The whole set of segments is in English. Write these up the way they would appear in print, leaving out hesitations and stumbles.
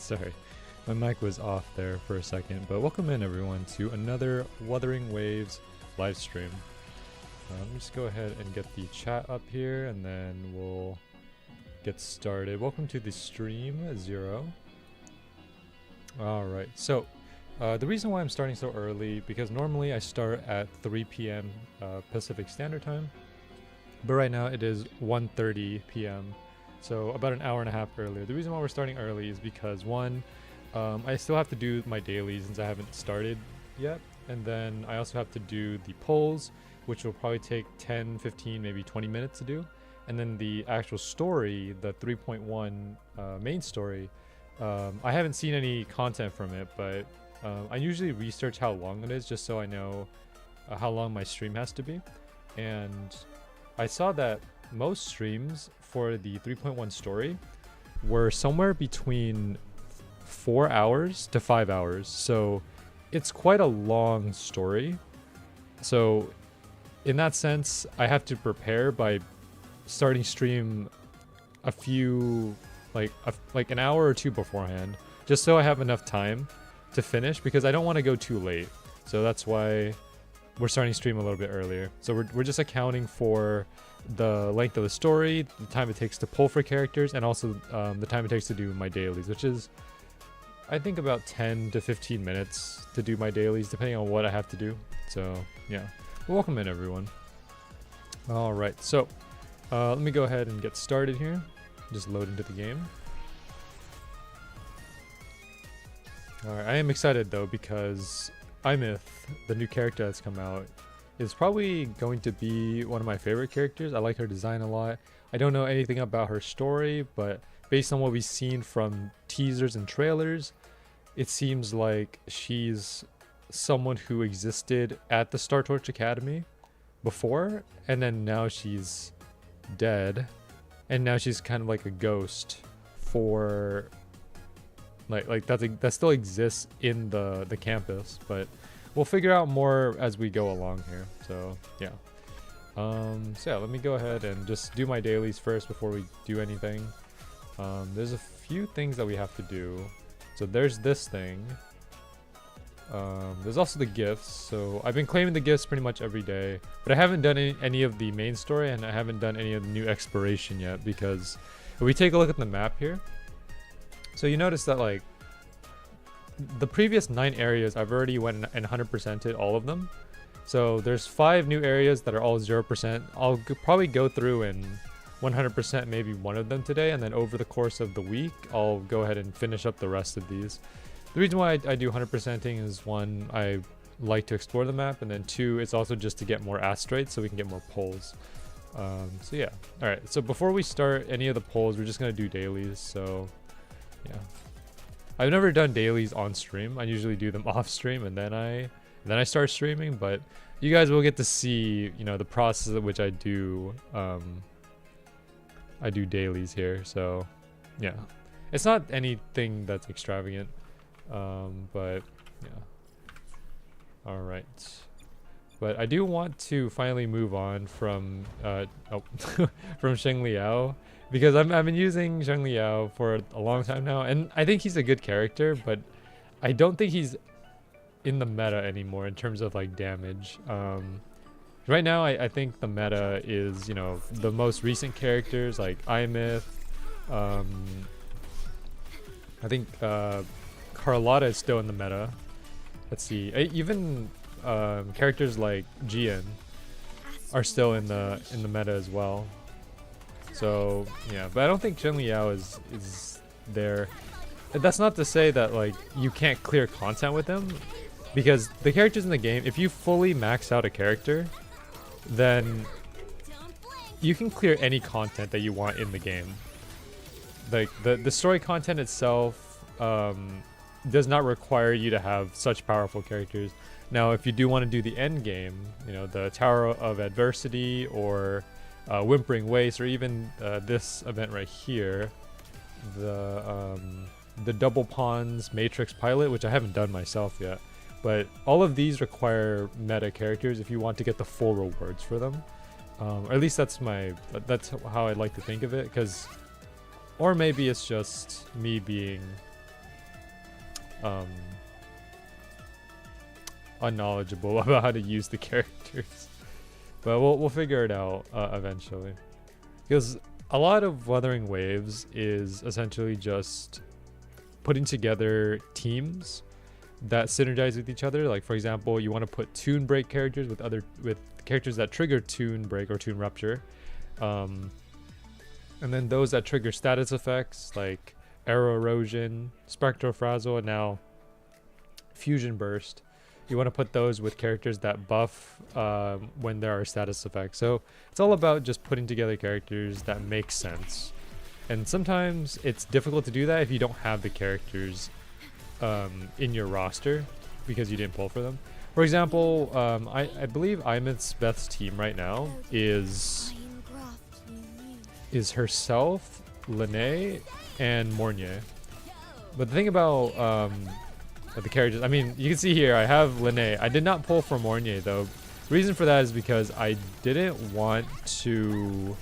Sorry, my mic was off there for a second, but welcome in everyone to another Wuthering Waves live stream. Let me just go ahead and get the chat up here and then we'll get started. Welcome to the stream, Zero. Alright, so the reason why I'm starting so early, because normally I start at 3 p.m. Pacific Standard Time, but right now it is 1:30 p.m. So about an hour and a half earlier. The reason why we're starting early is because one, I still have to do my dailies since I haven't started yet, and then I also have to do the polls, which will probably take 10, 15, maybe 20 minutes to do, and then the actual story, the 3.1 main story, I haven't seen any content from it, but I usually research how long it is just so I know how long my stream has to be, and I saw that most streams for the 3.1 story were somewhere between 4 hours to 5 hours, so it's quite a long story. So in that sense, I have to prepare by starting stream a few like an hour or two beforehand, just so I have enough time to finish, because I don't want to go too late. So that's why we're starting stream a little bit earlier. So we're just accounting for the length of the story, the time it takes to pull for characters, and also the time it takes to do my dailies, which is I think about 10 to 15 minutes to do my dailies, depending on what I have to do. So yeah, well, welcome in everyone. All right, so let me go ahead and get started here. Just load into the game. All right, I am excited though, because Aemeath, the new character that's come out, is probably going to be one of my favorite characters. I like her design a lot. I don't know anything about her story, but based on what we've seen from teasers and trailers, it seems like she's someone who existed at the Star Torch Academy before, and then now she's dead, and now she's kind of like a ghost for like that still exists in the campus, but we'll figure out more as we go along here. So yeah, so yeah, let me go ahead and just do my dailies first before we do anything. There's a few things that we have to do. So there's this thing. There's also the gifts. So I've been claiming the gifts pretty much every day, but I haven't done any of the main story, and I haven't done any of the new exploration yet, because if we take a look at the map here, so you notice that like the previous 9 areas I've already went and 100%ed all of them. So there's 5 new areas that are all 0%. I'll probably go through and 100% maybe one of them today, and then over the course of the week I'll go ahead and finish up the rest of these. The reason why I do 100%ing is, one, I like to explore the map, and then 2, it's also just to get more asteroids so we can get more polls. So yeah, alright, so before we start any of the polls, we're just gonna do dailies. So yeah, I've never done dailies on stream. I usually do them off stream, and then I start streaming, but you guys will get to see, you know, the process at which I do dailies here. So yeah, it's not anything that's extravagant, but yeah. All right, but I do want to finally move on from from Sheng Liao, because I've been using Sheng Liao for a long time now, and I think he's a good character, but I don't think he's in the meta anymore in terms of like damage. Right now I think the meta is, you know, the most recent characters like Aemeath. I think Carlotta is still in the meta. Let's see, even characters like Jian are still in the meta as well. So yeah, but I don't think Shen Liao is there. That's not to say that like you can't clear content with him, because the characters in the game, if you fully max out a character, then you can clear any content that you want in the game. Like the story content itself does not require you to have such powerful characters. Now, if you do want to do the end game, you know, the Tower of Adversity or Whimpering Waste, or even this event right here, the Double Pawns Matrix Pilot, which I haven't done myself yet, but all of these require meta characters if you want to get the full rewards for them. Or at least that's how I like to think of it, because, or maybe it's just me being unknowledgeable about how to use the characters. But we'll figure it out eventually. Because a lot of Wuthering Waves is essentially just putting together teams that synergize with each other. Like for example, you want to put tune break characters with characters that trigger tune break or tune rupture, and then those that trigger status effects like arrow erosion, spectral frazzle, and now fusion burst. You want to put those with characters that buff when there are status effects. So it's all about just putting together characters that make sense. And sometimes it's difficult to do that if you don't have the characters in your roster because you didn't pull for them. For example, I believe Aemeath's Beth's team right now is herself, Lene, and Mornier. But the thing about the characters, I mean, you can see here I have Lene. I did not pull for Mornier though. Reason for that is because I didn't want to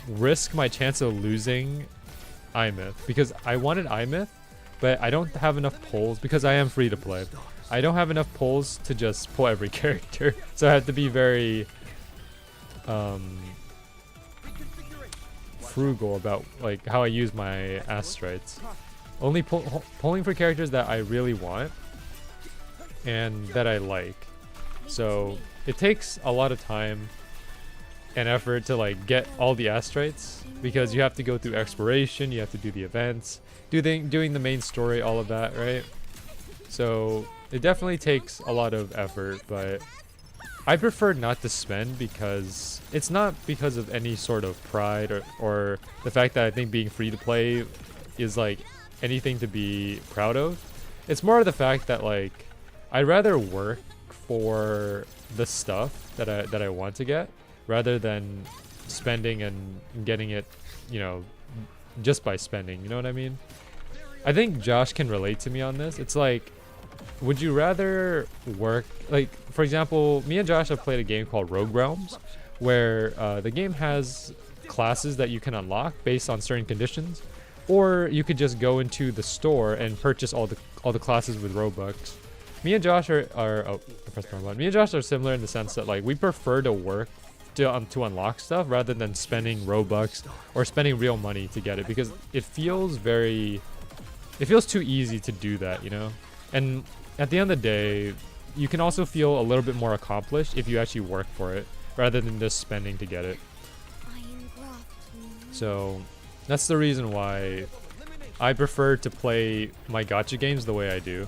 risk my chance of losing Aemeath, because I wanted Aemeath, but I don't have enough pulls because I am free to play. I don't have enough pulls to just pull every character, so I have to be very frugal about like how I use my astrites. Only pulling for characters that I really want and that I like. So it takes a lot of time and effort to like get all the astrites, because you have to go through exploration, you have to do the events, doing the main story, all of that, right? So it definitely takes a lot of effort, but I prefer not to spend, because it's not because of any sort of pride or the fact that I think being free to play is like anything to be proud of. It's more of the fact that like I'd rather work for the stuff that I want to get rather than spending and getting it, you know, just by spending, you know what I mean? I think Josh can relate to me on this. It's like, would you rather work, like for example, me and Josh have played a game called Rogue Realms, where the game has classes that you can unlock based on certain conditions, or you could just go into the store and purchase all the classes with Robux. Me and Josh are oh, I pressed the wrong button. Me and Josh are similar in the sense that like we prefer to work to unlock stuff rather than spending Robux or spending real money to get it, because it feels too easy to do that, you know? And at the end of the day, you can also feel a little bit more accomplished if you actually work for it rather than just spending to get it. So that's the reason why I prefer to play my gacha games the way I do.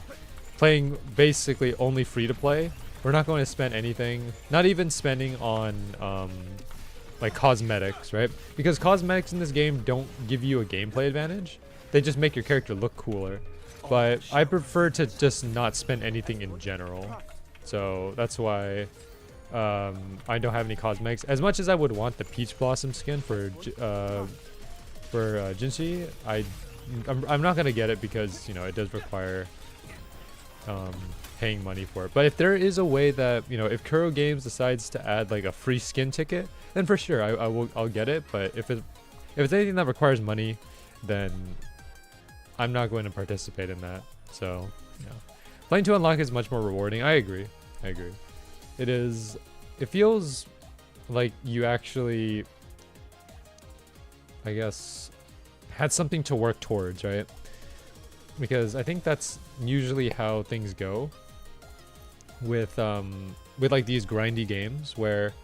Playing basically only free to play. We're not going to spend anything, not even spending on like cosmetics, right? Because cosmetics in this game don't give you a gameplay advantage. They just make your character look cooler. But I prefer to just not spend anything in general. So that's why I don't have any cosmetics. As much as I would want the Peach Blossom skin for Jinshi, I'm not gonna get it because, you know, it does require paying money for it. But if there is a way that, you know, if Kuro Games decides to add like a free skin ticket, then for sure I'll get it. But if it's anything that requires money, then I'm not going to participate in that. So, you know, playing to unlock is much more rewarding. I agree. It feels like you actually, I guess, had something to work towards, right? Because I think that's usually how things go with like these grindy games, where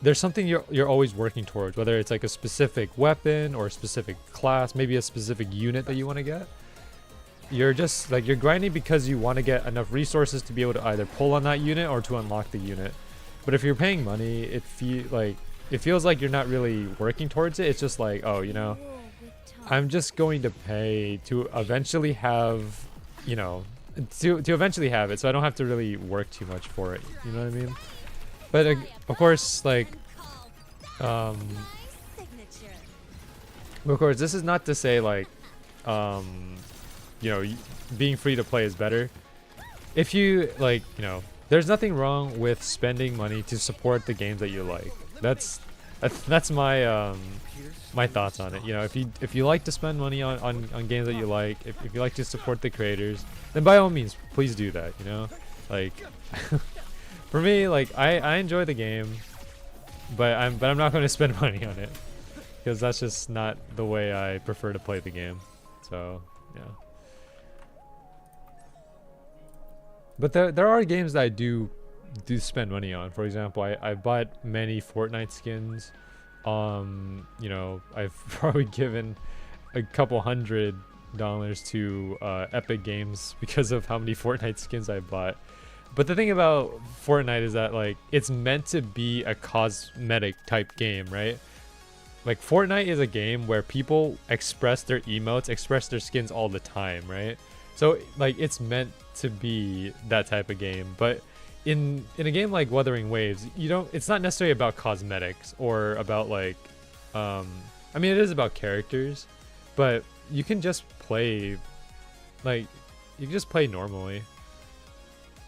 there's something you're always working towards, whether it's like a specific weapon or a specific class, maybe a specific unit that you want to get. You're just like, you're grinding because you want to get enough resources to be able to either pull on that unit or to unlock the unit. But if you're paying money, it feels like you're not really working towards it. It's just like, oh, you know, I'm just going to pay to eventually have, you know, to eventually have it, so I don't have to really work too much for it. You know what I mean? But of course, like, of course, this is not to say like, you know, being free to play is better. If you like, you know, there's nothing wrong with spending money to support the games that you like. That's That's my my thoughts on it. You know, if you like to spend money on games that you like, if you like to support the creators, then by all means, please do that. You know, like for me, like I enjoy the game, but I'm not going to spend money on it because that's just not the way I prefer to play the game. So yeah. But there are games that I do spend money on. For example, I bought many Fortnite skins. You know, I've probably given a couple $100 to Epic Games because of how many Fortnite skins I bought. But the thing about Fortnite is that like it's meant to be a cosmetic type game, right? Like Fortnite is a game where people express their emotes, express their skins all the time, right? So like it's meant to be that type of game. But in a game like Wuthering Waves, it's not necessarily about cosmetics or about like I mean it is about characters, but you can just play like you can just play normally.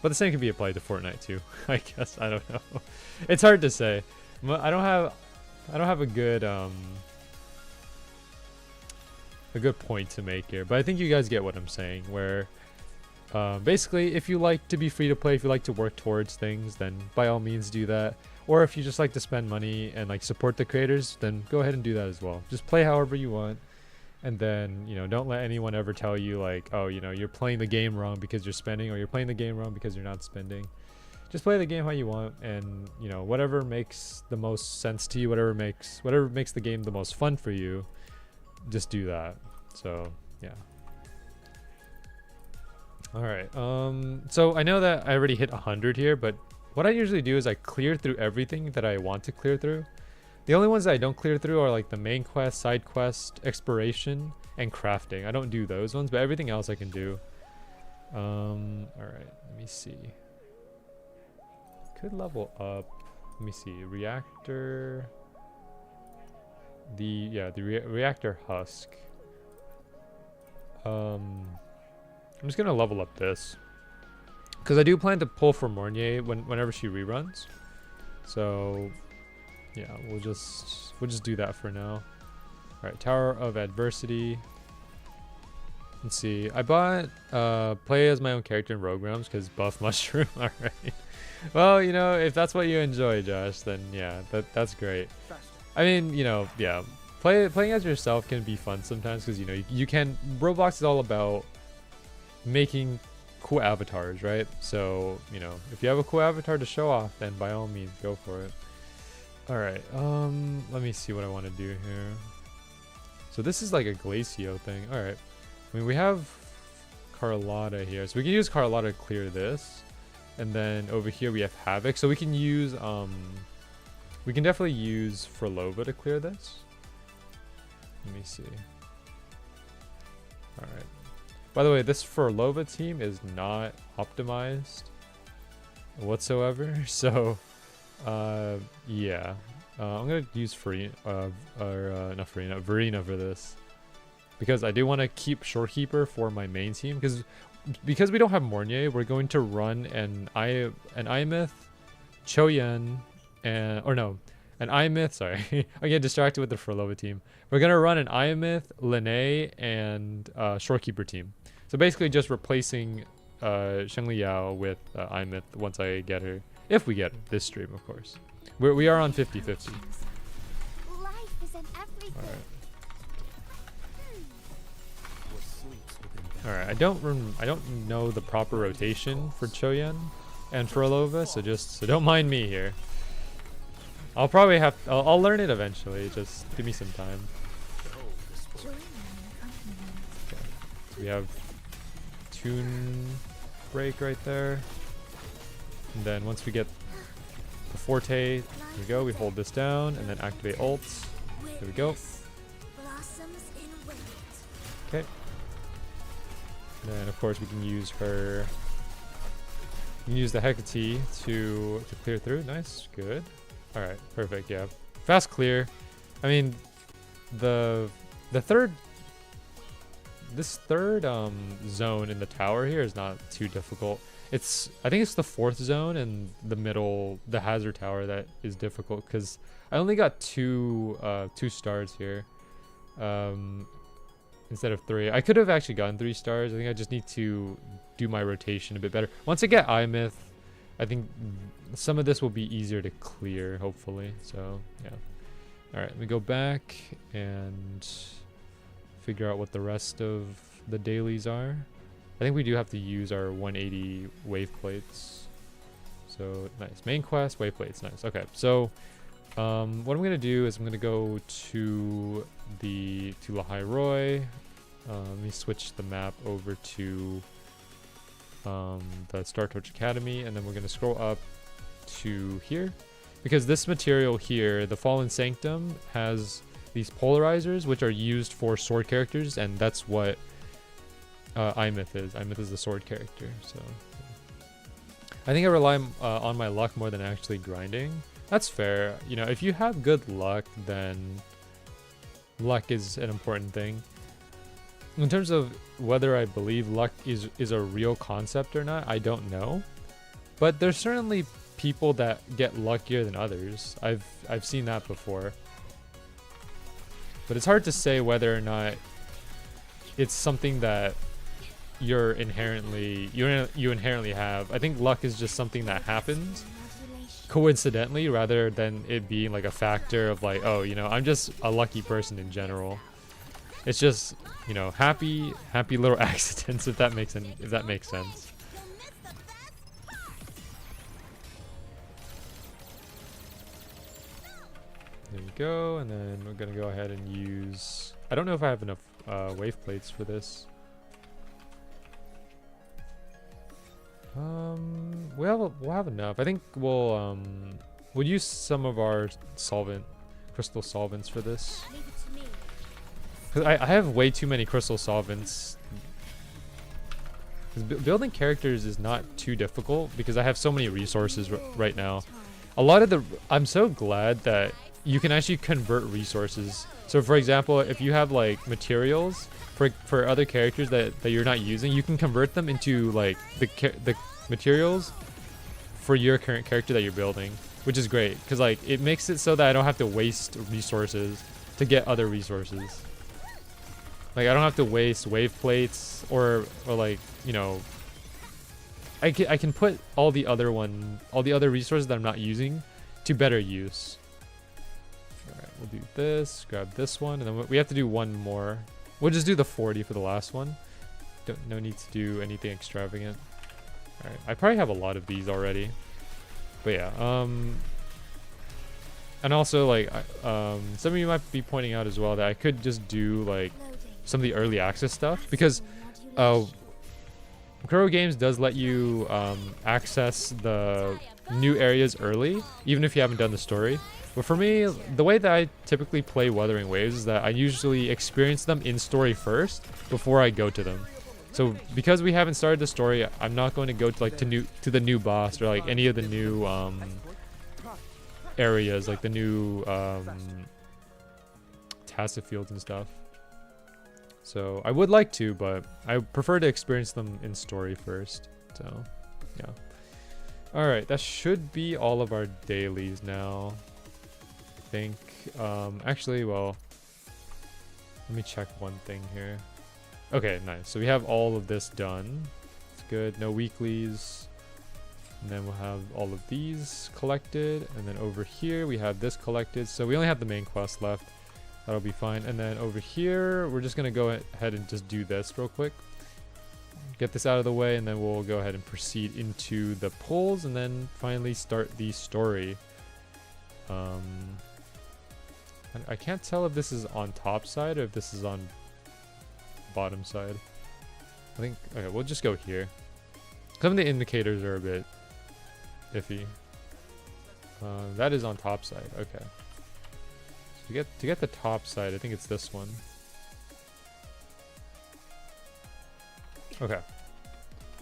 But the same can be applied to Fortnite too. I guess I don't know. It's hard to say. I don't have a good point to make here, but I think you guys get what I'm saying. Where basically, if you like to be free to play, if you like to work towards things, then by all means do that. Or if you just like to spend money and like support the creators, then go ahead and do that as well. Just play however you want. And then, you know, don't let anyone ever tell you like, oh, you know, you're playing the game wrong because you're spending, or you're playing the game wrong because you're not spending. Just play the game how you want, and you know, whatever makes the most sense to you, whatever makes the game the most fun for you, just do that. So yeah. All right. So I know that I already hit 100 here, but what I usually do is I clear through everything that I want to clear through. The only ones that I don't clear through are like the main quest, side quest, exploration, and crafting. I don't do those ones, but everything else I can do. All right, let me see. Could level up. Let me see. Reactor. Reactor husk. I'm just gonna level up this because I do plan to pull for Mornier whenever she reruns. So yeah, we'll just do that for now. All right, Tower of Adversity. Let's see. I bought play as my own character in Rogue Realms because buff mushroom. All right. Well, you know, if that's what you enjoy, Josh, then yeah, that's great. I mean, you know, yeah, playing as yourself can be fun sometimes because you know you can. Roblox is all about making cool avatars, right? So you know, if you have a cool avatar to show off, then by all means, go for it. All right. Let me see what I want to do here. So this is like a Glacio thing. All right. I mean, we have Carlotta here, so we can use Carlotta to clear this. And then over here we have Havoc, so we can use we can definitely use Frolova to clear this. Let me see. All right. By the way, this Frolova team is not optimized whatsoever, so yeah. I'm gonna use Verena for this because I do want to keep Shorekeeper for my main team because we don't have Mornier. We're going to run an Aemeath, Choyen, an Aemeath. Sorry, I get distracted with the Frolova team. We're gonna run an Aemeath, Lene, and Shorekeeper team. So basically, just replacing Shengli Yao with Aemeath once I get her, if we get this stream, of course. We are on 50-50. All right. All right. I don't know the proper rotation for Choyen and Frolova, so don't mind me here. I'll probably I'll learn it eventually. Just give me some time. Okay. So we have Tune Break right there, and then once we get the Forte, here we go. We hold this down and then activate ults. There we go. Okay. And then of course we can use her. We can use the Hecate to clear through. Nice, good. All right, perfect. Yeah, fast clear. I mean, this third zone in the tower here is not too difficult. I think it's the 4th zone and the middle, the hazard tower that is difficult because I only got two stars here. Instead of 3. I could have actually gotten 3 stars. I think I just need to do my rotation a bit better. Once I get Aemeath, I think some of this will be easier to clear, hopefully. So, yeah. Alright, let me go back and figure out what the rest of the dailies are. I think we do have to use our 180 wave plates. So, nice. Main quest, wave plates, nice. Okay, so what I'm going to do is I'm going to go to Lahai Roy. Let me switch the map over to the Star Torch Academy, and then we're going to scroll up to here. Because this material here, the Fallen Sanctum, has these polarizers, which are used for sword characters, and that's what Aemeath is. Aemeath is the sword character, so I think I rely on my luck more than actually grinding. That's fair. You know, if you have good luck, then luck is an important thing. In terms of whether I believe luck is a real concept or not, I don't know. But there's certainly people that get luckier than others. I've seen that before. But it's hard to say whether or not it's something that you inherently have. I think luck is just something that happens coincidentally rather than it being like a factor of like, oh, you know, I'm just a lucky person in general. It's just, you know, happy little accidents, if that makes sense. There you go, and then we're gonna go ahead and use. I don't know if I have enough wave plates for this. We'll have enough. I think we'll use some of our crystal solvents for this. Cause I have way too many crystal solvents. Building characters is not too difficult because I have so many resources right now. I'm so glad that you can actually convert resources. So for example, if you have like materials for other characters that you're not using, you can convert them into like the materials for your current character that you're building, which is great because like it makes it so that I don't have to waste resources to get other resources. Like I don't have to waste wave plates or like, you know, I can put all the other resources that I'm not using to better use. Alright, we'll do this, grab this one, and then we have to do one more. We'll just do the 40 for the last one. No need to do anything extravagant. Alright, I probably have a lot of these already. But yeah, and also like, some of you might be pointing out as well that I could just do like some of the early access stuff because Kuro Games does let you access the new areas early, even if you haven't done the story. But for me, the way that I typically play Wuthering Waves is that I usually experience them in story first before I go to them. So because we haven't started the story, I'm not going to go to like to the new boss or like any of the new areas, like the new tacit fields and stuff. So I would like to, but I prefer to experience them in story first. So yeah. Alright, that should be all of our dailies now. I think. Actually, well, let me check one thing here. Okay, nice. So we have all of this done. It's good. No weeklies. And then we'll have all of these collected. And then over here, we have this collected. So we only have the main quest left. That'll be fine. And then over here, we're just going to go ahead and just do this real quick. Get this out of the way, and then we'll go ahead and proceed into the polls, and then finally start the story. I can't tell if this is on top side or if this is on bottom side. I think, okay, we'll just go here. Some of the indicators are a bit iffy. That is on top side, okay. To get the top side, I think it's this one. Okay.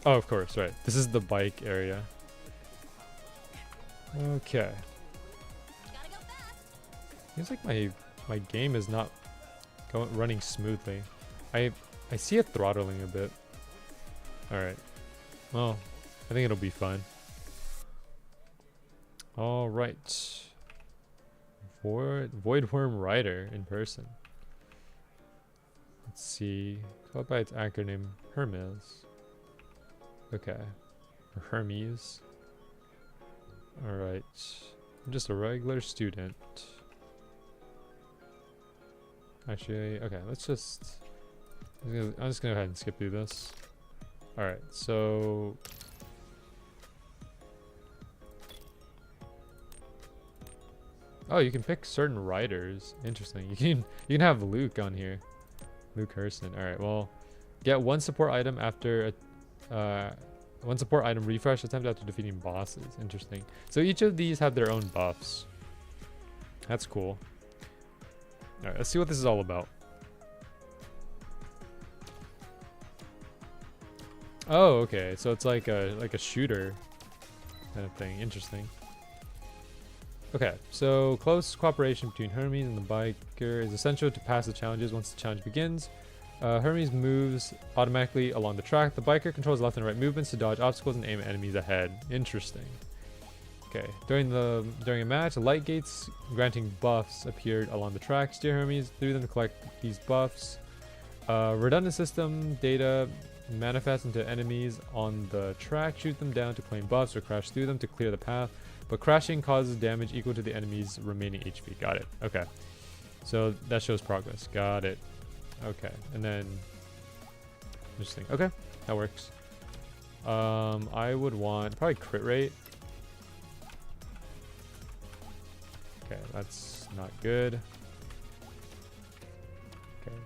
Oh, of course, right. This is the bike area. Okay. Seems like my game is not running smoothly. I see it throttling a bit. All right. Well, I think it'll be fun. All right. Voidworm Rider in person. Let's see. Called by its acronym Hermes. Okay. Or Hermes. Alright. I'm just a regular student. Actually, okay, let's just... I'm just gonna go ahead and skip through this. Alright, so... Oh, you can pick certain riders. Interesting. You can have Luke on here. Luke Hurston. Alright, well... Get one support item after a... one support item refresh attempt after defeating bosses. Interesting. So each of these have their own buffs. That's cool. Alright, let's see what this is all about. Oh, okay. So it's like a shooter kind of thing. Interesting. Okay, so close cooperation between Hermes and the biker is essential to pass the challenges once the challenge begins. Hermes moves automatically along the track. The biker controls left and right movements to dodge obstacles and aim at enemies ahead. Interesting. Okay, during a match, light gates granting buffs appeared along the track. Steer Hermes through them to collect these buffs. Redundant system data manifests into enemies on the track. Shoot them down to claim buffs or crash through them to clear the path. But crashing causes damage equal to the enemy's remaining HP. Got it. Okay. So that shows progress. Got it. Okay. And then... Interesting. Okay. That works. I would want probably crit rate. Okay. That's not good. Okay.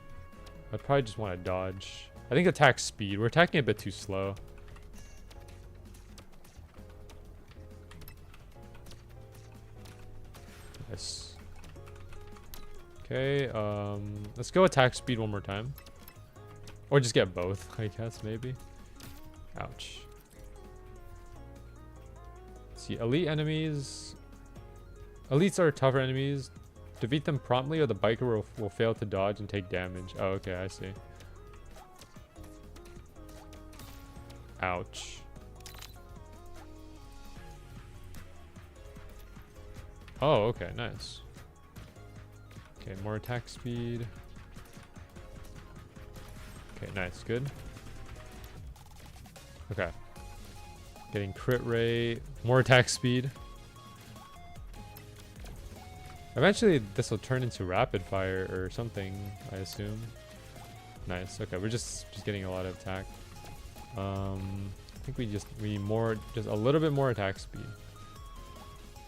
I'd probably just want to dodge. I think attack speed. We're attacking a bit too slow. Yes. Okay, let's go attack speed one more time. Or just get both, I guess, maybe. Ouch. Let's see, elite enemies. Elites are tougher enemies. Defeat them promptly or the biker will fail to dodge and take damage. Oh, okay, I see. Ouch. Oh, okay, nice. Okay, more attack speed. Okay, nice, good. Okay. Getting crit rate, more attack speed. Eventually, this will turn into rapid fire or something, I assume. Nice, okay, we're just getting a lot of attack. I think we need more, just a little bit more attack speed.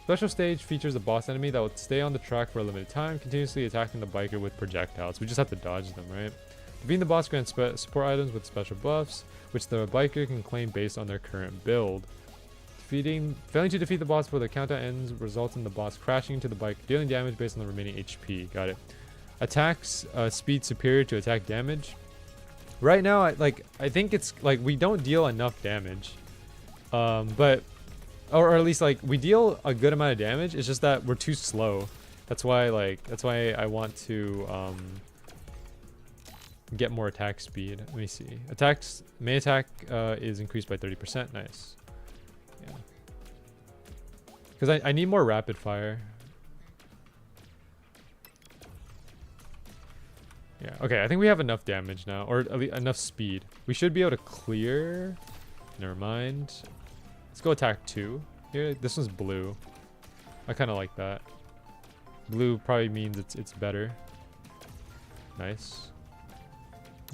Special stage features a boss enemy that will stay on the track for a limited time, continuously attacking the biker with projectiles. We just have to dodge them, right? Defeating the boss grants support items with special buffs, which the biker can claim based on their current build. Failing to defeat the boss before the countdown ends results in the boss crashing into the biker, dealing damage based on the remaining HP. Got it. Attacks speed superior to attack damage. Right now, I think it's like we don't deal enough damage, but. Or at least like we deal a good amount of damage. It's just that we're too slow. That's why I want to get more attack speed. Let me see. May attack is increased by 30%. Nice. Yeah. Because I need more rapid fire. Yeah. Okay. I think we have enough damage now, or at least enough speed. We should be able to clear. Never mind. Let's go attack 2. Here, this one's blue. I kind of like that. Blue probably means it's better. Nice.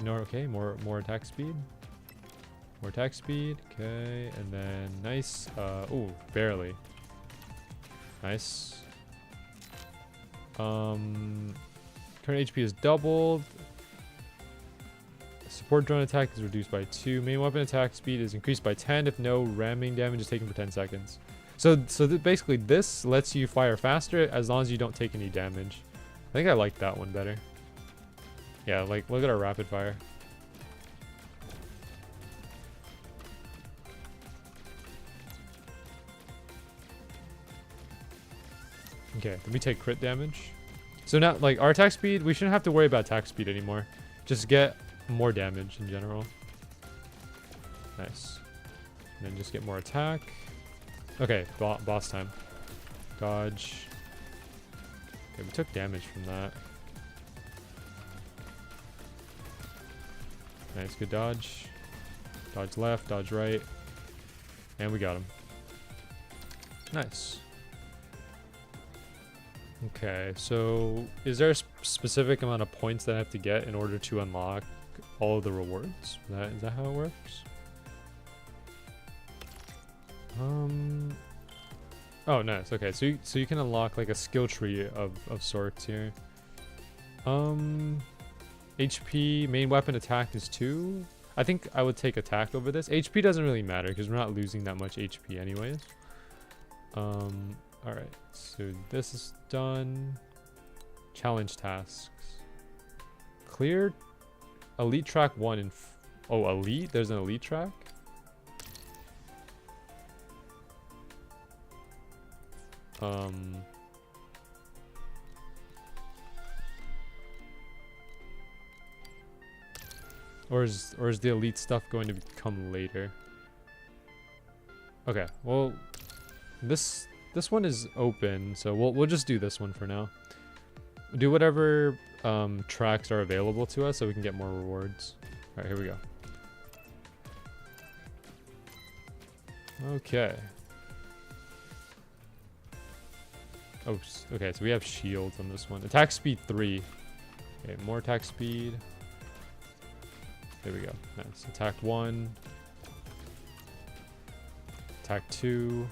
No, okay, more attack speed. More attack speed. Okay, and then nice. Oh, barely. Nice. Current HP is doubled. Support drone attack is reduced by 2. Main weapon attack speed is increased by 10 if no ramming damage is taken for 10 seconds. So basically this lets you fire faster as long as you don't take any damage. I think I like that one better. Yeah, like look at our rapid fire. Okay, let me take crit damage. So now like our attack speed, we shouldn't have to worry about attack speed anymore. Just get more damage in general. Nice. And then just get more attack. Okay, boss time. Dodge. Okay, we took damage from that. Nice, good dodge. Dodge left, dodge right. And we got him. Nice. Okay, so is there a specific amount of points that I have to get in order to unlock all of the rewards? Is that how it works? Oh, nice. Okay, so you can unlock like a skill tree of sorts here. HP, main weapon attack is 2. I think I would take attack over this. HP doesn't really matter because we're not losing that much HP anyways. Alright, so this is done. Challenge tasks. Clear elite track 1 in... oh, elite? There's an elite track? Or is the elite stuff going to come later? Okay, well, this one is open, so we'll just do this one for now. Do whatever tracks are available to us so we can get more rewards. All right, here we go. Okay. Oh, okay, so we have shields on this one. Attack speed 3. Okay, more attack speed. There we go. Nice. Attack 1. Attack 2.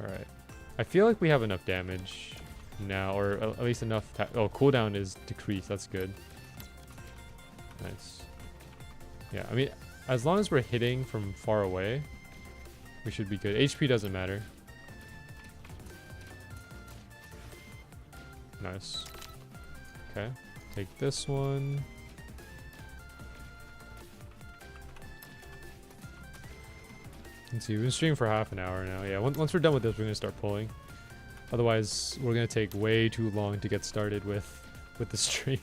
Alright. I feel like we have enough damage now, or at least enough... oh, cooldown is decreased. That's good. Nice. Yeah, I mean, as long as we're hitting from far away, we should be good. HP doesn't matter. Nice. Okay. Take this one. Let's see, we've been streaming for half an hour now. Yeah, once we're done with this, we're going to start pulling. Otherwise, we're going to take way too long to get started with the stream.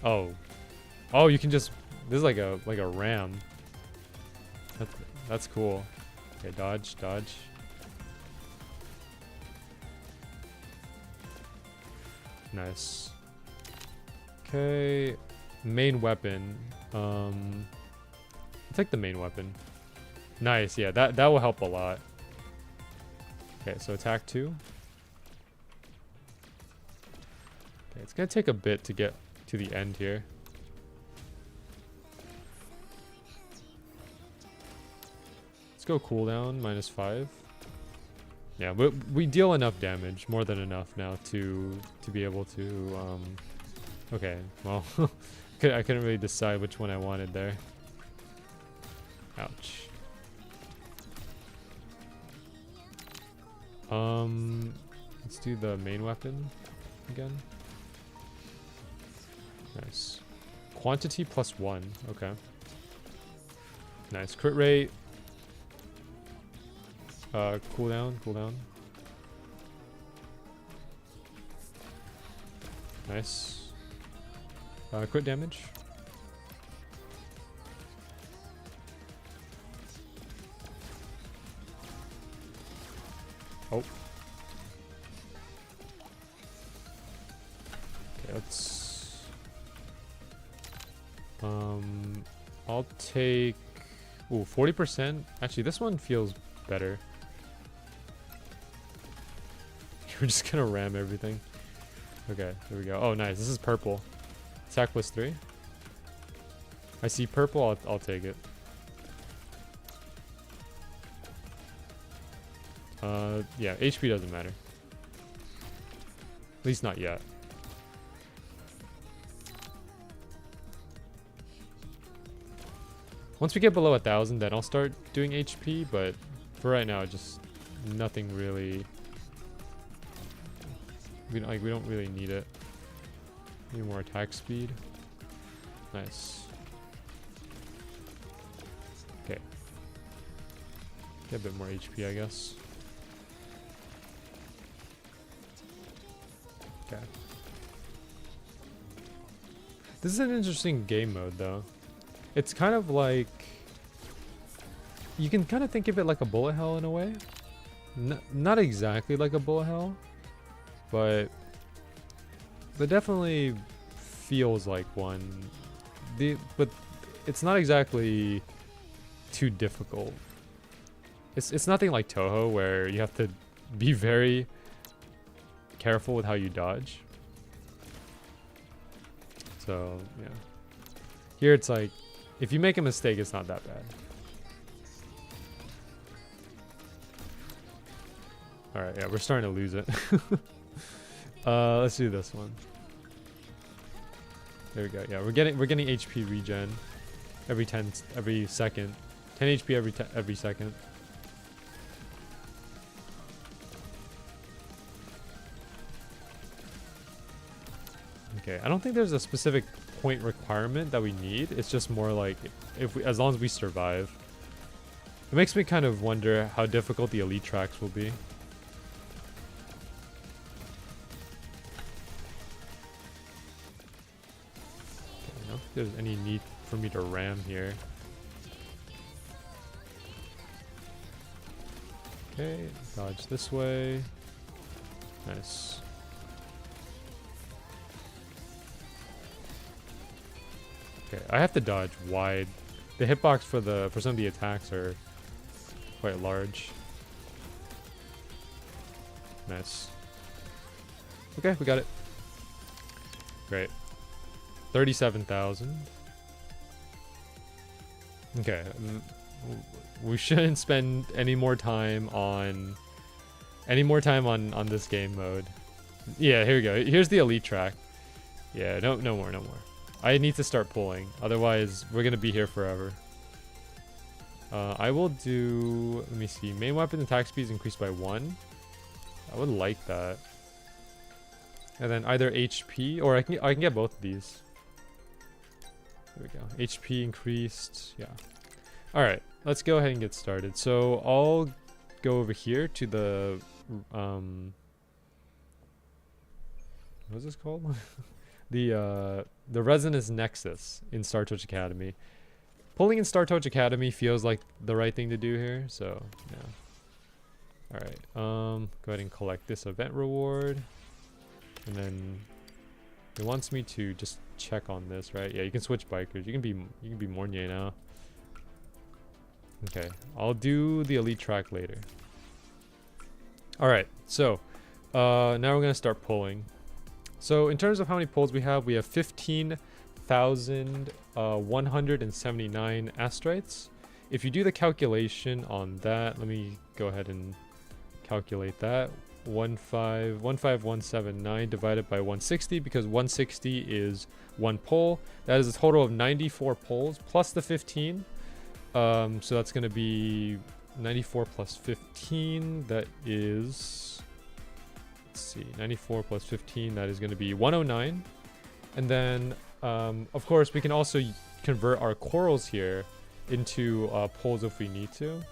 Oh. Oh, you can just... this is like a ram. That's cool. Okay, dodge, dodge. Nice. Okay, main weapon. I'll take the main weapon. Nice, yeah, that will help a lot. Okay, so attack 2. Okay, it's gonna take a bit to get to the end here. Let's go cooldown, -5. Yeah, we deal enough damage, more than enough now to be able to, okay, well, I couldn't really decide which one I wanted there. Ouch. Let's do the main weapon again. Nice. Quantity +1, okay. Nice, crit rate. Cooldown. Nice. Crit damage. Oh. Okay, let's... I'll take... ooh, 40%. Actually, this one feels better. We're just gonna ram everything. Okay, there we go. Oh, nice. This is purple. Attack +3. I see purple. I'll take it. Yeah, HP doesn't matter. At least not yet. Once we get below 1,000, then I'll start doing HP, but for right now, just nothing really... we don't really need it. Need more attack speed. Nice. Okay. Get a bit more HP, I guess. Okay. This is an interesting game mode, though. It's kind of like, you can kind of think of it like a bullet hell in a way. Not exactly like a bullet hell, but definitely feels like one. But it's not exactly too difficult. It's nothing like Toho where you have to be very careful with how you dodge. So yeah, here it's like if you make a mistake, it's not that bad. All right, yeah, we're starting to lose it. Let's do this one. There we go. Yeah, we're getting HP regen every second. 10 HP every second. Okay, I don't think there's a specific point requirement that we need. It's just more like as long as we survive. It makes me kind of wonder how difficult the elite tracks will be. If there's any need for me to ram here. Okay, dodge this way. Nice. Okay, I have to dodge wide. The hitbox for some of the attacks are quite large. Nice. Okay, we got it. Great. 37,000. Okay. We shouldn't spend any more time on this game mode. Yeah, here we go. Here's the elite track. Yeah, no more. I need to start pulling. Otherwise, we're going to be here forever. I will do, let me see. Main weapon attack speed is increased by 1. I would like that. And then either HP or I can get both of these. There we go. HP increased. Yeah. All right. Let's go ahead and get started. So I'll go over here to the what's this called? the Resonance Nexus in Star Touch Academy. Pulling in Star Touch Academy feels like the right thing to do here. So yeah. All right. Go ahead and collect this event reward, and then it wants me to just check on this, right? Yeah, you can switch bikers. You can be Mornier now. Okay, I'll do the elite track later. All right, so now we're gonna start pulling. So in terms of how many pulls we have 15,179 astrites. If you do the calculation on that, let me go ahead and calculate that. 15179 divided by 160, because 160 is one pull. That is a total of 94 pulls plus the 15. So that's going to be 94 plus 15. That is, let's see, 94 plus 15. That is going to be 109. And then, of course, we can also convert our corals here into pulls if we need to.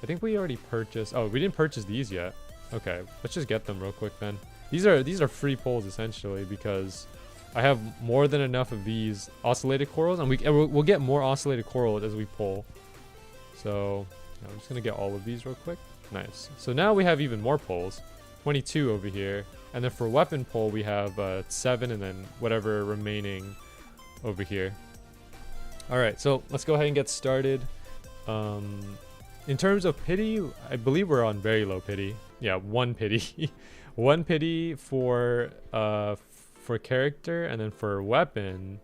I think we already purchased. Oh, we didn't purchase these yet. Okay, let's just get them real quick then. These are free pulls essentially, because I have more than enough of these oscillated corals, and we'll get more oscillated coral as we pull. So I'm just gonna get all of these real quick. Nice. So now we have even more pulls, 22 over here, and then for weapon pull we have 7, and then whatever remaining over here. All right, so let's go ahead and get started. In terms of pity, I believe we're on very low pity. Yeah, 1 pity. 1 pity for character, and then for weapon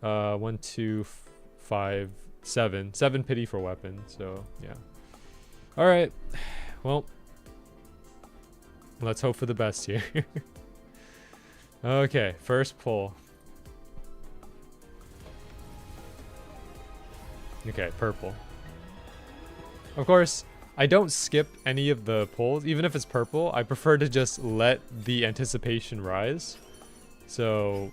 1 2 5 7 pity for weapon. So yeah. All right, well, let's hope for the best here. Okay, first pull. Okay, purple. Of course, I don't skip any of the pulls. Even if it's purple, I prefer to just let the anticipation rise. So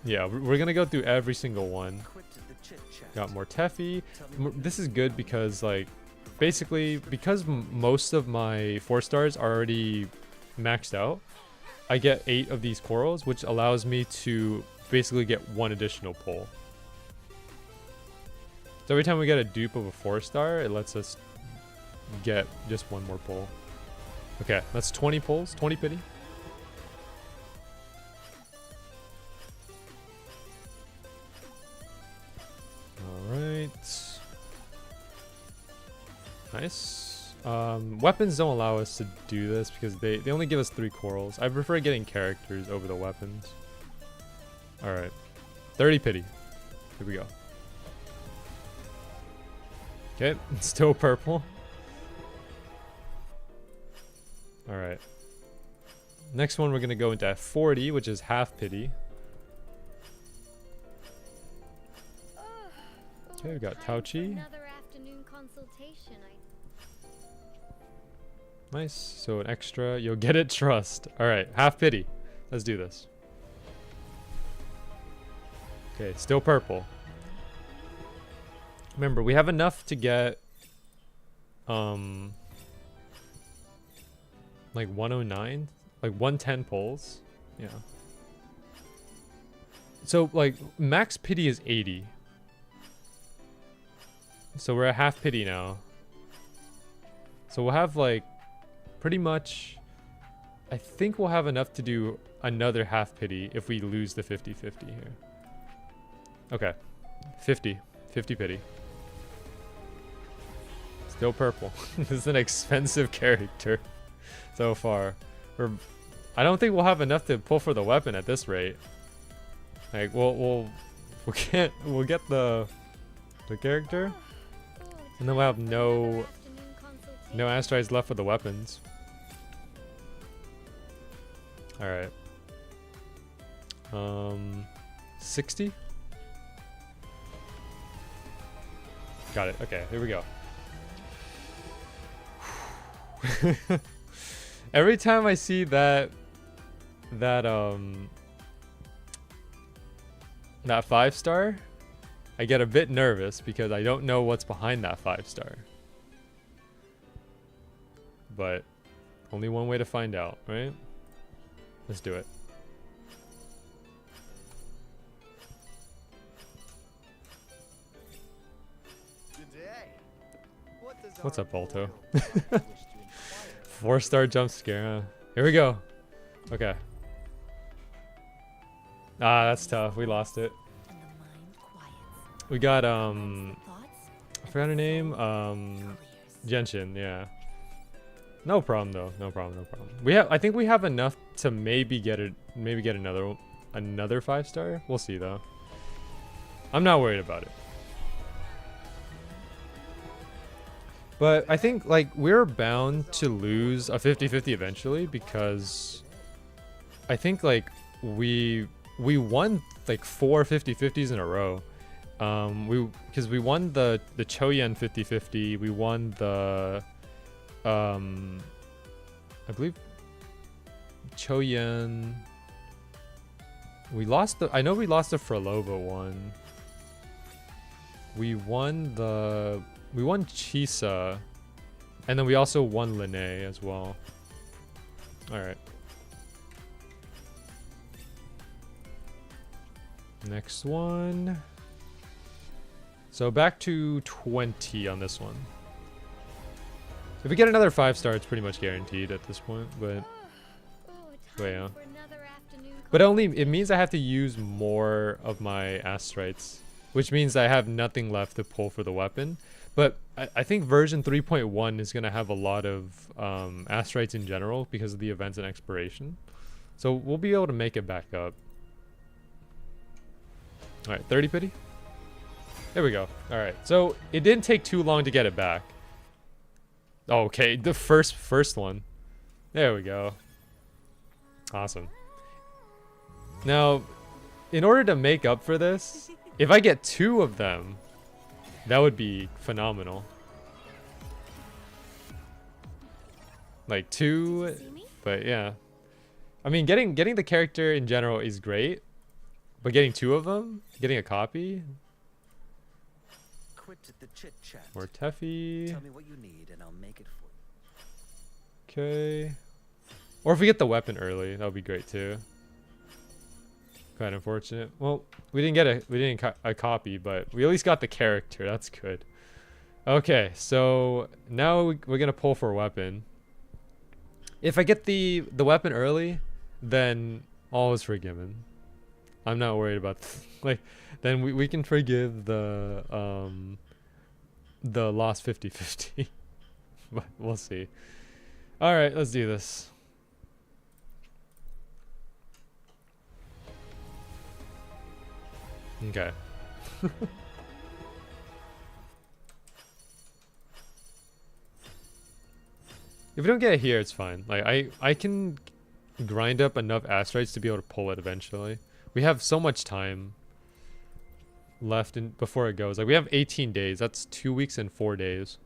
yeah, we're gonna go through every single one. Got more Teffy. This is good because, like, basically, because most of my 4 stars are already maxed out, I get 8 of these corals, which allows me to basically get 1 additional pull. So every time we get a dupe of a 4-star, it lets us get just one more pull. Okay, that's 20 pulls, 20 pity. Alright. Nice. Weapons don't allow us to do this because they only give us 3 corals. I prefer getting characters over the weapons. Alright. 30 pity. Here we go. Okay, still purple. Alright. Next one we're gonna go into 40, which is half pity. Okay, we got Tauchi. Nice. So an extra. You'll get it, trust. Alright, half pity. Let's do this. Okay, still purple. Remember, we have enough to get like 109, like 110 pulls. Yeah. So like max pity is 80. So we're at half pity now. So we'll have like pretty much, I think we'll have enough to do another half pity if we lose the 50-50 here. Okay. 50 pity. Still purple. This is an expensive character so far. I don't think we'll have enough to pull for the weapon at this rate. Like we'll get the character, and then we'll have no asteroids left for the weapons. All right. 60. Got it. Okay, here we go. Every time I see that 5-star, I get a bit nervous because I don't know what's behind that 5-star. But only one way to find out, right? Let's do it. What's up, Balto? 4-star jump scare, huh? Here we go. Okay. Ah, that's tough. We lost it. We got, I forgot her name. Genshin, yeah. No problem, though. No problem. I think we have enough to maybe get another 5-star. We'll see, though. I'm not worried about it. But I think like we're bound to lose a 50-50 eventually because I think like we won like 4 50-50s in a row. Because we won the Choyen 50-50, we won the I believe Choyen. I know we lost the Frolova one. We won Chisa, and then we also won Linné as well. Alright. Next one. So back to 20 on this one. If we get another 5-star, it's pretty much guaranteed at this point, but yeah. But it means I have to use more of my astrites, which means I have nothing left to pull for the weapon. But I think version 3.1 is going to have a lot of astrites in general because of the events and expiration. So we'll be able to make it back up. Alright, 30 pity. There we go. Alright, so it didn't take too long to get it back. Okay, the first one. There we go. Awesome. Now, in order to make up for this, if I get 2 of them, that would be phenomenal. Like 2, but yeah. I mean, getting the character in general is great, but getting 2 of them, getting a copy. More Teffy. Tell me what you need and I'll make it for you. Okay. Or if we get the weapon early, that would be great too. Quite unfortunate. Well, we didn't get a copy, but we at least got the character. That's good. Okay, so now we're gonna pull for a weapon. If I get the weapon early, then all is forgiven. I'm not worried about like then we can forgive the lost 50-50. But we'll see. All right, let's do this. Okay. If we don't get it here, it's fine. Like I can grind up enough asteroids to be able to pull it eventually. We have so much time left before it goes. Like we have 18 days. That's 2 weeks and 4 days.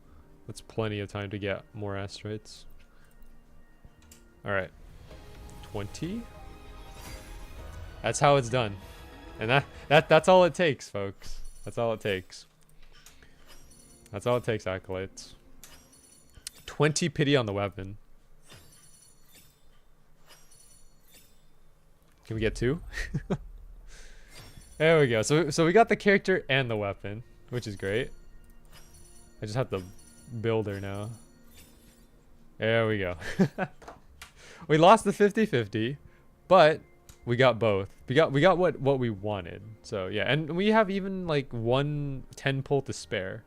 That's plenty of time to get more asteroids. All right. 20. That's how it's done. And that's all it takes, folks. That's all it takes. That's all it takes, acolytes. 20 pity on the weapon. Can we get 2? There we go. So we got the character and the weapon, which is great. I just have to build her now. There we go. We lost the 50-50, but we got both. We got what we wanted. So yeah, and we have even like 1 10 pull to spare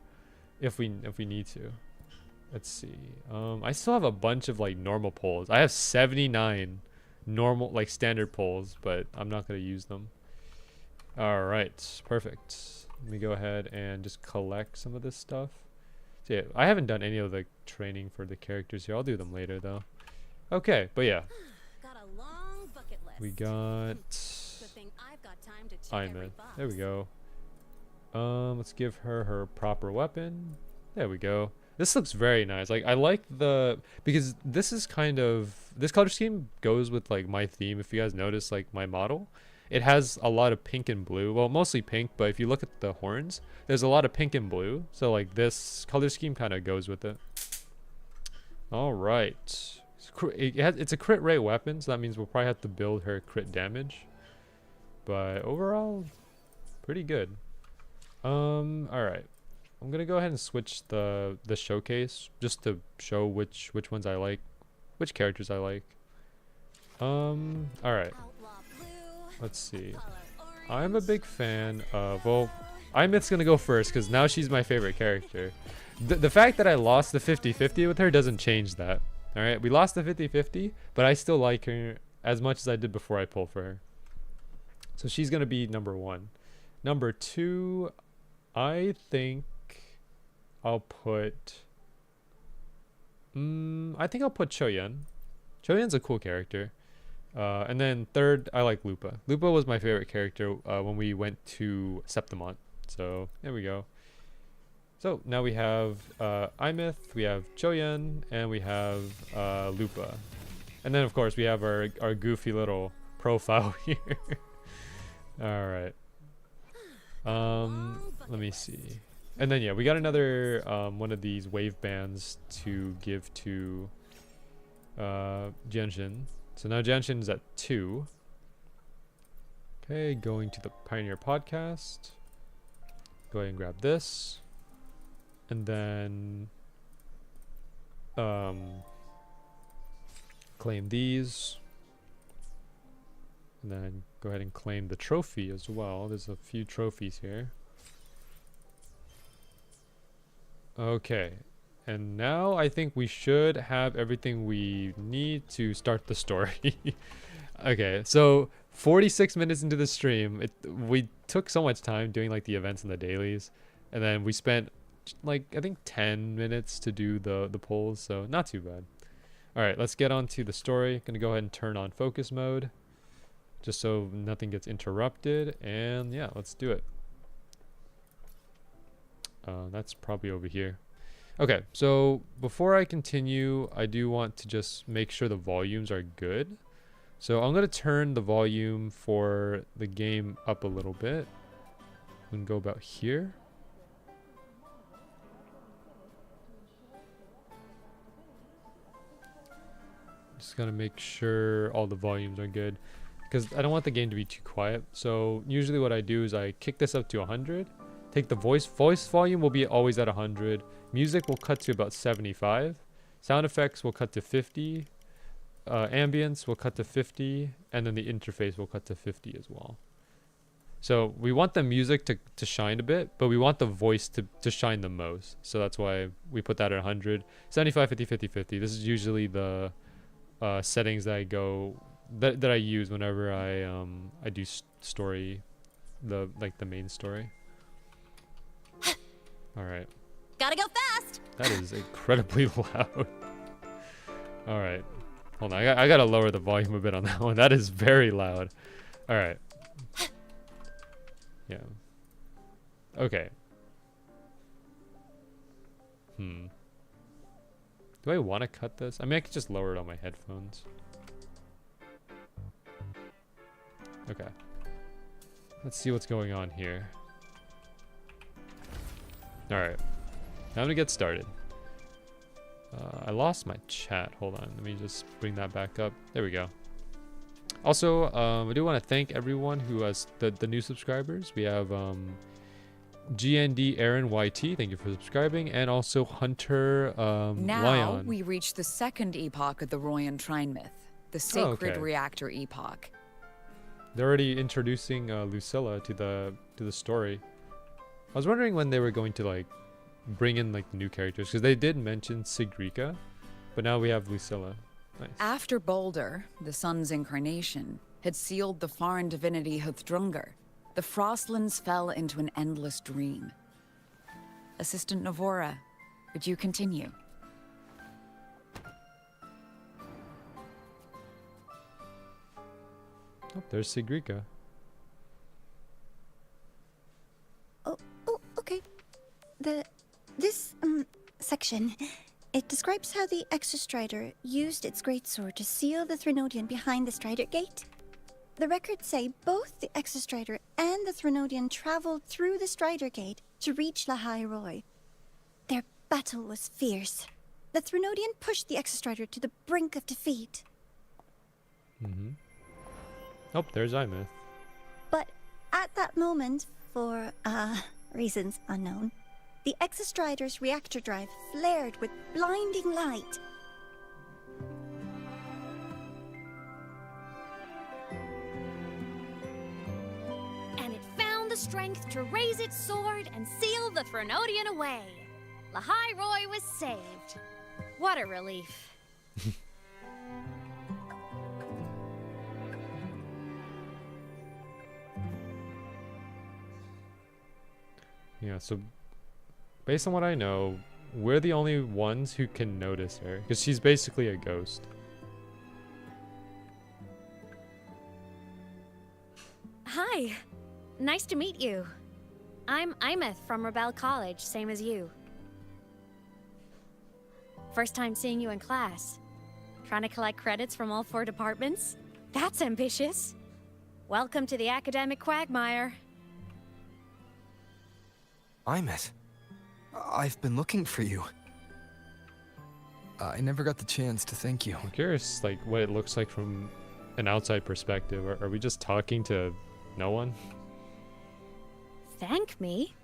if we need to. Let's see. I still have a bunch of like normal pulls. I have 79 normal like standard pulls, but I'm not gonna use them. All right, perfect. Let me go ahead and just collect some of this stuff. So yeah, I haven't done any of the training for the characters here. I'll do them later though. Okay, but yeah. Got a long bucket list. We got Good thing I've got time to check every Aemeath. box. There we go. Let's give her her proper weapon. There we go. This looks very nice. Like I like because this is kind of, this color scheme goes with like my theme. If you guys notice, like my model, it has a lot of pink and blue. Well, mostly pink, but if you look at the horns, there's a lot of pink and blue. So like this color scheme kind of goes with it. All right. It's a crit rate weapon, so that means we'll probably have to build her crit damage. But overall, pretty good. All right. I'm gonna go ahead and switch the showcase just to show which ones I like, which characters I like. All right. Let's see. I'm a big fan of, well, Aemeath's gonna go first because now she's my favorite character. The fact that I lost the 50-50 with her doesn't change that. All right, we lost the 50-50, but I still like her as much as I did before I pulled for her. So she's gonna be number 1. Number 2, I think I'll put Choyan. Choyan's a cool character. And then 3rd, I like Lupa. Lupa was my favorite character when we went to Septimont. So there we go. So now we have Aemeath, we have Choyan, and we have Lupa. And then of course we have our goofy little profile here. All right. Let me see. And then yeah, we got another one of these wave bands to give to Genshin. So now Genshin's at 2. Okay, going to the Pioneer Podcast. Go ahead and grab this. And then claim these. And then go ahead and claim the trophy as well. There's a few trophies here. Okay. And now I think we should have everything we need to start the story. Okay, so 46 minutes into the stream, we took so much time doing like the events and the dailies. And then we spent like I think 10 minutes to do the polls, so not too bad. All right, let's get on to the story. Gonna go ahead and turn on focus mode just so nothing gets interrupted, and yeah, let's do it. That's probably over here. Okay, so before I continue, I do want to just make sure the volumes are good. So I'm gonna turn the volume for the game up a little bit. We can go about here. Just gotta make sure all the volumes are good. because I don't want the game to be too quiet. So usually what I do is I kick this up to 100. Take the voice volume will be always at 100. Music will cut to about 75. Sound effects will cut to 50. Ambience will cut to 50, and then the interface will cut to 50 as well. So we want the music to shine a bit, but we want the voice to shine the most. So that's why we put that at 100. 75, 50, 50, 50. This is usually the settings that I go that I use whenever I do story, the main story. All right. Gotta go fast. That is incredibly loud. All right. Hold on. I gotta lower the volume a bit on that one. That is very loud. All right. Yeah. Okay. Do I want to cut this? I mean, I could just lower it on my headphones. Okay. Let's see what's going on here. Alright. Now to get started. I lost my chat. Hold on. Let me just bring that back up. There we go. Also, I do want to thank everyone who has the new subscribers. We have GND Aaron YT, thank you for subscribing, and also Hunter Now Lion. we reach the second epoch of the Royan Trine myth, the sacred reactor epoch. They're already introducing Lucilla to the story. I was wondering when they were going to like bring in like the new characters, because they did mention Sigrika, but now we have Lucilla. Nice. After Balder, the sun's incarnation, had sealed the foreign divinity Huthdrungr, the Frostlands fell into an endless dream. Assistant Navora, could you continue? Oh, there's Sigrika. Oh, okay. This section, it describes how the Exostrider used its greatsword to seal the Threnodian behind the Strider Gate. The records say both the Exostrider and the Threnodian traveled through the Strider Gate to reach Lahai Roy. Their battle was fierce. The Threnodian pushed the Exostrider to the brink of defeat. Oh, there's Aemeath. But at that moment, for reasons unknown, the Exostrider's reactor drive flared with blinding light. And it found the strength to raise its sword and seal the Threnodian away. Lahai Roy was saved. What a relief. Yeah, so based on what I know, we're the only ones who can notice her, because she's basically a ghost. Hi. Nice to meet you. I'm Aemeath from Rebel College, same as you. First time seeing you in class. Trying to collect credits from all 4 departments? That's ambitious. Welcome to the academic quagmire. Aemeath, I've been looking for you. I never got the chance to thank you. I'm curious, like, what it looks like from an outside perspective. Are we just talking to no one? Thank me?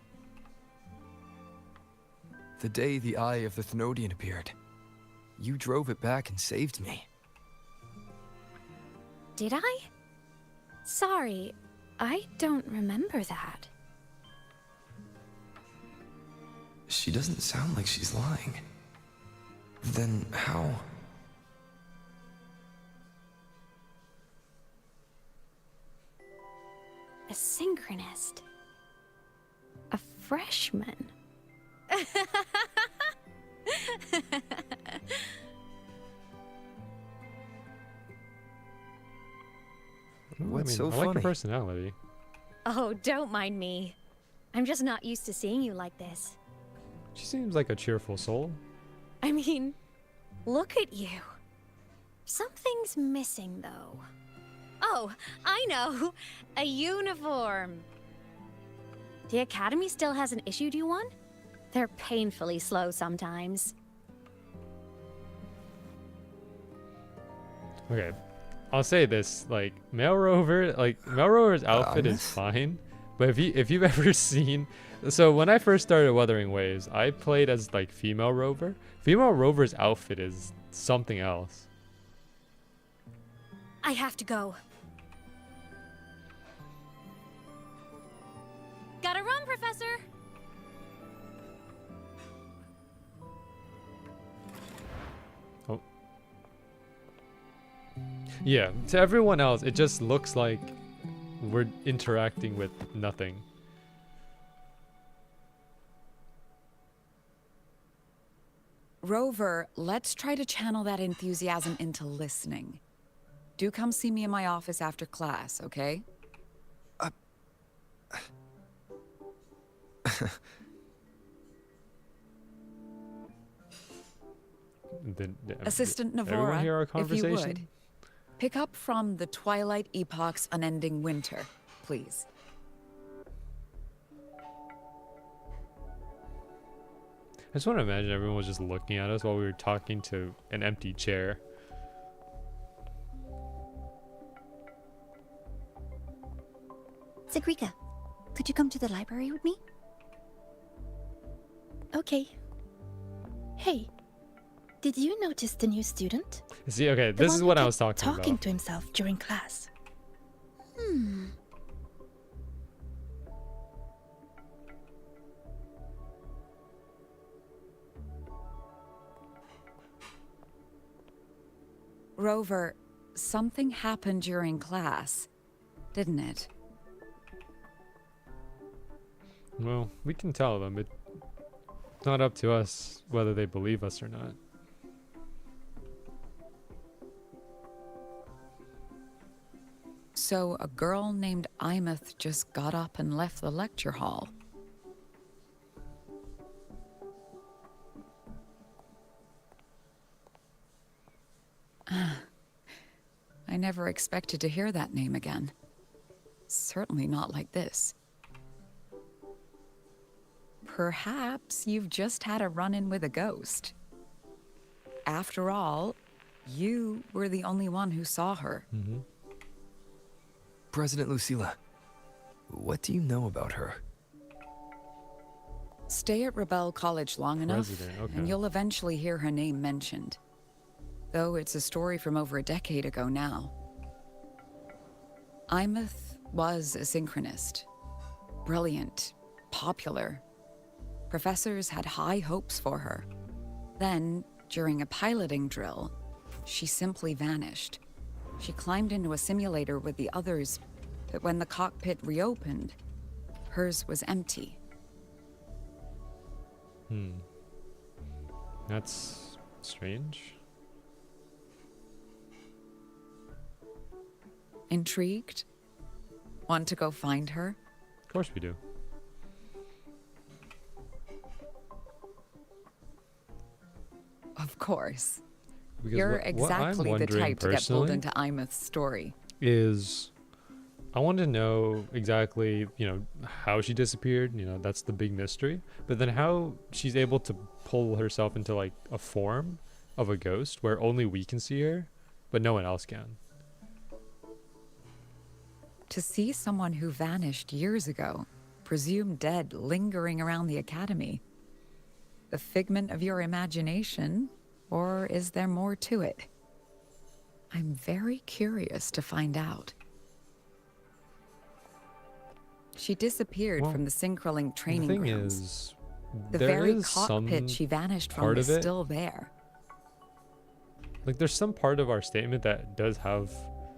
The day the Eye of the Thenodian appeared, you drove it back and saved me. Did I? Sorry, I don't remember that. She doesn't sound like she's lying. Then how? A synchronist. A freshman. What's so I like funny? her personality. Oh, don't mind me. I'm just not used to seeing you like this. She seems like a cheerful soul. I mean, look at you. Something's missing, though. Oh, I know. A uniform. The Academy still hasn't issued you one? They're painfully slow sometimes. Okay. I'll say this, like male rover's outfit is Aemeath? fine, but if you've ever seen, so when I first started Wuthering Waves, I played as like female rover. Female rover's outfit is something else. I have to go. Gotta run, Professor! Oh. Yeah, to everyone else, it just looks like we're interacting with nothing. Rover, let's try to channel that enthusiasm into listening. Do come see me in my office after class, okay? Assistant everyone hear our Navora, if you conversation? would. Pick up from the Twilight Epoch's unending winter, please. I just want to imagine everyone was just looking at us while we were talking to an empty chair. Sigrika, could you come to the library with me? Okay. Hey, did you notice the new student? See, okay, The this one is who what I kept was talking talking about. to himself during class. Rover, something happened during class, didn't it? Well, we can tell them. It's not up to us whether they believe us or not. So a girl named Aemeath just got up and left the lecture hall. I never expected to hear that name again. Certainly not like this. Perhaps you've just had a run-in with a ghost. After all, you were the only one who saw her. President Lucilla, what do you know about her? Stay at Rebel College long enough, President, okay. and you'll eventually hear her name mentioned. Though it's a story from over a decade ago now. Aemeath was a synchronist. Brilliant, popular. Professors had high hopes for her. Then, during a piloting drill, she simply vanished. She climbed into a simulator with the others, but when the cockpit reopened, hers was empty. That's strange. Intrigued? Want to go find her? Of course we do. Of course. Because You're what I'm exactly the wondering type to get pulled personally into Aemeath's story. is I want to know exactly, how she disappeared. That's the big mystery. But then how she's able to pull herself into like a form of a ghost where only we can see her, but no one else can. To see someone who vanished years ago, presumed dead, lingering around the academy. The figment of your imagination, or is there more to it? I'm very curious to find out. She disappeared Well, from the Synchroling The training thing grounds. is, The there very is some cockpit she vanished from part is of it. still there. Like there's some part of our statement that does have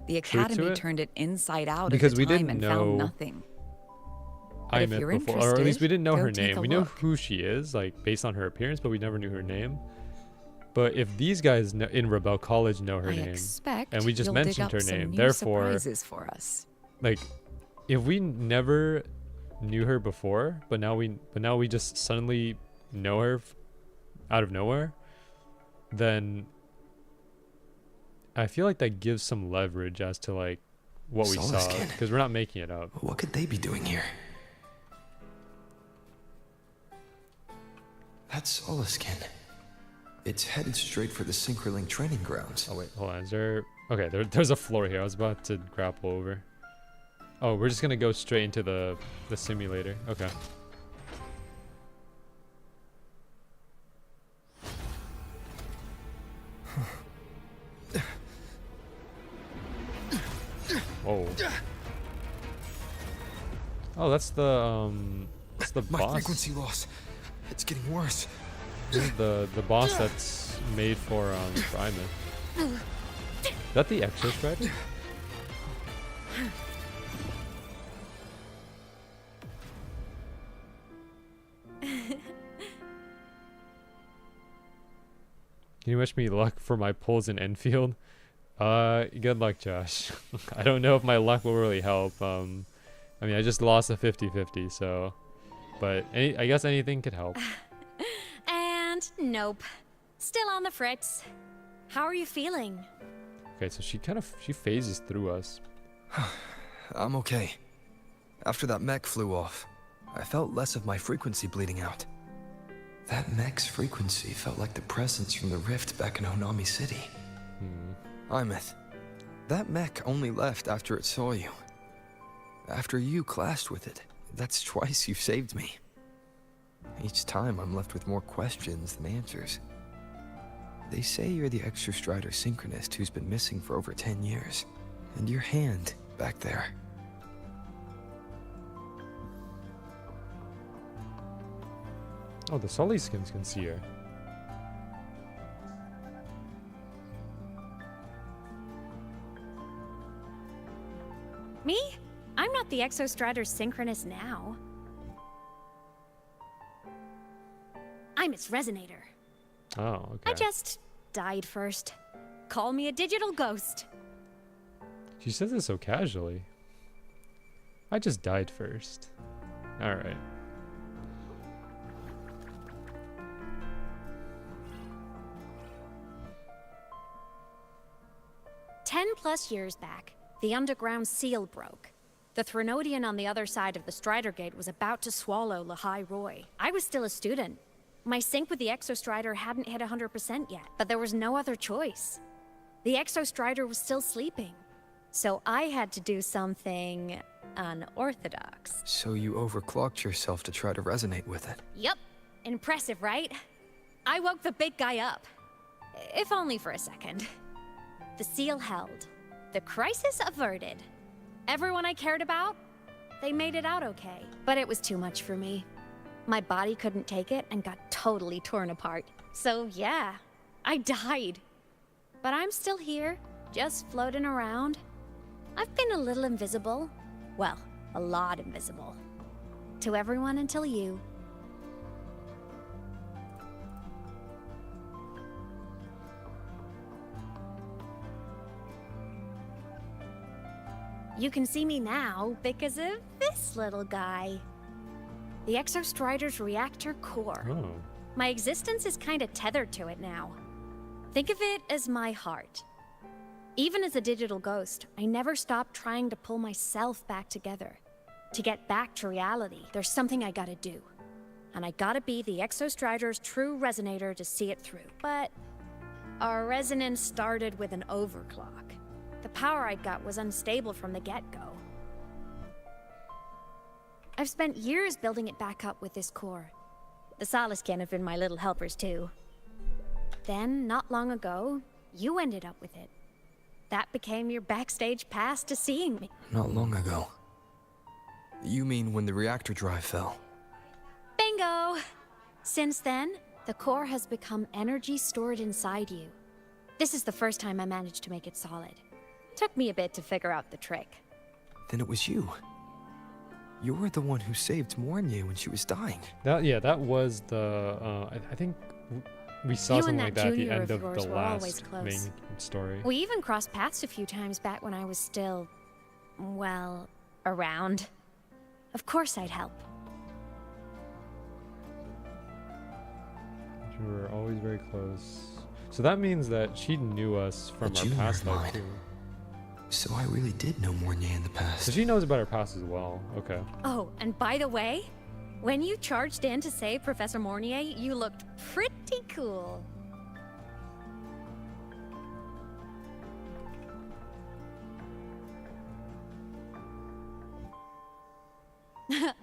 The truth to academy it. turned it inside out Because at the we time didn't and know found nothing. But if Aemeath you're before, or at least interested, we didn't know go her take name. a We know look. who she is, like based on her appearance, but we never knew her name. But if these guys in Rebel College know her I name, expect and we just you'll dig mentioned up her some name, new therefore, surprises for us. like, if we never knew her before, but now we just suddenly know her out of nowhere, then I feel like that gives some leverage as to like what we saw, Solaskin. because we're not making it up. What could they be doing here? That's Solaskin. It's headed straight for the Synchroling training grounds. Oh wait, hold on. Is there Okay, there's a floor here. I was about to grapple over. Oh, we're just gonna go straight into the simulator. Okay. Whoa. Oh, that's the My boss. frequency loss. It's getting worse. This is the boss that's made for Aemeath. Is that the Exostrider? Can you wish me luck for my pulls in Enfield? Good luck, Josh. I don't know if my luck will really help. I mean, I just lost a 50-50, so... But I guess anything could help. And nope. Still on the fritz. How are you feeling? Okay, so she phases through us. I'm okay. After that mech flew off, I felt less of my frequency bleeding out. That mech's frequency felt like the presence from the rift back in Onami City. Aemeath, that mech only left after it saw you. After you clashed with it, that's twice you've saved me. Each time I'm left with more questions than answers. They say you're the Exostrider synchronist who's been missing for over 10 years. And your hand, back there. Oh, the Sully skins can see her. Me? I'm not the Exostrider synchronist now. I'm its resonator. Oh, okay. I just died first. Call me a digital ghost. She says it so casually. I just died first. Alright. +10 years back, the underground seal broke. The Threnodian on the other side of the Strider Gate was about to swallow Lahai Roy. I was still a student. My sync with the Exostrider hadn't hit 100% yet, but there was no other choice. The Exostrider was still sleeping, so I had to do something unorthodox. So you overclocked yourself to try to resonate with it. Yup. Impressive, right? I woke the big guy up. If only for a second. The seal held. The crisis averted. Everyone I cared about, they made it out okay. But it was too much for me. My body couldn't take it and got totally torn apart. So yeah, I died. But I'm still here, just floating around. I've been a little invisible. Well, a lot invisible. To everyone until you. You can see me now because of this little guy. The Exostrider's reactor core. Oh. My existence is kind of tethered to it now. Think of it as my heart. Even as a digital ghost, I never stopped trying to pull myself back together. To get back to reality, there's something I gotta do. And I gotta be the Exostrider's true resonator to see it through. But our resonance started with an overclock. The power I got was unstable from the get-go. I've spent years building it back up with this core. The Soliskin have been my little helpers too. Then, not long ago, you ended up with it. That became your backstage pass to seeing me. Not long ago. You mean when the reactor drive fell? Bingo! Since then, the core has become energy stored inside you. This is the first time I managed to make it solid. Took me a bit to figure out the trick. Then it was you. You were the one who saved Mornier when she was dying. That was the I think we saw You something and like that that at the junior end of of yours the were always last close. main story. We even crossed paths a few times back when I was still, well, around. Of course I'd help. We were always very close. So that means that she knew us from A our junior past of life mine. too. So I really did know Mornier in the So past. she knows about our past as well. Okay. Oh, and by the way, when you charged in to save Professor Mornier, you looked pretty cool.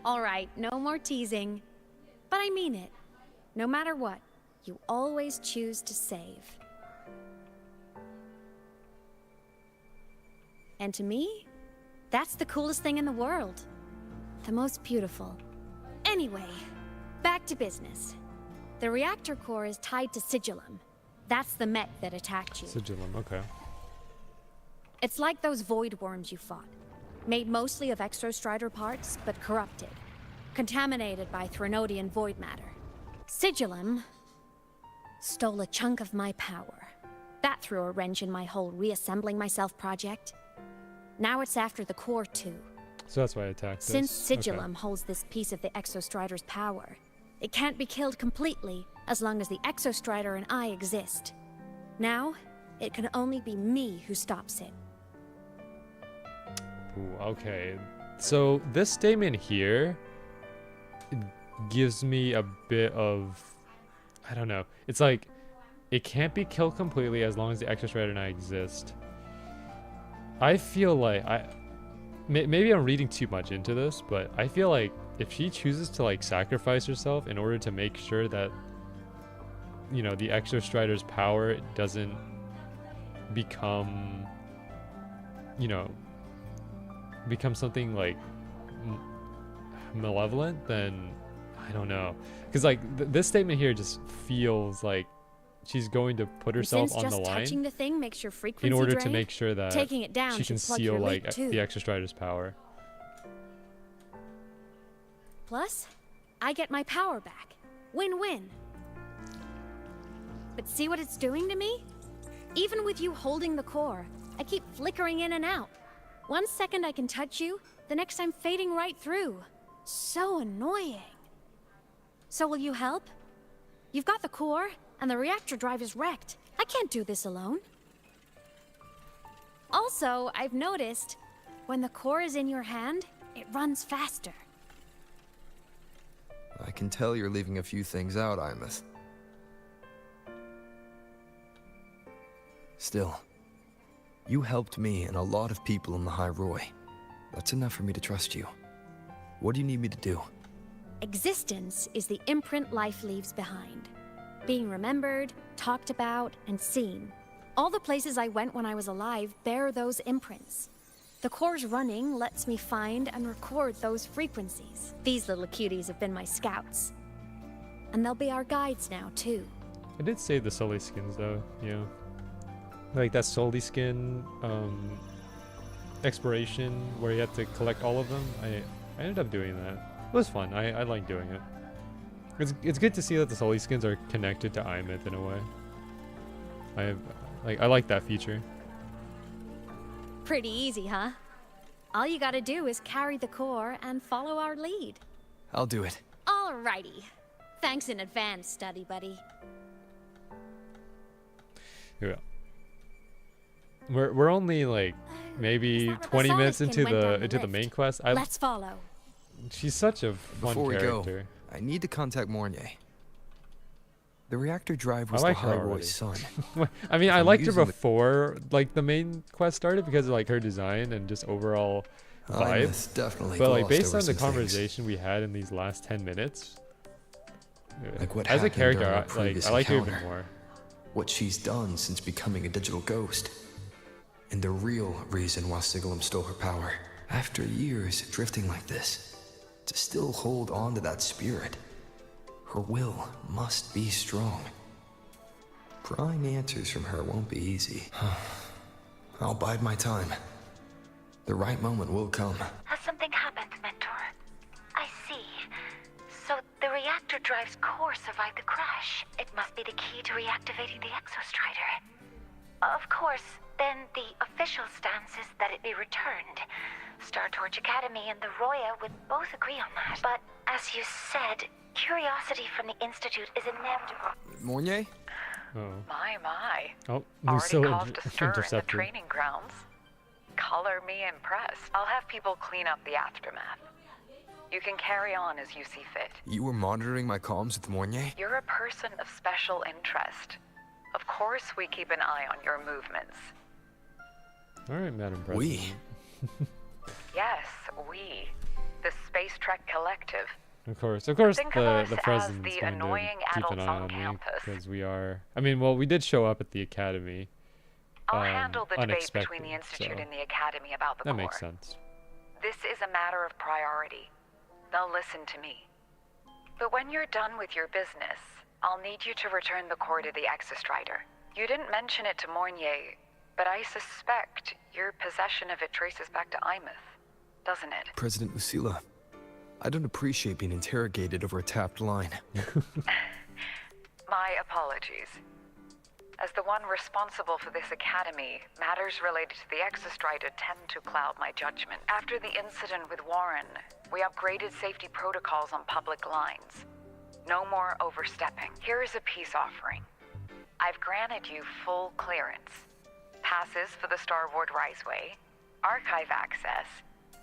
Alright, no more teasing. But I mean it. No matter what, you always choose to save. And to me, that's the coolest thing in the world. The most beautiful. Anyway, back to business. The reactor core is tied to Sigillum. That's the mech that attacked you. Sigillum, okay. It's like those void worms you fought. Made mostly of Exostrider parts, but corrupted. Contaminated by Threnodian void matter. Sigillum stole a chunk of my power. That threw a wrench in my whole reassembling myself project. Now it's after the core too. So that's why I attacked us. Since Sigillum holds this piece of the Exostrider's power, it can't be killed completely as long as the Exostrider and I exist. Now, it can only be me who stops it. Ooh, okay. So this statement here gives me a bit of, I don't know. It's like, it can't be killed completely as long as the Exostrider and I exist. I feel like, maybe I'm reading too much into this, but I feel like if she chooses to like sacrifice herself in order to make sure that, you know, the Exostrider's power doesn't become, you know, become something like malevolent, then I don't know. Because like this statement here just feels like she's going to put herself on the line touching the thing makes your frequency in order drain, to make sure that taking it down she can should plug seal your like leak too. the Exostrider's power. Plus, I get my power back. Win-win. But see what it's doing to me? Even with you holding the core, I keep flickering in and out. 1 second I can touch you, the next I'm fading right through. So annoying. So will you help? You've got the core, and the reactor drive is wrecked. I can't do this alone. Also, I've noticed, when the core is in your hand, it runs faster. I can tell you're leaving a few things out, Aemeath. Still, you helped me and a lot of people in the High Roy. That's enough for me to trust you. What do you need me to do? Existence is the imprint life leaves behind. Being remembered, talked about, and seen. All the places I went when I was alive bear those imprints. The core's running lets me find and record those frequencies. These little cuties have been my scouts. And they'll be our guides now, too. I did save the Sully skins though, yeah. Like that Sully skin exploration where you have to collect all of them. I ended up doing that. It was fun. I like doing it. It's good to see that the Sully skins are connected to Aemeath in a way. I like that feature. Pretty easy, huh? All you gotta do is carry the core and follow our lead. I'll do it. Alrighty. Thanks in advance, study buddy. Yeah. We're only like maybe 20 minutes into the main quest. Let's follow. She's such a fun Before we character. go, I need to contact Mornier. The reactor drive was I like the her High already. Roy's son. I mean, I I'm liked her using the- before like the main quest started because of like her design and just overall vibe. Aemeath definitely But like glossed based over on the some things. conversation we had in these last 10 minutes, Like what as a happened character, during our I previous like her even encounter. more. What she's done since becoming a digital ghost. And the real reason why Sigillum stole her power. After years drifting like this, to still hold on to that spirit, her will must be strong. Prying answers from her won't be easy. I'll bide my time. The right moment will come. Has something happened, Mentor? I see. So the reactor drive's core survived the crash. It must be the key to reactivating the Exostrider. Of course, then the official stance is that it be returned. Star Torch Academy and the Roya would both agree on that. But as you said, curiosity from the Institute is inevitable. Mornier? Oh, My. oh, Already so caused a stir in the intercepted. training grounds. Color me impressed. I'll have people clean up the aftermath. You can carry on as you see fit. You were monitoring my comms with Mornier? You're a person of special interest. Of course we keep an eye on your movements. All right, Madam President. We? Yes, we. The Space Trek Collective. Of course, Think of us the as president's the going to annoying keep an adults eye on on me campus. because we are. I mean, well, we did show up at the academy. I'll handle the debate between the unexpected, Institute so and the Academy about the that core. makes sense. This is a matter of priority. They'll listen to me. But when you're done with your business, I'll need you to return the core to the Exostrider. You didn't mention it to Mornier, but I suspect your possession of it traces back to Aemeath, doesn't it? President Lucilla, I don't appreciate being interrogated over a tapped line. My apologies. As the one responsible for this academy, matters related to the Exostrider tend to cloud my judgment. After the incident with Warren, we upgraded safety protocols on public lines. No more overstepping. Here is a peace offering. I've granted you full clearance, passes for the Starboard Riseway, archive access,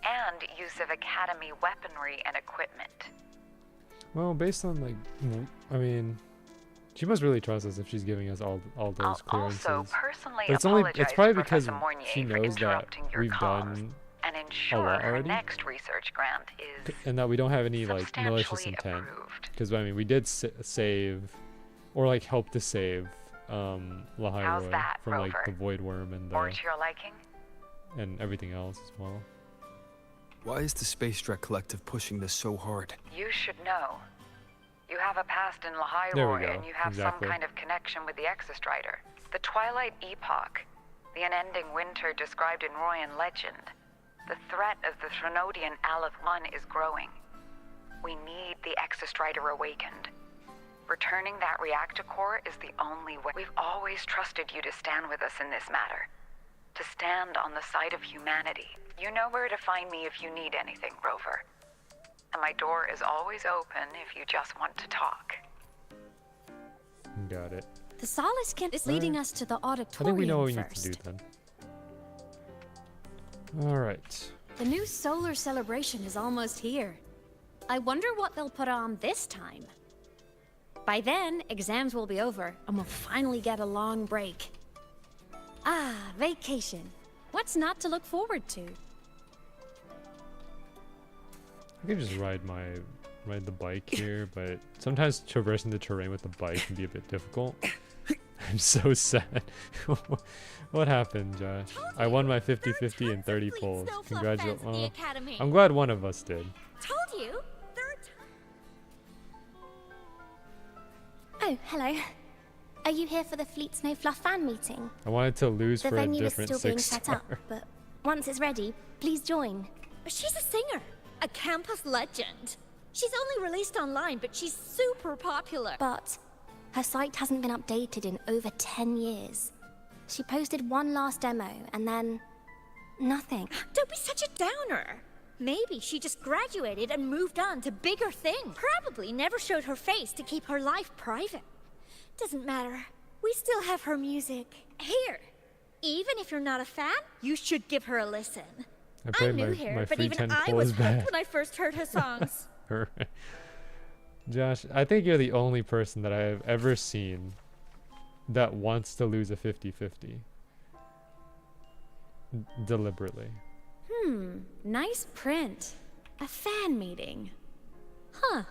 and use of Academy weaponry and equipment. Well, based on like, I mean, she must really trust us if she's giving us all those clearances. I'll also personally But apologize it's probably to because Professor Mornier she for knows that interrupting your we've cause done and ensure lot her already. next research grant is and that we don't have any like malicious substantially intent. approved. Because I mean, we did save, or like help to save, How's Lahai that, from like Rover? the Void Worm and Or to your liking? and everything else as well. Why is the Space Trek Collective pushing this so hard? You should know. You have a past in Lahai There we go, and you have exactly. some kind of connection with the Exostrider. The Twilight Epoch, the unending winter described in Royan legend. The threat of the Threnodian Aleph 1 is growing. We need the Exostrider awakened. Returning that reactor core is the only way. We've always trusted you to stand with us in this matter. To stand on the side of humanity. You know where to find me if you need anything, Rover. And my door is always open if you just want to talk. Got it. The Solace Kent is leading us to the I auditorium think we know what we need first. to do then. All right. The new solar celebration is almost here. I wonder what they'll put on this time. By then, exams will be over, and we'll finally get a long break. Ah, vacation. What's not to look forward to? I could just ride the bike here, but sometimes traversing the terrain with the bike can be a bit difficult. I'm so sad. What happened, Josh? I won my 50-50 and 30 pulls. Congratulations. Well, I'm glad one of us did. Told you. Oh, hello. Are you here for the Fleet Snow Fluff fan meeting? I wanted to lose The for a venue is different still being 6 set up, but once it's ready, please join. She's a singer, a campus legend. She's only released online, but she's super popular. But her site hasn't been updated in over 10 years. She posted one last demo, and then nothing. Don't be such a downer. Maybe she just graduated and moved on to bigger things. Probably never showed her face to keep her life private. Doesn't matter. We still have her music. Here. Even if you're not a fan, you should give her a listen. I played I'm new my here, my but free even 10 I pull was is back. hooked when I first heard her songs. Josh, I think you're the only person that I have ever seen that wants to lose a 50-50. Deliberately. Nice print. A fan meeting. Huh.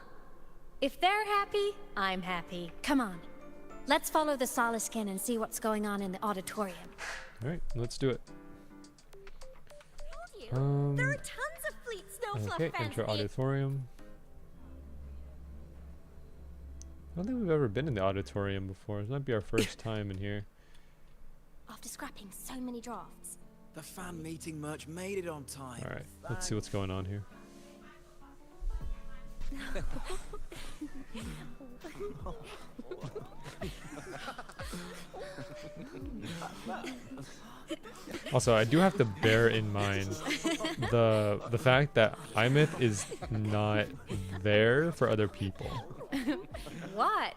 If they're happy, I'm happy. Come on. Let's follow the Solaskin and see what's going on in the auditorium. Alright, let's do it. There are tons of Fleet Snowfluff Okay, fans. enter auditorium. I don't think we've ever been in the auditorium before. This might be our first time in here. After scrapping so many drafts. The fan meeting merch made it on time. Alright, let's see what's going on here. Also, I do have to bear in mind the fact that Aemeath is not there for other people. What?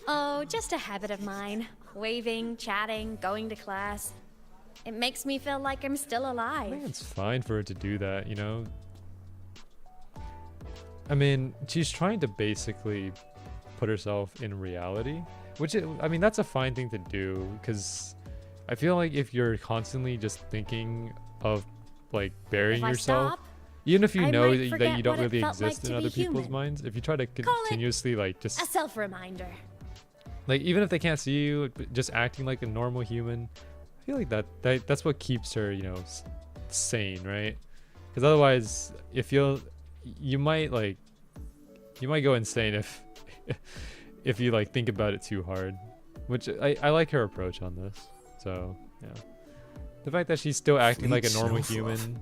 Oh, just a habit of mine. Waving, chatting, going to class. It makes me feel like I'm still I alive. think it's fine for her to do that, you know? I mean, she's trying to basically put herself in reality, which, I mean, that's a fine thing to do, because I feel like if you're constantly just thinking of like burying If I yourself, stop, even if you I know might that forget you don't what it really felt like exist in to other be people's human. minds, if you try to Call it continuously like a just self-reminder. like even if they can't see you, just acting like a normal human, I feel like that's what keeps her, you know, sane, right? Because otherwise, if you might go insane if if you like think about it too hard, which I like her approach on this. So yeah, the fact that she's still acting like a normal human,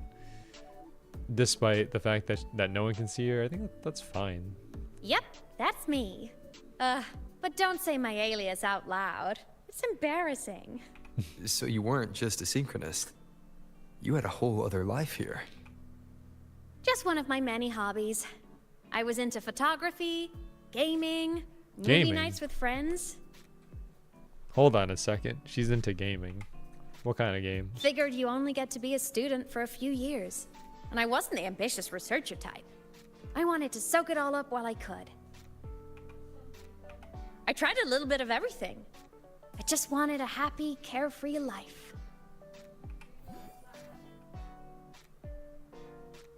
despite the fact that no one can see her, I think that's fine. Yep, that's me. But don't say my alias out loud. It's embarrassing. So you weren't just a synchronist. You had a whole other life here. Just one of my many hobbies. I was into photography, gaming, movie Gaming? nights with friends. Hold on a second. She's into gaming. What kind of games? Figured you only get to be a student for a few years. And I wasn't the ambitious researcher type. I wanted to soak it all up while I could. I tried a little bit of everything. I just wanted a happy, carefree life.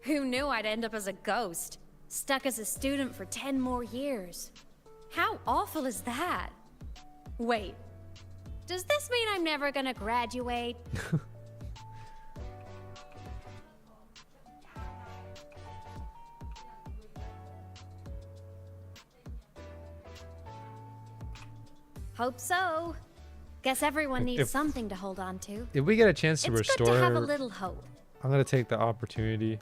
Who knew I'd end up as a ghost, stuck as a student for 10 more years? How awful is that? Wait, does this mean I'm never gonna graduate? Hope so. Guess everyone needs something to hold on to. If we get a chance to It's restore good to have her, a little hope. I'm gonna take the opportunity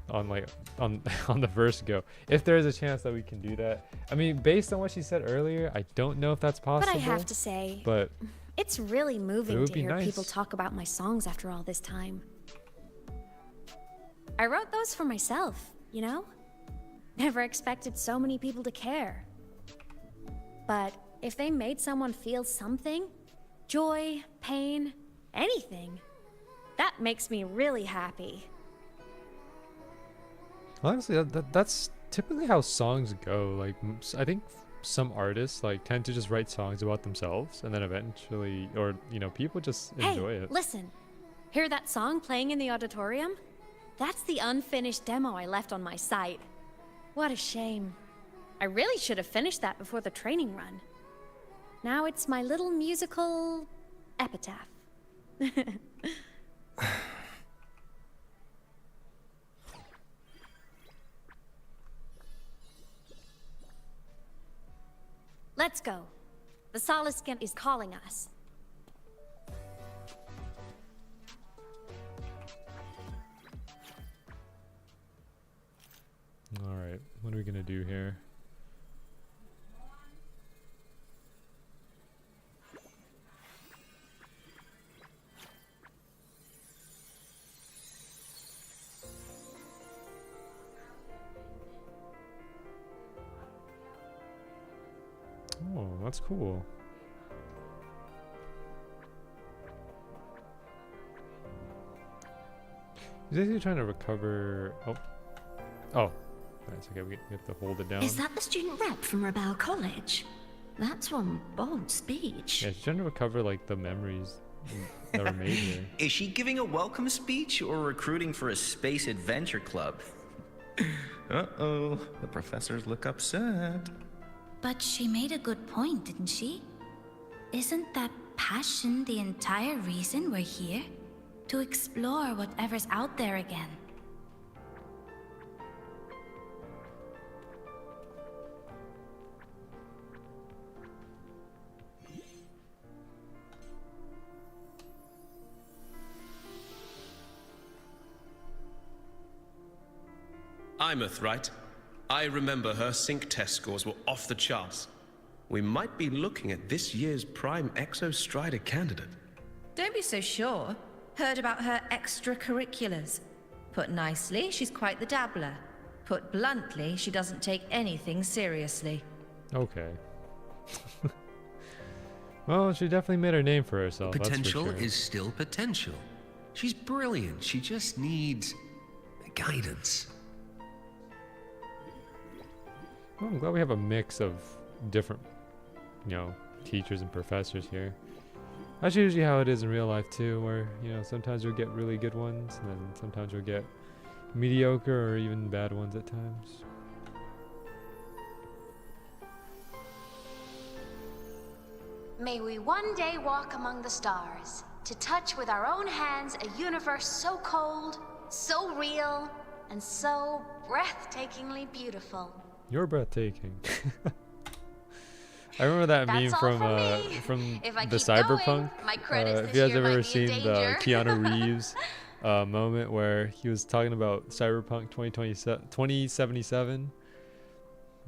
on on the first go. If there is a chance that we can do that. I mean, based on what she said earlier, I don't know if that's possible. But I have to say, But it's really moving would to be hear nice. people talk about my songs after all this time. I wrote those for myself, you know? Never expected so many people to care. But if they made someone feel something, joy, pain, anything, that makes me really happy. honestly, that's typically how songs go. Like, I think some artists like tend to just write songs about themselves, and then eventually, or you know, people just enjoy Hey, it. listen. Hear that song playing in the auditorium? That's the unfinished demo I left on my site. What a shame. I really should have finished that before the training run. Now it's my little musical epitaph. Let's go. The Soliscan is calling us. All right, what are we gonna do here? Oh, that's cool. He's actually trying to recover. Oh, that's okay. We have to hold it down. Is that the student rep from Rebel College? That's one bold speech. Yeah, she's trying to recover like the memories that were made here. Is she giving a welcome speech or recruiting for a space adventure club? Uh-oh, the professors look upset. But she made a good point, didn't she? Isn't that passion the entire reason we're here? To explore whatever's out there again. Aemeath, right? I remember her sync test scores were off the charts. We might be looking at this year's prime Exostrider candidate. Don't be so sure. Heard about her extracurriculars. Put nicely, she's quite the dabbler. Put bluntly, she doesn't take anything seriously. Okay. Well, she definitely made her name for herself. Potential that's for sure. is still potential. She's brilliant. She just needs guidance. Well, I'm glad we have a mix of different, you know, teachers and professors here. That's usually how it is in real life too, where, you know, sometimes you'll get really good ones, and then sometimes you'll get mediocre or even bad ones at times. May we one day walk among the stars, to touch with our own hands a universe so cold, so real, and so breathtakingly beautiful. You're breathtaking. I remember that meme from If I the keep going, Cyberpunk. my credits If this you guys year have might ever be in seen the danger. Keanu Reeves moment where he was talking about Cyberpunk 2077.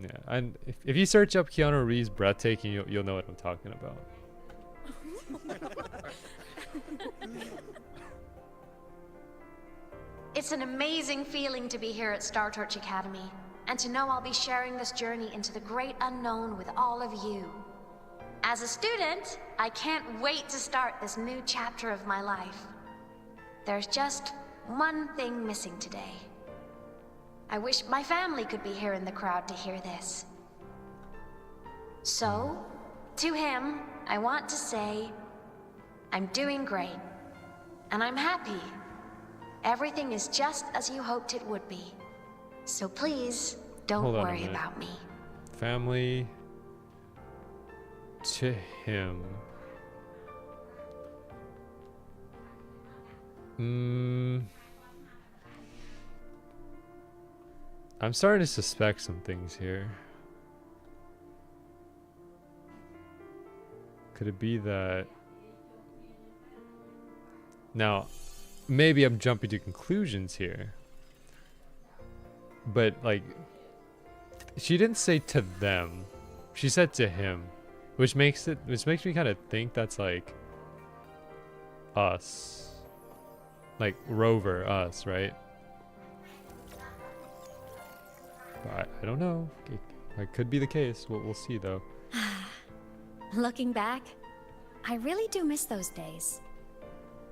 Yeah, and if you search up Keanu Reeves breathtaking, you'll know what I'm talking about. It's an amazing feeling to be here at Star Torch Academy, and to know I'll be sharing this journey into the great unknown with all of you. As a student, I can't wait to start this new chapter of my life. There's just one thing missing today. I wish my family could be here in the crowd to hear this. So, to him, I want to say, I'm doing great, and I'm happy. Everything is just as you hoped it would be. So please, don't Hold on a worry minute. about me. Family to him. I'm starting to suspect some things here. Could it be that... Now, maybe I'm jumping to conclusions here. But, like, she didn't say to them. She said to him. Which makes me kind of think that's, like, us. Like, Rover, us, right? But I don't know. It could be the case. We'll see, though. Looking back, I really do miss those days.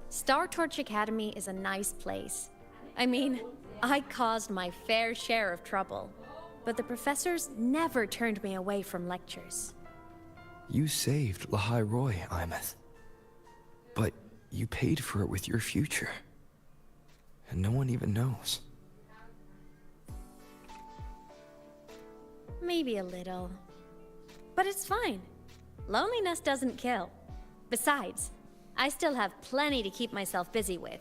Star Torch Academy is a nice place. I mean, I caused my fair share of trouble, but the professors never turned me away from lectures. You saved Lahai Roy, Aemeath. But you paid for it with your future. And no one even knows. Maybe a little. But it's fine. Loneliness doesn't kill. Besides, I still have plenty to keep myself busy with.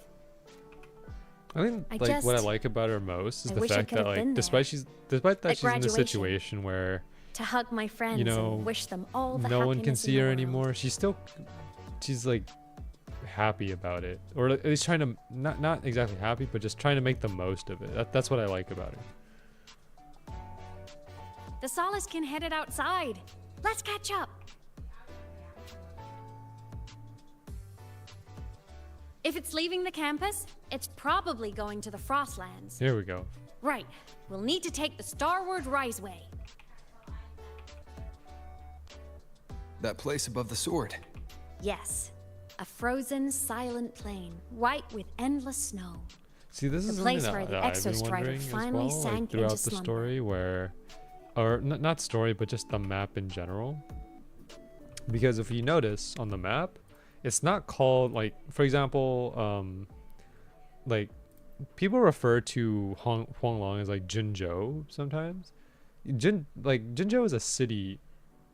I think what I like about her most is the fact that, like, despite she's in a situation where to hug my friends, you know, and wish them all the no one can happiness see in the her world. anymore, she's like happy about it, or at least trying to not exactly happy, but just trying to make the most of it. That's what I like about her. The Solace can head it outside. Let's catch up. If it's leaving the campus, it's probably going to the Frostlands. Here we go. Right. We'll need to take the Starward Riseway. That place above the sword. Yes. A frozen, silent plain, white with endless snow. See, this is the something place where the that I've been Exostrider wondering as finally well, sank like, throughout into the slumber. story, where, or not story, but just the map in general. Because if you notice on the map, it's not called, like, for example, like, people refer to Huanglong as, like, Jinzhou sometimes. Jinzhou is a city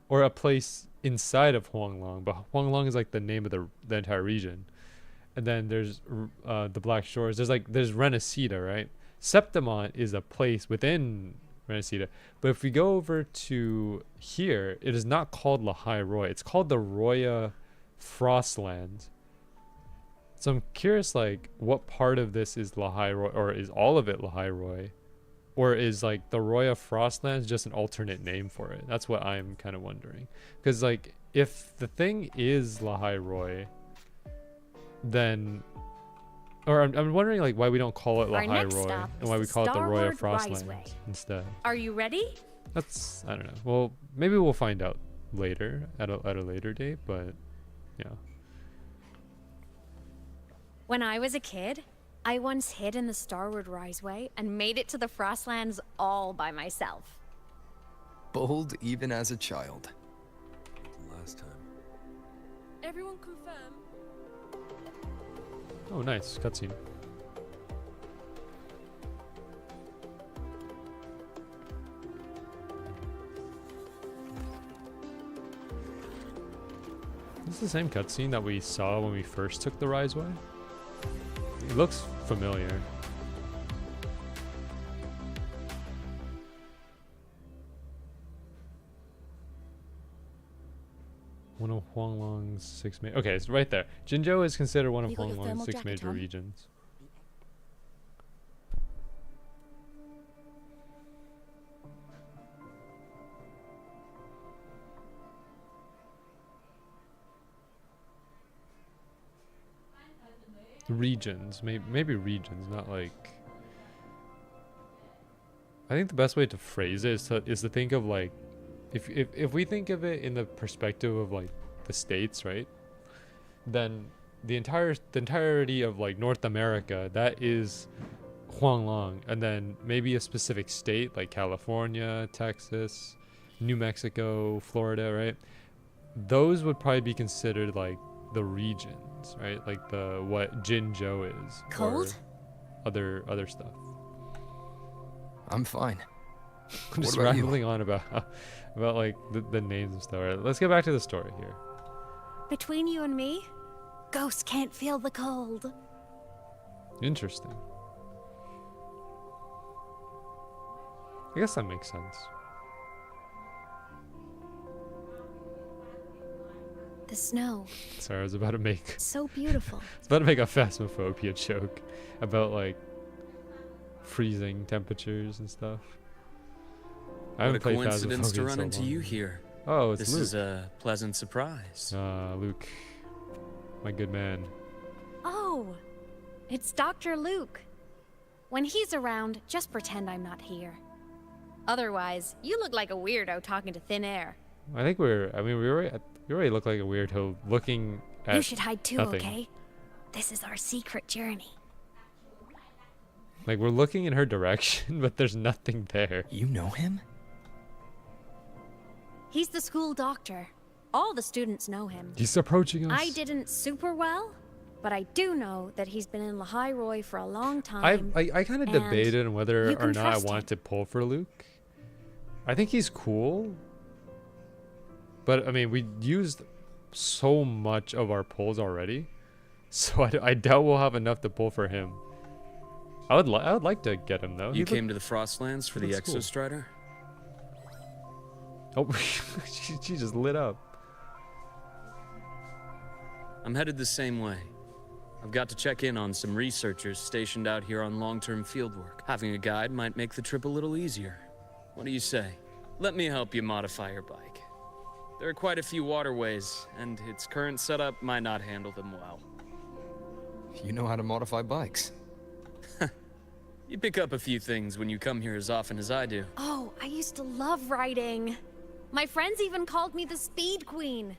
or a place inside of Huanglong, but Huanglong is, like, the name of the entire region. And then there's the Black Shores. There's Renacida, right? Septimont is a place within Renacida. But if we go over to here, it is not called Lahai Roy. It's called the Roya Frostlands. So I'm curious, like, what part of this is Lahai Roy, or is all of it Lahai Roy, or is, like, the Roya Frostlands just an alternate name for it? That's what I'm kind of wondering. Because, like, if the thing is Lahai Roy, then, or I'm wondering, like, why we don't call it Lahai Roy and why we call it the Roya Frostlands instead. Are you ready? That's, I don't know. Well, maybe we'll find out later at a later date, but yeah. When I was a kid, I once hid in the Starward Riseway and made it to the Frostlands all by myself. Bold even as a child. Last time. Everyone confirm. Oh, nice. Cutscene. This is the same cutscene that we saw when we first took the Riseway. It looks familiar. One of Huanglong's 6 major... Okay, it's right there. Jinzhou is considered one of Huanglong's 6 major regions. Regions, maybe regions, not like... I think the best way to phrase it is to think of like, if we think of it in the perspective of like the states, right? Then the entirety of like North America, that is Huanglong, and then maybe a specific state like California, Texas, New Mexico, Florida, right? Those would probably be considered like the regions, right? Like the what Jinzhou is. Cold? Other stuff. I'm fine. I'm just rambling on about like the names and stuff. Right? Let's get back to the story here. Between you and me, ghosts can't feel the cold. Interesting. I guess that makes sense. The snow. Sorry, I was about to make... So beautiful. I was about to make a phasmophobia joke about like freezing temperatures and stuff. What a coincidence to run into you here. Oh, it's This Luke. is a pleasant surprise. Luke. My good man. Oh, it's Dr. Luke. When he's around, just pretend I'm not here. Otherwise, you look like a weirdo talking to thin air. I think we already look like a weirdo looking at You should hide too, nothing. okay? This is our secret journey. Like, we're looking in her direction, but there's nothing there. You know him? He's the school doctor. All the students know him. He's approaching us. I didn't super well, but I do know that he's been in Lahai Roy for a long time. I kind of and debated on whether you can or not I trust wanted him. to pull for Luke. I think he's cool. But, I mean, we used so much of our pulls already. So I doubt we'll have enough to pull for him. I would like to get him, though. You came to the Frostlands for the looks cool. Exostrider? Oh, she just lit up. I'm headed the same way. I've got to check in on some researchers stationed out here on long-term fieldwork. Having a guide might make the trip a little easier. What do you say? Let me help you modify your bike. There are quite a few waterways, and its current setup might not handle them well. You know how to modify bikes. You pick up a few things when you come here as often as I do. Oh, I used to love riding. My friends even called me the Speed Queen.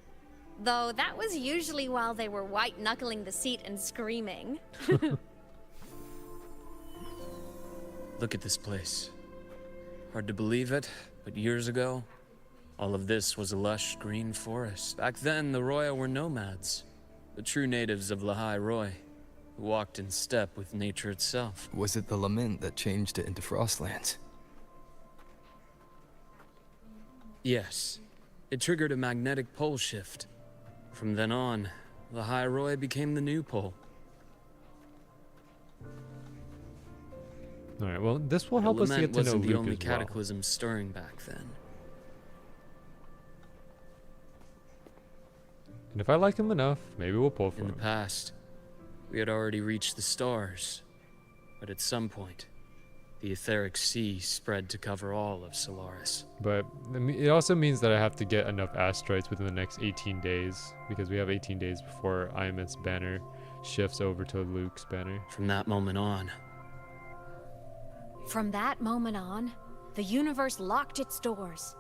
Though that was usually while they were white-knuckling the seat and screaming. Look at this place. Hard to believe it, but years ago, all of this was a lush green forest. Back then, the Roya were nomads, the true natives of Lahai Roy, who walked in step with nature itself. Was it the lament that changed it into Frostlands? Yes, it triggered a magnetic pole shift. From then on, Lahai Roy became the new pole. All right, well, this will help us Lament get to know wasn't the Luke only as well. cataclysm stirring back then. And if I like him enough, maybe we'll pull for In him. the past, we had already reached the stars, but at some point, the etheric sea spread to cover all of Solaris. But it also means that I have to get enough asteroids within the next 18 days, because we have 18 days before Aemeath's banner shifts over to Luke's banner. From that moment on, the universe locked its doors.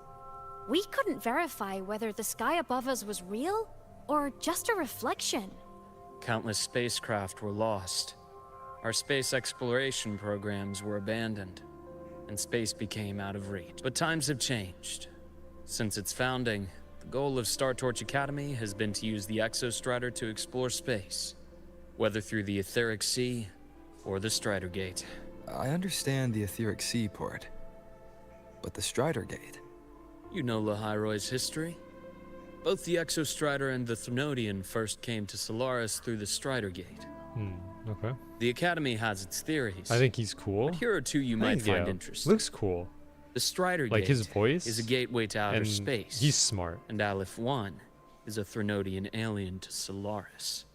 We couldn't verify whether the sky above us was real or just a reflection. countless spacecraft were lost. Our space exploration programs were abandoned, and space became out of reach. But times have changed. Since its founding, The goal of Star Torch Academy has been to use the Exostrider to explore space, whether through the Etheric Sea or the Strider Gate. I understand the Etheric Sea part, but the Strider Gate? You know Lahairoy's history? Both the Exostrider and the Threnodian first came to Solaris through the Strider Gate. Okay. The Academy has its theories. I think he's cool. But here are two you might find interesting. Looks cool. The Strider Like Gate his voice is a gateway to outer and space. He's smart. And Aleph 1 is a Threnodian alien to Solaris.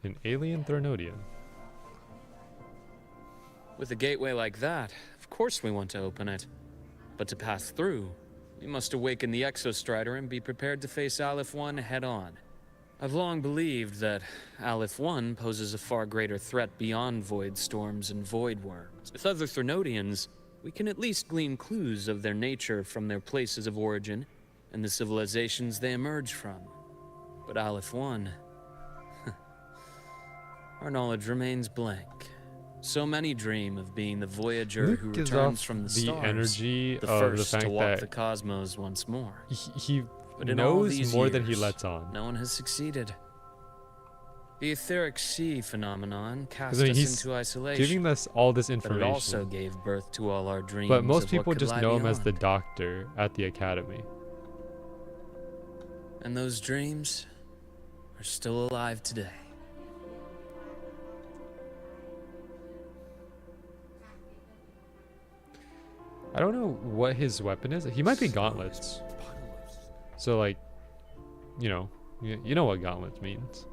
An alien Threnodian. With a gateway like that, of course we want to open it. But to pass through, we must awaken the Exostrider and be prepared to face Aleph 1 head-on. I've long believed that Aleph 1 poses a far greater threat beyond void storms and void worms. With other Threnodians, we can at least glean clues of their nature from their places of origin and the civilizations they emerge from. But Aleph 1... our knowledge remains blank. So many dream of being the Voyager Luke who gives returns off from the the stars, energy the of the first fact to walk that the cosmos once more. He But in all knows these more than he years, lets on. No one has succeeded. The Etheric Sea phenomenon cast I mean, us he's into isolation. giving us all this But information. it also gave birth to all our dreams. But most of what people could just lie know him as the beyond. doctor at the academy. And those dreams are still alive today. I don't know what his weapon is. He might be gauntlets. So like, you know what gauntlets means.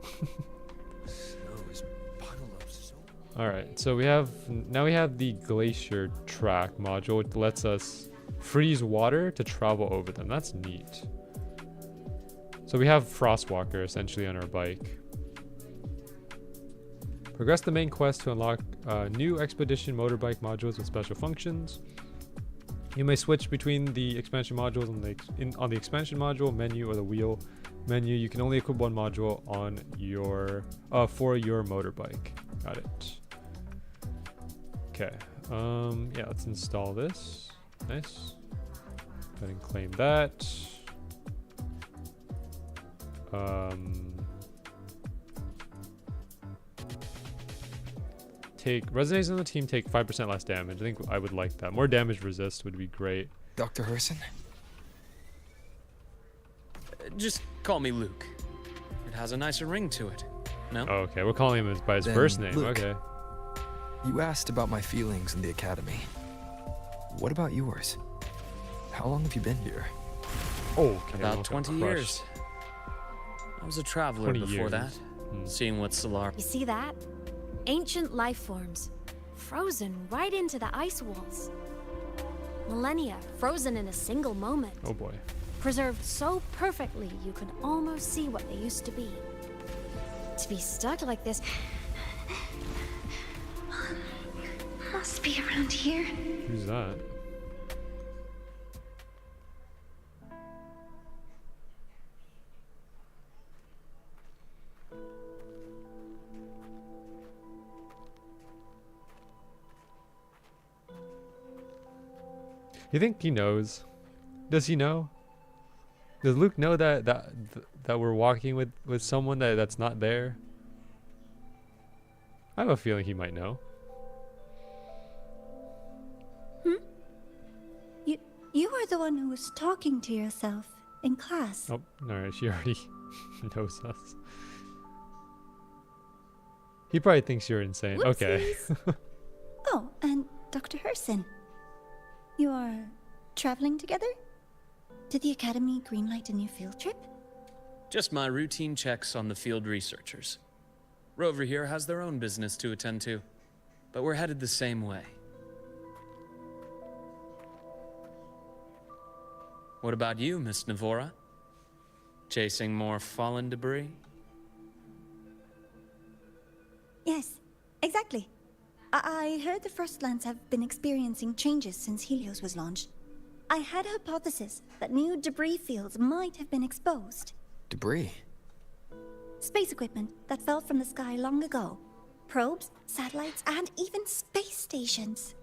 All right, so we have the glacier track module, which lets us freeze water to travel over them. That's neat. So we have Frostwalker essentially on our bike. Progress the main quest to unlock new expedition motorbike modules with special functions. You may switch between the expansion modules on the expansion module menu or the wheel menu. You can only equip one module on your for your motorbike. Got it. Okay. Yeah, let's install this. Nice. Go ahead and claim that. Resonates on the team take 5% less damage. I think I would like that. More damage resist would be great. Dr. Herson? Just call me Luke. It has a nicer ring to it. No? Oh, okay, we're calling him by his Then first name. Luke. Okay. You asked about my feelings in the academy. What about yours? How long have you been here? Oh, okay. About 20 years. I was a traveler 20 before years. that, seeing what Solar. You see that? Ancient life forms, frozen right into the ice walls. Millennia frozen in a single moment. Oh boy. Preserved so perfectly you could almost see what they used to be. To be stuck like this Must be around here. Who's that? You think he knows? Does he know? Does Luke know that we're walking with someone that's not there? I have a feeling he might know. You are the one who was talking to yourself in class. Oh, alright, she already knows us. He probably thinks you're insane. Okay. Oh, and Dr. Herson. You are traveling together? Did the Academy greenlight a new field trip? Just my routine checks on the field researchers. Rover here has their own business to attend to, but we're headed the same way. What about you, Miss Navora? Chasing more fallen debris? Yes, exactly. I heard the Frostlands have been experiencing changes since Helios was launched. I had a hypothesis that new debris fields might have been exposed. Debris? Space equipment that fell from the sky long ago. Probes, satellites, and even space stations.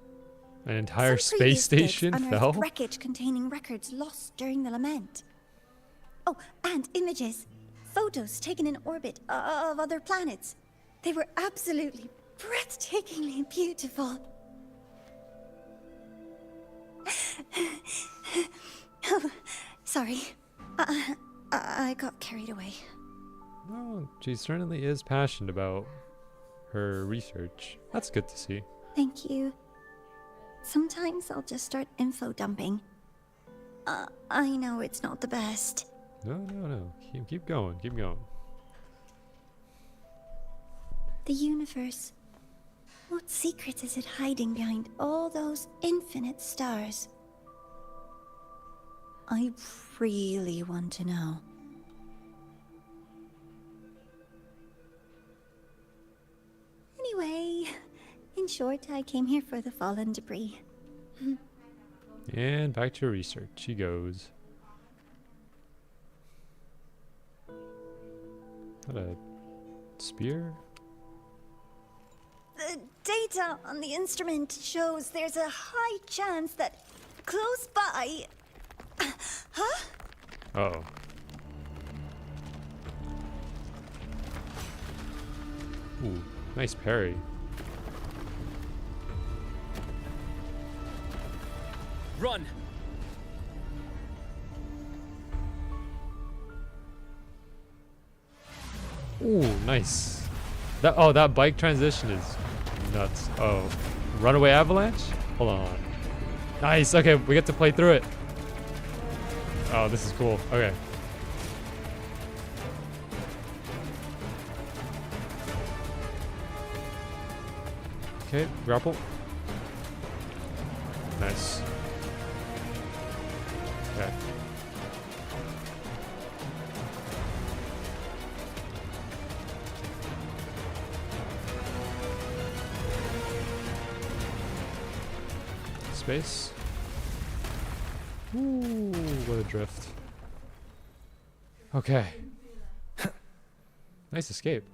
An entire Some space previous digs station unearthed fell? wreckage containing records lost during the lament. Oh, and images. Photos taken in orbit of other planets. They were absolutely breathtakingly beautiful. Oh, sorry. I got carried away. No, she certainly is passionate about her research. That's good to see. Thank you. Sometimes I'll just start info dumping. I know it's not the best. No. Keep going. Keep going. The universe. What secret is it hiding behind all those infinite stars? I really want to know. Anyway, in short, I came here for the fallen debris. And back to research she goes. What a spear? The data on the instrument shows there's a high chance that close by... Huh? Uh-oh. Ooh, nice parry. Run! Ooh, nice. That bike transition is nuts. Oh, runaway avalanche? Hold on. Nice. Okay, we get to play through it. Oh, this is cool. Okay. Okay, grapple. Nice. Okay. Space. Ooh, what a drift. Okay. Nice escape.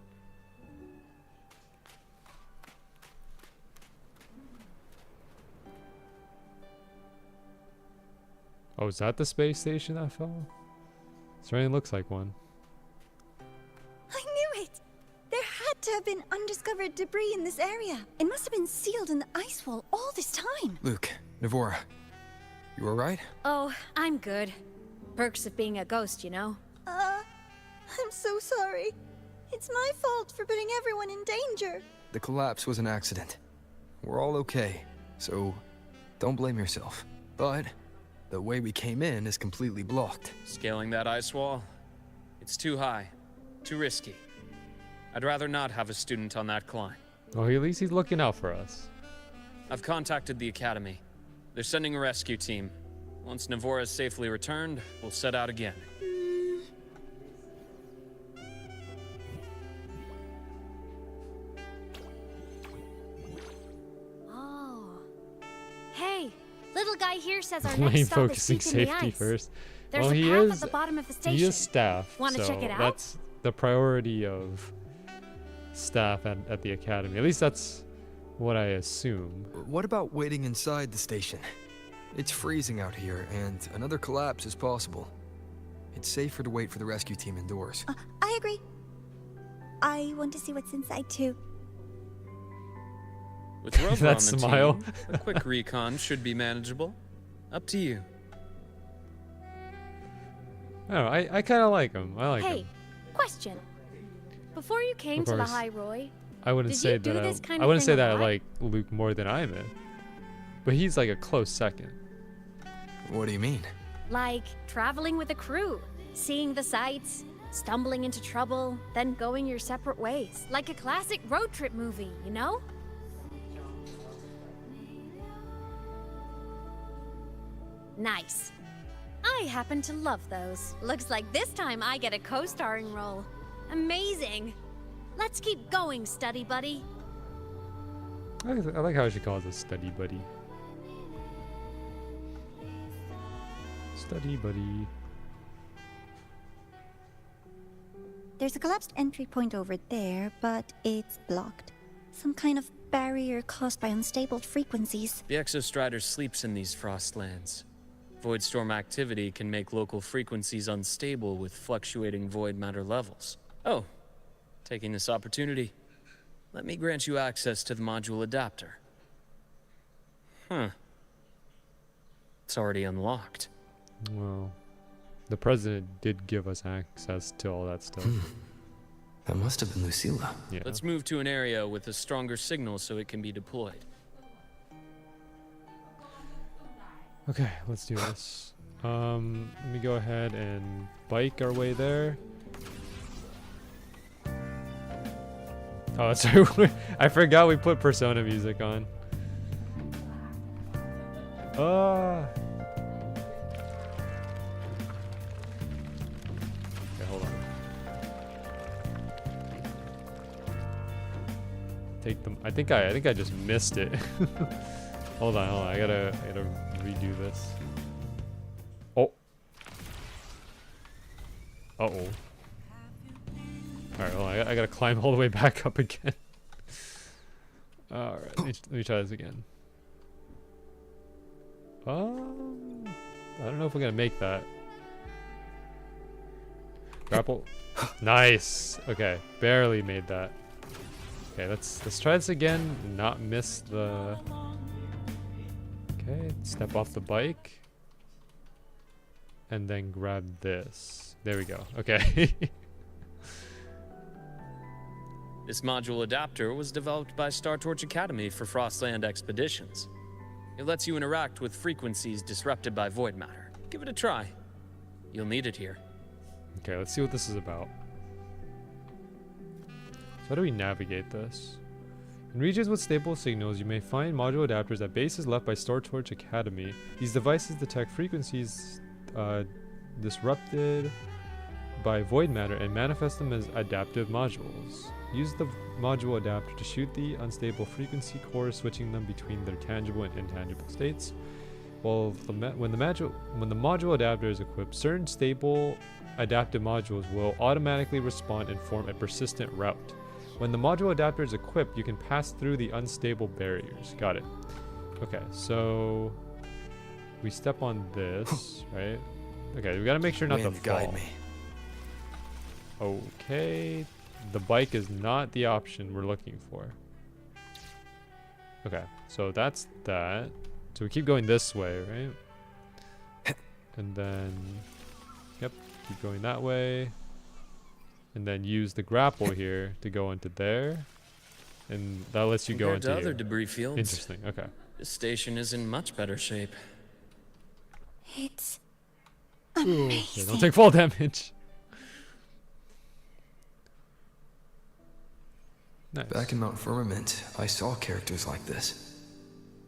Oh, is that the space station that fell? Certainly looks like one. I knew it! There had to have been undiscovered debris in this area. It must have been sealed in the ice wall all this time. Luke, Navora, you alright? Oh, I'm good. Perks of being a ghost, you know? I'm so sorry. It's my fault for putting everyone in danger. The collapse was an accident. We're all okay, so don't blame yourself. But the way we came in is completely blocked. Scaling that ice wall? It's too high. Too risky. I'd rather not have a student on that climb. Well, at least he's looking out for us. I've contacted the academy. They're sending a rescue team. Once Navora is safely returned, we'll set out again. Oh. Hey, little guy here says our Blame next stop is focusing deep in the safety ice. first. There's Well, a he path is. at the bottom of the station. He is staff. Want to so check it out? That's the priority of staff at the academy. At least that's what I assume. What about waiting inside the station? It's freezing out here, and another collapse is possible. It's safer to wait for the rescue team indoors. I agree. I want to see what's inside too. With Rover That on the smile. team, a quick recon should be manageable. Up to you. I don't know. I kind of like him. I like Hey, him. question. Before you came Of to the course. High Roy, I wouldn't did say you do that this kind I of wouldn't thing say a that I lot? like Luke more than Aemeath. But he's like a close second. What do you mean? like traveling with a crew, seeing the sights, stumbling into trouble, then going your separate ways. Like a classic road trip movie, you know? Nice. I happen to love those. Looks like this time I get a co-starring role. Amazing. Let's keep going, study buddy. I like how she calls us study buddy. Study buddy. There's a collapsed entry point over there, but it's blocked. Some kind of barrier caused by unstable frequencies. The Exostrider sleeps in these Frostlands. Void storm activity can make local frequencies unstable with fluctuating void matter levels. Oh, taking this opportunity, let me grant you access to the module adapter. Huh. It's already unlocked. Well, the president did give us access to all that stuff. That must have been Lucilla. Yeah. Let's move to an area with a stronger signal so it can be deployed. Okay, let's do this. Let me go ahead and bike our way there. Oh, sorry. I forgot we put Persona music on. Okay, hold on. Take them. I think I just missed it. Hold on. I gotta redo this. Oh. Uh-oh. Alright, hold on. I gotta climb all the way back up again. Alright, let me try this again. I don't know if we're gonna make that. Grapple. Nice. Okay, barely made that. Okay, let's try this again and not miss the. Okay, step off the bike. And then grab this. There we go. Okay. This module adapter was developed by Star Torch Academy for Frostland expeditions. It lets you interact with frequencies disrupted by void matter. Give it a try. You'll need it here. Okay, let's see what this is about. So how do we navigate this? In regions with stable signals, you may find module adapters at bases left by Star Torch Academy. These devices detect frequencies disrupted by void matter and manifest them as adaptive modules. Use the module adapter to shoot the unstable frequency cores, switching them between their tangible and intangible states. While when the module adapter is equipped, certain stable adaptive modules will automatically respond and form a persistent route. When the module adapter is equipped, you can pass through the unstable barriers. Got it. Okay, so we step on this, right? Okay, we gotta make sure not to fall. Guide me. Okay, the bike is not the option we're looking for. Okay, so that's that. So we keep going this way, right? And then, yep, keep going that way. And then use the grapple here to go into there. And that lets you go into other debris fields. Interesting, okay. This station is in much better shape. It's amazing. amazing. Yeah, don't take fall damage. Nice. Back in Mount Firmament, I saw characters like this.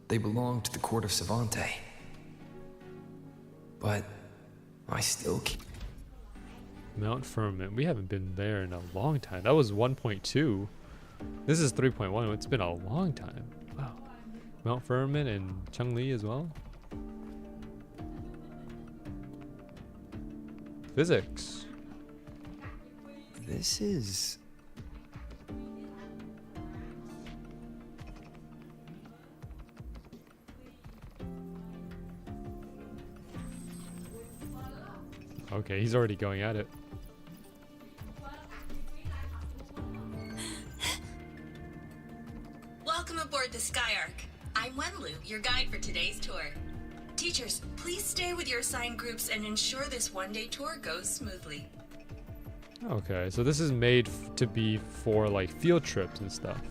They belonged to the court of Savante. But I still keep... Mount Firmament. We haven't been there in a long time. That was 1.2. This is 3.1. It's been a long time. Wow. Mount Firmament and Changli as well. Physics. This is... Okay, he's already going at it. Welcome aboard the Skyark. I'm Wenlu, your guide for today's tour. Teachers, please stay with your assigned groups and ensure this one-day tour goes smoothly. Okay, so this is made to be for like field trips and stuff.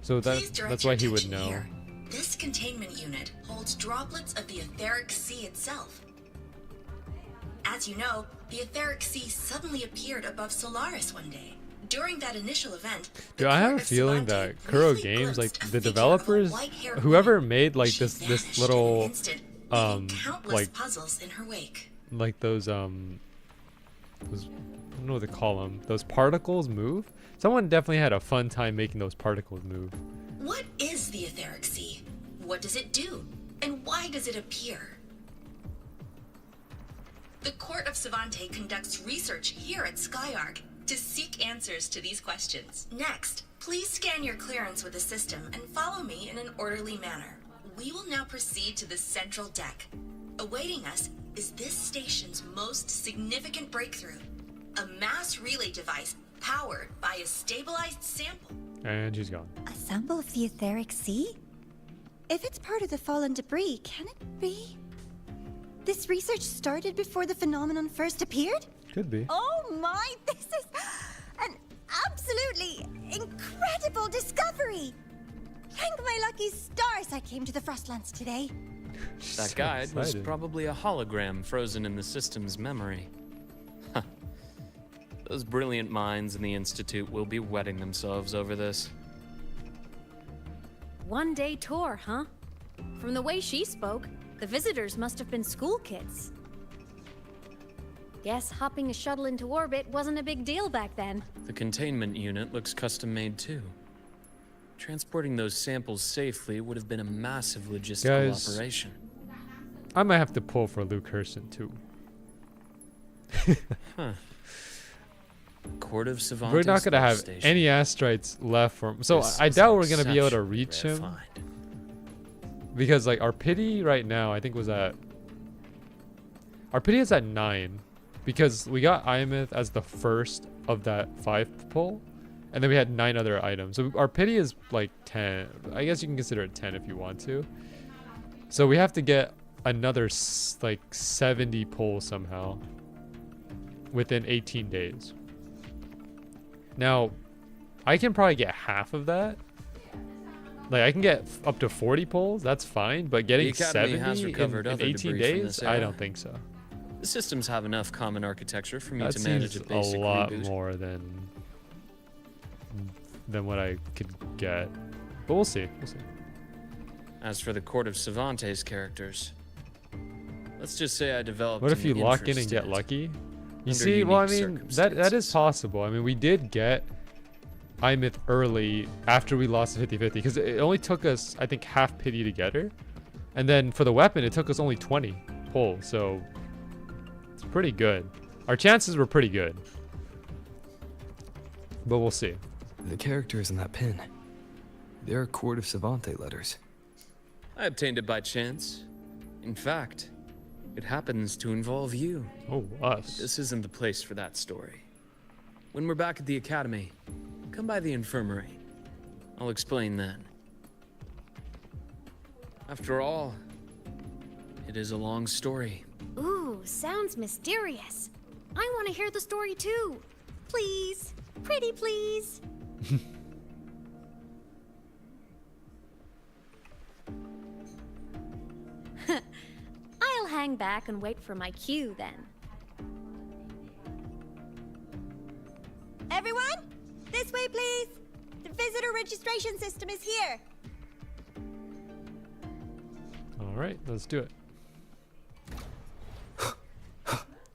So that's why he would know. Here. This containment unit holds droplets of the etheric sea itself. As you know, the etheric sea suddenly appeared above Solaris one day. During that initial event, dude, I have a feeling that Kuro Games, like the developers, whoever made like this little like puzzles in her wake. Like those I don't know what to call them. Those particles move. Someone definitely had a fun time making those particles move. What is the etheric sea? What does it do? And why does it appear? The Court of Savante conducts research here at Skyark, to seek answers to these questions. Next, please scan your clearance with the system and follow me in an orderly manner. We will now proceed to the central deck. Awaiting us is this station's most significant breakthrough, a mass relay device powered by a stabilized sample. And she's gone. A sample of the etheric sea? If it's part of the fallen debris, can it be? This research started before the phenomenon first appeared? Could be. Oh my, this is an absolutely incredible discovery! Thank my lucky stars I came to the Frostlands today. That guide was probably a hologram frozen in the system's memory. Huh. Those brilliant minds in the Institute will be wetting themselves over this. One-day tour, huh? From the way she spoke, the visitors must have been school kids. Guess hopping a shuttle into orbit wasn't a big deal back then. The containment unit looks custom-made too. Transporting those samples safely would have been a massive logistical operation. I might have to pull for Luke Herson too. Huh. Court of Savantes. We're not gonna have any asteroids left from, so I doubt we're gonna be able to reach him. Because like our pity right now, I think was at. Our pity is at 9, because we got Aemeath as the first of that 5 pull, and then we had 9 other items. So our pity is like 10. I guess you can consider it 10 if you want to. So we have to get another like 70 pulls somehow within 18 days. Now, I can probably get half of that. Like, I can get up to 40 pulls, that's fine, but getting 70 in 18 days, I don't think so. The systems have enough common architecture for me That to manage a seems basic a lot reboot. more than what I could get. But we'll see, we'll see. As for the Court of Savantes characters, let's just say I developed What if you an lock in and interest get it lucky? You under see, well, I unique mean, that is possible. I mean, we did get Aemeath early after we lost the 50-50, because it only took us, I think, half pity to get her. And then for the weapon, it took us only 20 pulls, so it's pretty good. Our chances were pretty good. But we'll see. The characters in that pin, they're Court of Savante letters. I obtained it by chance. In fact, it happens to involve you. Oh, us. But this isn't the place for that story. When we're back at the academy, come by the infirmary. I'll explain then. After all, it is a long story. Ooh, sounds mysterious. I want to hear the story too. Please. Pretty please. I'll hang back and wait for my cue then. Everyone, this way please. The visitor registration system is here. All right, let's do it.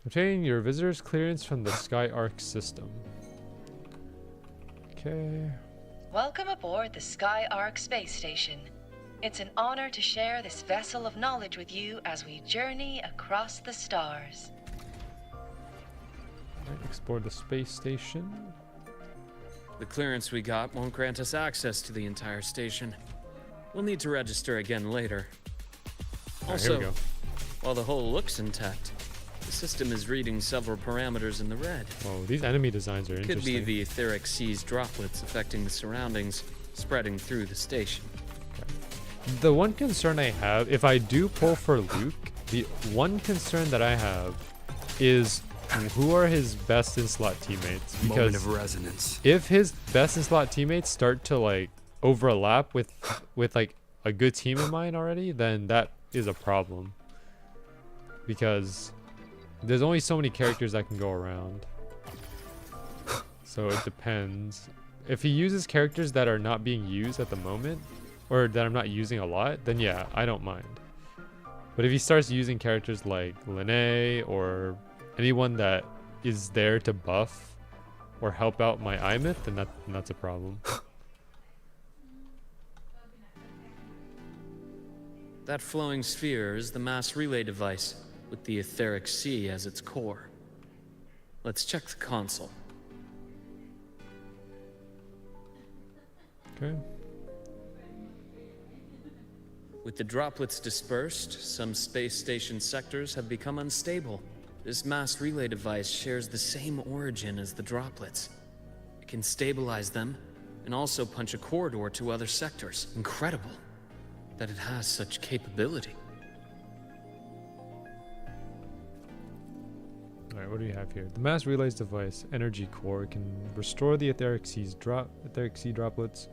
Obtaining your visitor's clearance from the Sky Arc system. Okay. Welcome aboard the Sky Arc space station. It's an honor to share this vessel of knowledge with you as we journey across the stars. Right, explore the space station. The clearance we got won't grant us access to the entire station. We'll need to register again later. Also, here we go. while the hull looks intact, the system is reading several parameters in the red. Oh, these enemy designs are interesting. Could be the etheric sea's droplets affecting the surroundings, spreading through the station. The one concern I have, if I do pull for Luke, the one concern that I have is who are his best in slot teammates? Because Moment of resonance. if his best in slot teammates start to like overlap with like a good team of mine already, then that is a problem. Because there's only so many characters that can go around. So it depends. If he uses characters that are not being used at the moment, or that I'm not using a lot, then yeah, I don't mind. But if he starts using characters like Linnae or anyone that is there to buff or help out my Aemeath, then that's a problem. That flowing sphere is the mass relay device with the etheric sea as its core. Let's check the console. Okay. With the droplets dispersed, some space station sectors have become unstable. This mass relay device shares the same origin as the droplets. It can stabilize them and also punch a corridor to other sectors. Incredible that it has such capability. Alright, what do we have here? The mass relays device, energy core, can restore the etheric sea droplets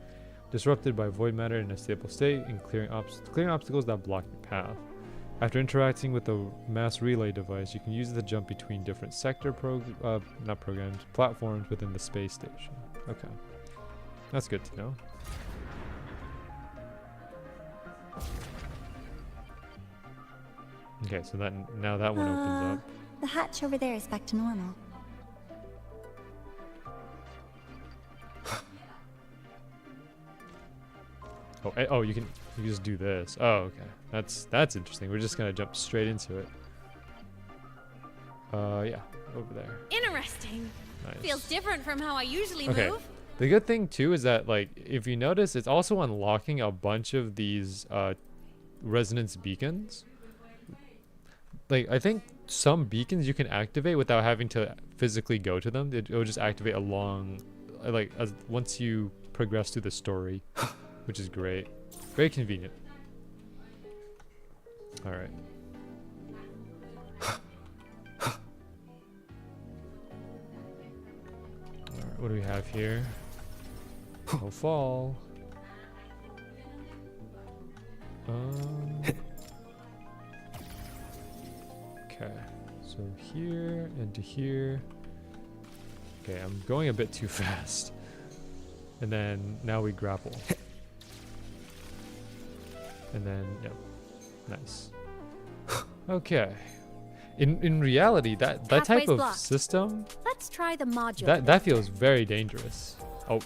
disrupted by void matter in a stable state and clearing obstacles that block your path. After interacting with the mass relay device, you can use it to jump between different platforms within the space station. Okay. That's good to know. Okay, so now that one opens up. The hatch over there is back to normal. Oh, you can just do this. Oh, okay. That's interesting. We're just gonna jump straight into it. Yeah, over there. Interesting. Nice. Feels different from how I usually move. The good thing too is that, like, if you notice, it's also unlocking a bunch of these resonance beacons. Like, I think some beacons you can activate without having to physically go to them. It will just activate along, like, once you progress through the story, which is great. Very convenient. All right. What do we have here? No fall. Okay, so here and to here. Okay, I'm going a bit too fast. And then now we grapple. And then, yep, nice. Okay. In reality, that type of blocked. system, Let's try the modular. that feels very dangerous. Oh,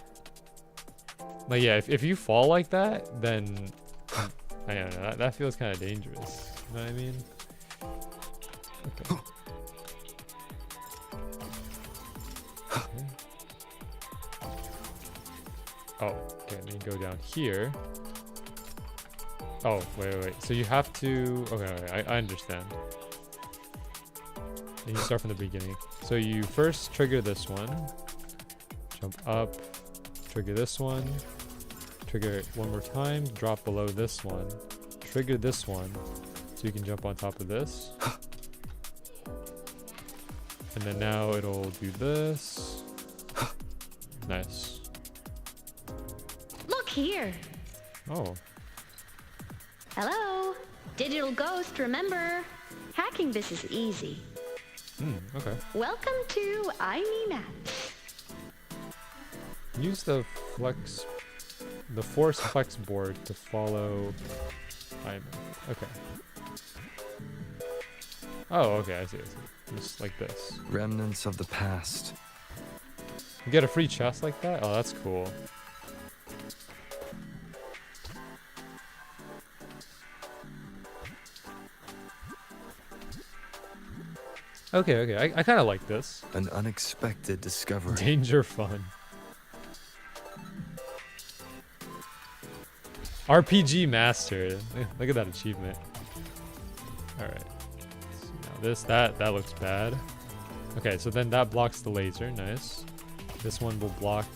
like, yeah, if you fall like that, then I don't know, that feels kind of dangerous. You know what I mean? Okay. Okay. Oh, okay, then go down here. Oh, wait. So you have to... Okay, I understand. And you start from the beginning. So you first trigger this one. Jump up. Trigger this one. Trigger it one more time. Drop below this one. Trigger this one. So you can jump on top of this. And then now it'll do this. Nice. Look here. Oh. Hello. Digital ghost, remember? Hacking this is easy. Okay. Welcome to Aemeath. Use the force flex board to follow Aemeath. Okay. Oh, okay, I see. Just like this. Remnants of the past. You get a free chest like that? Oh, that's cool. Okay, I kind of like this. An unexpected discovery. Danger fun. RPG master. Look at that achievement. Alright. So now that looks bad. Okay, so then that blocks the laser. Nice. This one will block.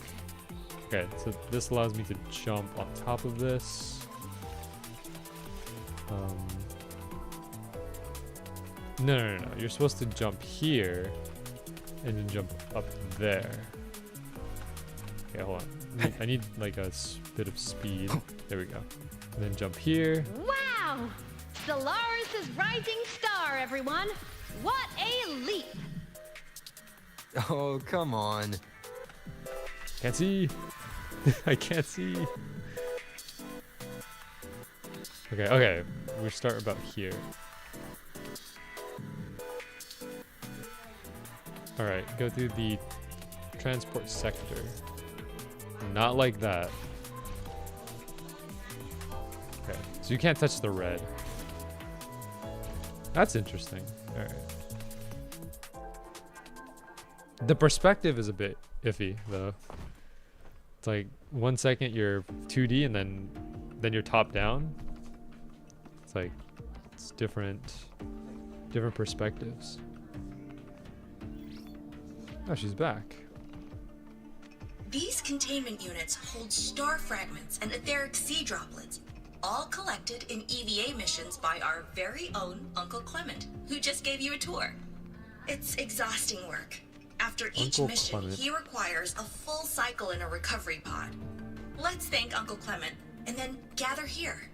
Okay, so this allows me to jump on top of this. No. You're supposed to jump here and then jump up there. Okay, hold on. I need like a bit of speed. There we go. And then jump here. Wow! Solaris' rising star, everyone. What a leap! Oh, come on. Can't see. I can't see. Okay. We start about here. Alright, go through the transport sector. Not like that. Okay, so you can't touch the red. That's interesting. Alright. The perspective is a bit iffy, though. It's like 1 second you're 2D and then you're top down. It's like it's different perspectives. Oh, she's back. These containment units hold star fragments and etheric sea droplets, all collected in EVA missions by our very own Uncle Clement, who just gave you a tour. It's exhausting work. After each Uncle mission, Clement. he requires a full cycle in a recovery pod. Let's thank Uncle Clement, and then gather here.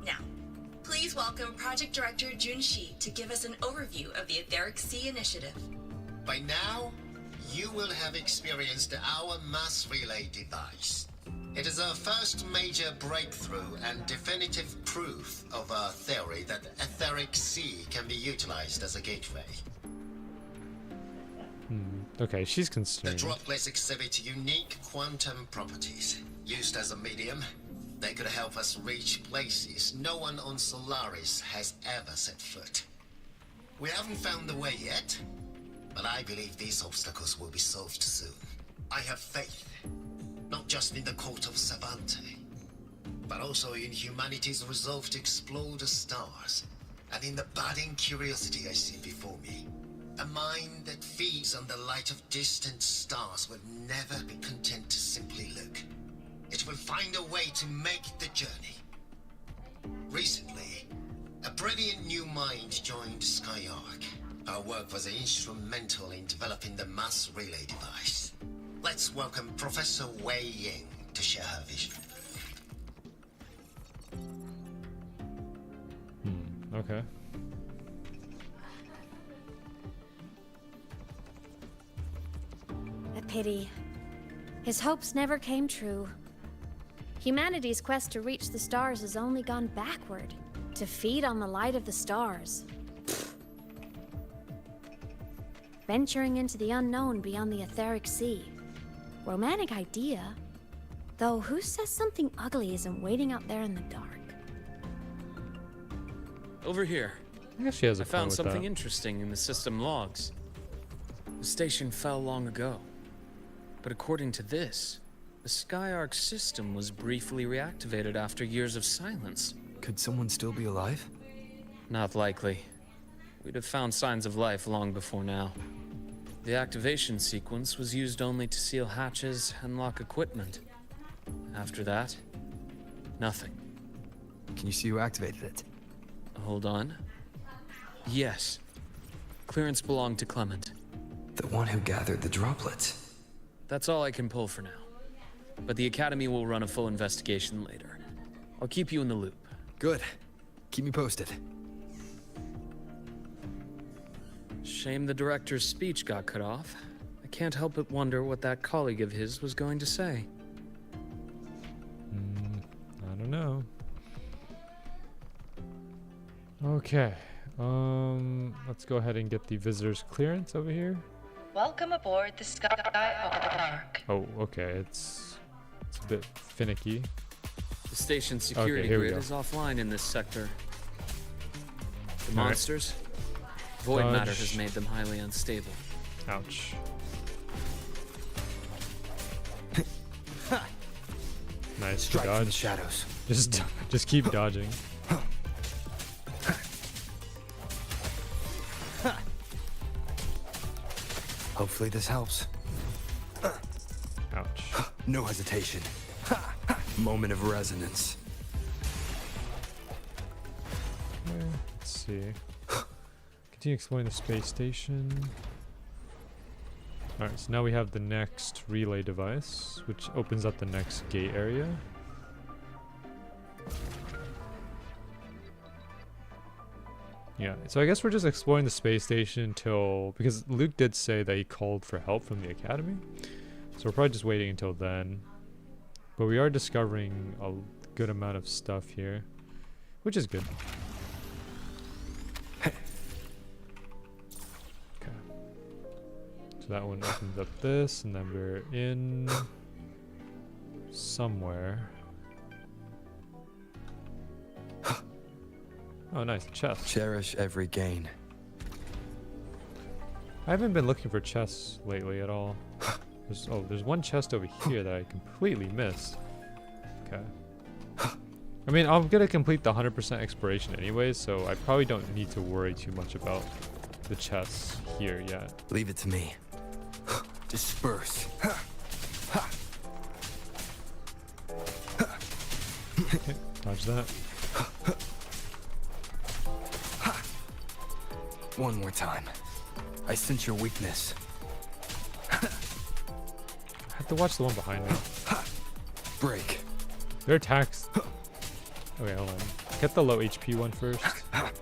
Now, please welcome Project Director Junshi to give us an overview of the Etheric Sea Initiative. By now, you will have experienced our mass relay device. It is our first major breakthrough and definitive proof of our theory that Etheric Sea can be utilized as a gateway. Okay, she's The concerned. droplets exhibit unique quantum properties. Used as a medium, they could help us reach places no one on Solaris has ever set foot. We haven't found the way yet, but I believe these obstacles will be solved soon. I have faith, not just in the court of Savante, but also in humanity's resolve to explore the stars, and in the budding curiosity I see before me. A mind that feeds on the light of distant stars will never be content to simply look. It will find a way to make the journey. Recently, a brilliant new mind joined Skyark. Our work was instrumental in developing the mass relay device. Let's welcome Professor Wei Ying to share her vision. Okay. A pity. His hopes never came true. Humanity's quest to reach the stars has only gone backward, to feed on the light of the stars. Venturing into the unknown beyond the Etheric Sea. Romantic idea, though who says something ugly isn't waiting out there in the dark? Over here. I guess she has a I point found with something that. interesting in the system logs. The station fell long ago. But according to this, the Skyark system was briefly reactivated after years of silence. Could someone still be alive? Not likely. We'd have found signs of life long before now. The activation sequence was used only to seal hatches and lock equipment. After that, nothing. Can you see who activated it? Hold on. Yes. Clearance belonged to Clement. The one who gathered the droplets. That's all I can pull for now. But the Academy will run a full investigation later. I'll keep you in the loop. Good. Keep me posted. Shame the director's speech got cut off. I can't help but wonder what that colleague of his was going to say. I don't know. Okay. Let's go ahead and get the visitor's clearance over here. Welcome aboard the Skyark. Oh, okay. It's a bit finicky. The station's security here we grid go. is offline in this sector. The All right. monsters? Void matter Dodge. has made them highly unstable. Ouch. Nice Strike from dodge. the shadows. Just keep dodging. Hopefully this helps. Ouch. No hesitation. Moment of resonance. Let's see. Continue exploring the space station. Alright, so now we have the next relay device, which opens up the next gate area. Yeah, so I guess we're just exploring the space station until, because Luke did say that he called for help from the Academy. So we're probably just waiting until then. But we are discovering a good amount of stuff here, which is good. Okay. So that one opens up this, and then we're in somewhere. Oh, nice, chest. Cherish every gain. I haven't been looking for chests lately at all. There's one chest over here that I completely missed. Okay. I mean, I'm gonna complete the 100% exploration anyways, so I probably don't need to worry too much about the chests here yet. Leave it to me. Disperse. Dodge that. One more time. I sense your weakness. I have to watch the one behind me. Break. Their attacks. Okay, hold on. Get the low HP one first. And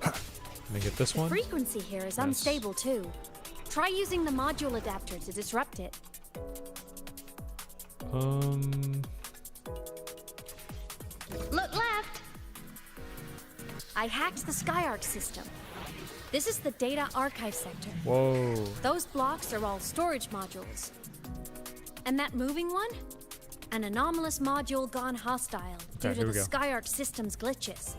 then get this one. The frequency here is unstable too. Try using the module adapter to disrupt it. Look left. I hacked the Skyark system. This is the data archive sector. Whoa. Those blocks are all storage modules. And that moving one? An anomalous module gone hostile due to the Skyark system's glitches.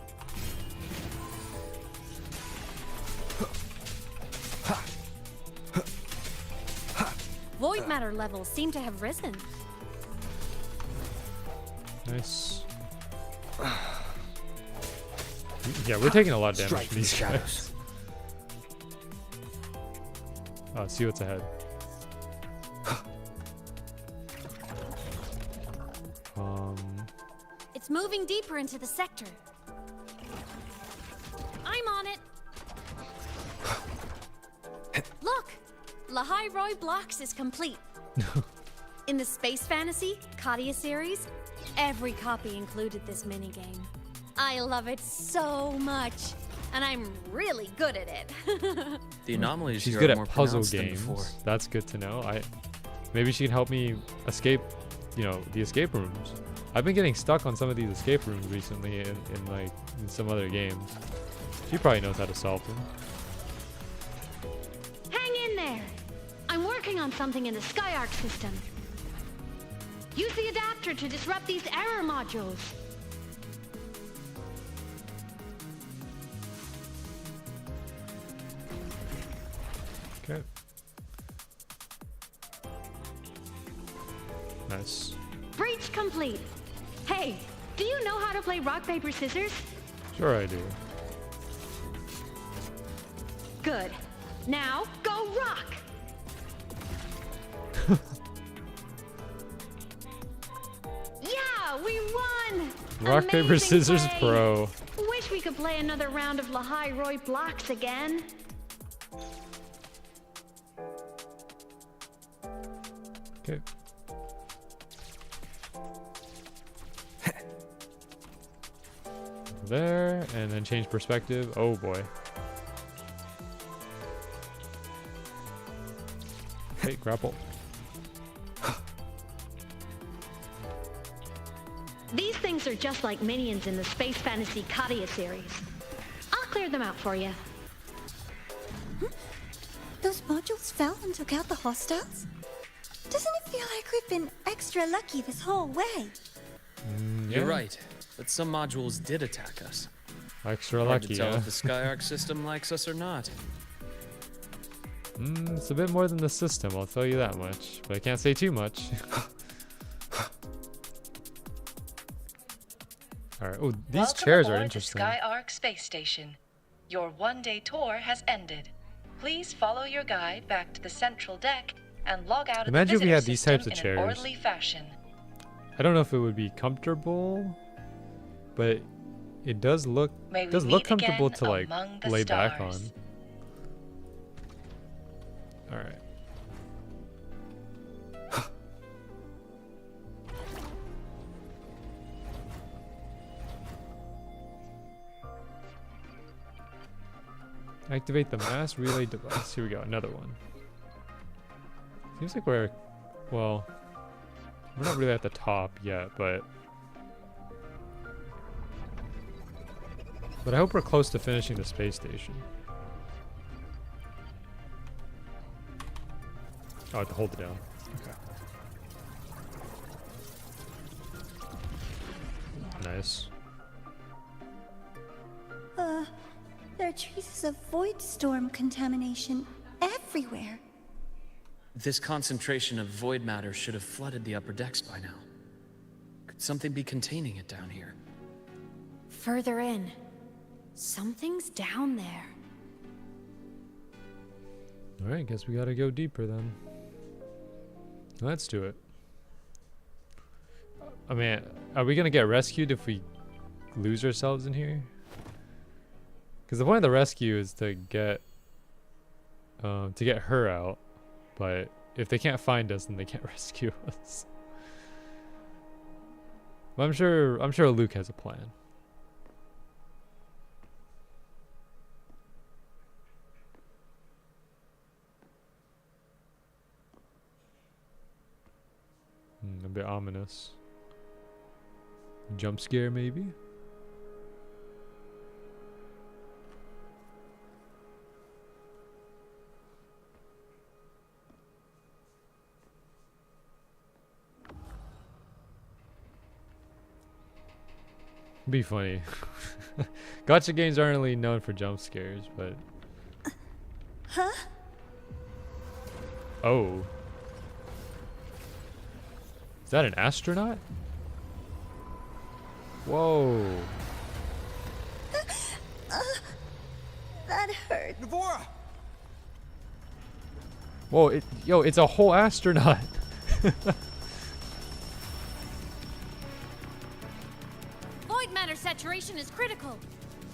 Void matter levels seem to have risen. Nice. Yeah, we're taking a lot of damage from these guys. See what's ahead. It's moving deeper into the sector. I'm on it. Look, Lahai Roy Blocks is complete. In the Space Fantasy Katia series, every copy included this minigame. I love it so much, and I'm really good at it. The anomalies She's here good are at more puzzle pronounced than games. before. That's good to know. Maybe she can help me escape, the escape rooms. I've been getting stuck on some of these escape rooms recently in some other games. She probably knows how to solve them. Hang in there. I'm working on something in the Skyark system. Use the adapter to disrupt these error modules. Okay. Nice. Breach complete. Hey, do you know how to play rock, paper, scissors? Sure I do. Good. Now, go rock! Yeah, we won! Rock, paper, Amazing scissors, play. pro. Wish we could play another round of Lahai Roy Blocks again. Okay. There, and then change perspective. Oh boy. Okay, grapple. These things are just like minions in the Space Fantasy Katia series. I'll clear them out for you. Those modules fell and took out the hostiles? Doesn't it feel like we've been extra lucky this whole way? You're right, but some modules did attack us. Extra Hard lucky, to tell yeah. if the Skyark system likes us or not. It's a bit more than the system, I'll tell you that much. But I can't say too much. Alright, oh, these Welcome chairs are aboard interesting. The Skyark space station. Your one-day tour has ended. Please follow your guide back to the central deck and log out Imagine of if the we had visitor these types system of in chairs. an orderly fashion. I don't know if it would be comfortable, but it does look May we look meet comfortable again to among the lay back on. stars. Alright. Activate the mass relay device. Here we go, another one. Seems like we're not really at the top yet, but I hope we're close to finishing the space station. Oh, I have to hold it down. Okay. Nice. There are traces of void storm contamination everywhere. This concentration of void matter should have flooded the upper decks by now. Could something be containing it down here? Further in. Something's down there. Alright, guess we gotta go deeper then. Let's do it. I mean, are we gonna get rescued if we lose ourselves in here? Because the point of the rescue is to get her out, but if they can't find us, then they can't rescue us. But I'm sure Luke has a plan. A bit ominous. Jump scare, maybe? Be funny. Gacha games aren't really known for jump scares, but... Huh? Oh. Is that an astronaut? Whoa. That hurt. Navora! Whoa, it's a whole astronaut. Void matter saturation is critical.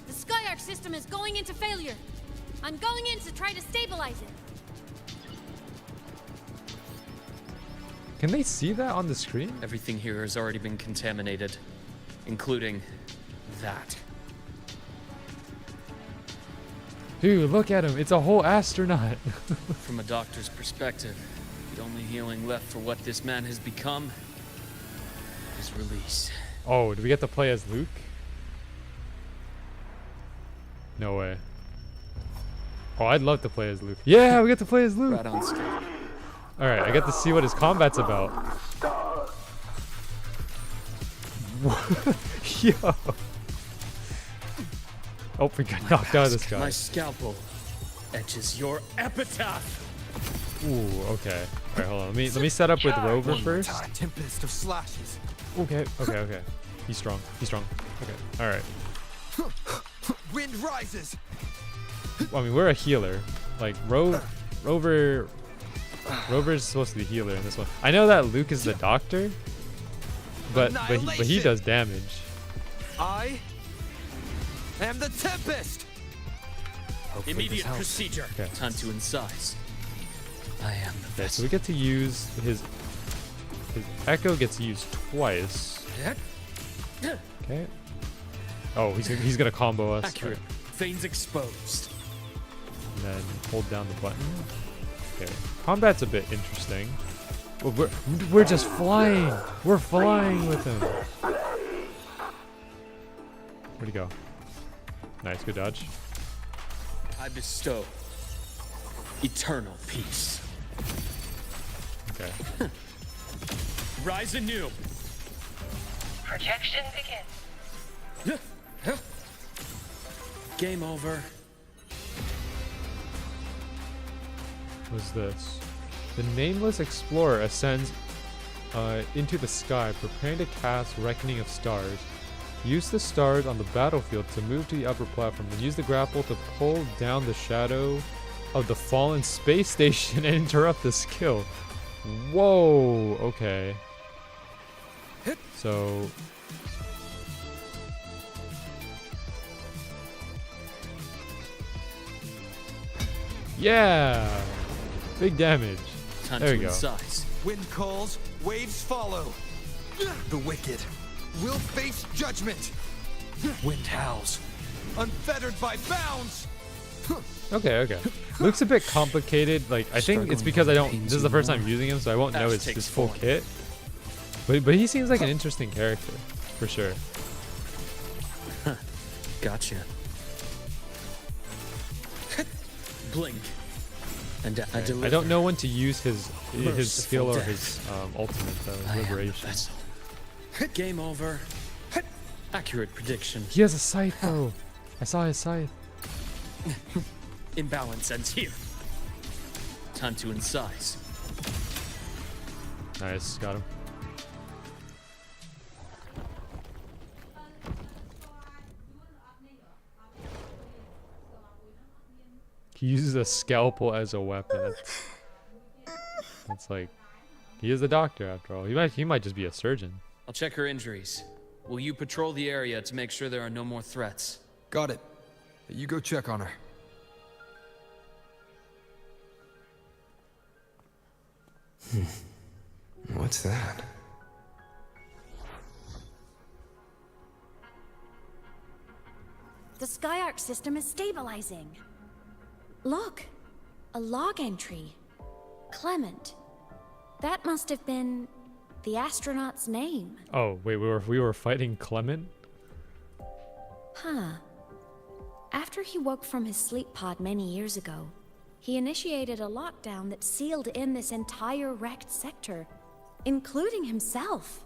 The Skyark system is going into failure. I'm going in to try to stabilize it. Can they see that on the screen? Everything here has already been contaminated, including that. Dude, look at him. It's a whole astronaut. From a doctor's perspective, the only healing left for what this man has become is release. Oh, do we get to play as Luke? No way. Oh, I'd love to play as Luke. Yeah, we get to play as Luke. Right on screen. Alright, I get to see what his combat's about. Yo. Oh, we got knocked out of this guy. My scalpel etches your epitaph. Ooh, okay. Alright, hold on. Let me set up with Rover first. Tempest of slashes. Okay. He's strong. Okay. Alright. Wind rises. Well, I mean, we're a healer. Like, Rover's supposed to be healer in this one. I know that Luke is the doctor, but he does damage. I am the Tempest. Immediate procedure. Okay. Time to incise. I am the Okay, best. so we get to use his echo gets used twice. Okay. Oh, he's gonna combo us. Accurate. Veins exposed. And then hold down the button. Okay. Combat's a bit interesting. Well, we're just flying. We're flying with him. Where'd he go? Nice, good dodge. I bestow eternal peace. Okay. Rise anew. Projection begins. Game over. What's this? The nameless explorer ascends into the sky, preparing to cast Reckoning of Stars. Use the stars on the battlefield to move to the upper platform, then use the grapple to pull down the shadow of the fallen space station and interrupt the skill. Whoa, okay. So... yeah! Big damage. Time there to we go. incise. Wind calls, waves follow. The wicked will face judgment. Wind howls, unfettered by bounds. Okay. Looks a bit complicated. Like, I think it's because this is the first time using him, so I won't know his full kit. But he seems like an interesting character, for sure. Gotcha. Blink. And I deliver. I don't know when to use his skill or death. his ultimate though. I am the Liberation. vessel. Game over. Accurate prediction. He has a scythe though. I saw his scythe. Imbalance ends here. Time to incise. Nice, got him. He uses a scalpel as a weapon. That's like, he is a doctor after all. He might just be a surgeon. I'll check her injuries. Will you patrol the area to make sure there are no more threats? Got it. You go check on her. What's that? The Skyark system is stabilizing. Look, a log entry. Clement. That must have been the astronaut's name. Oh, wait, we were fighting Clement? Huh. After he woke from his sleep pod many years ago, he initiated a lockdown that sealed in this entire wrecked sector, including himself.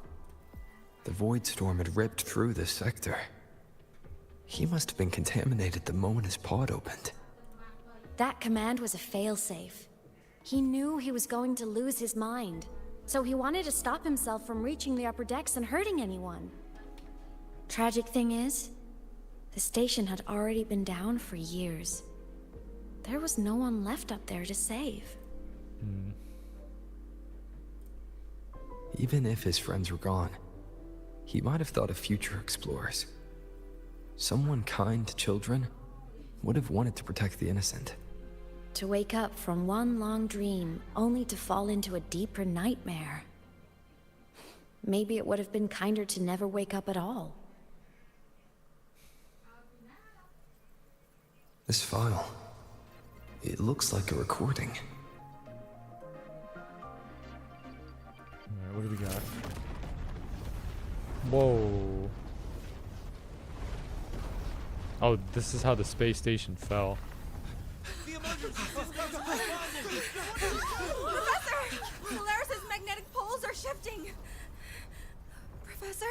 The void storm had ripped through this sector. He must have been contaminated the moment his pod opened. That command was a failsafe. He knew he was going to lose his mind, so he wanted to stop himself from reaching the upper decks and hurting anyone. Tragic thing is, the station had already been down for years. There was no one left up there to save. Even if his friends were gone, he might have thought of future explorers. Someone kind to children would have wanted to protect the innocent. To wake up from one long dream, only to fall into a deeper nightmare. Maybe it would have been kinder to never wake up at all. This file, it looks like a recording. Alright, what do we got? Whoa. Oh, this is how the space station fell. Professor! Solaris's magnetic poles are shifting. Professor?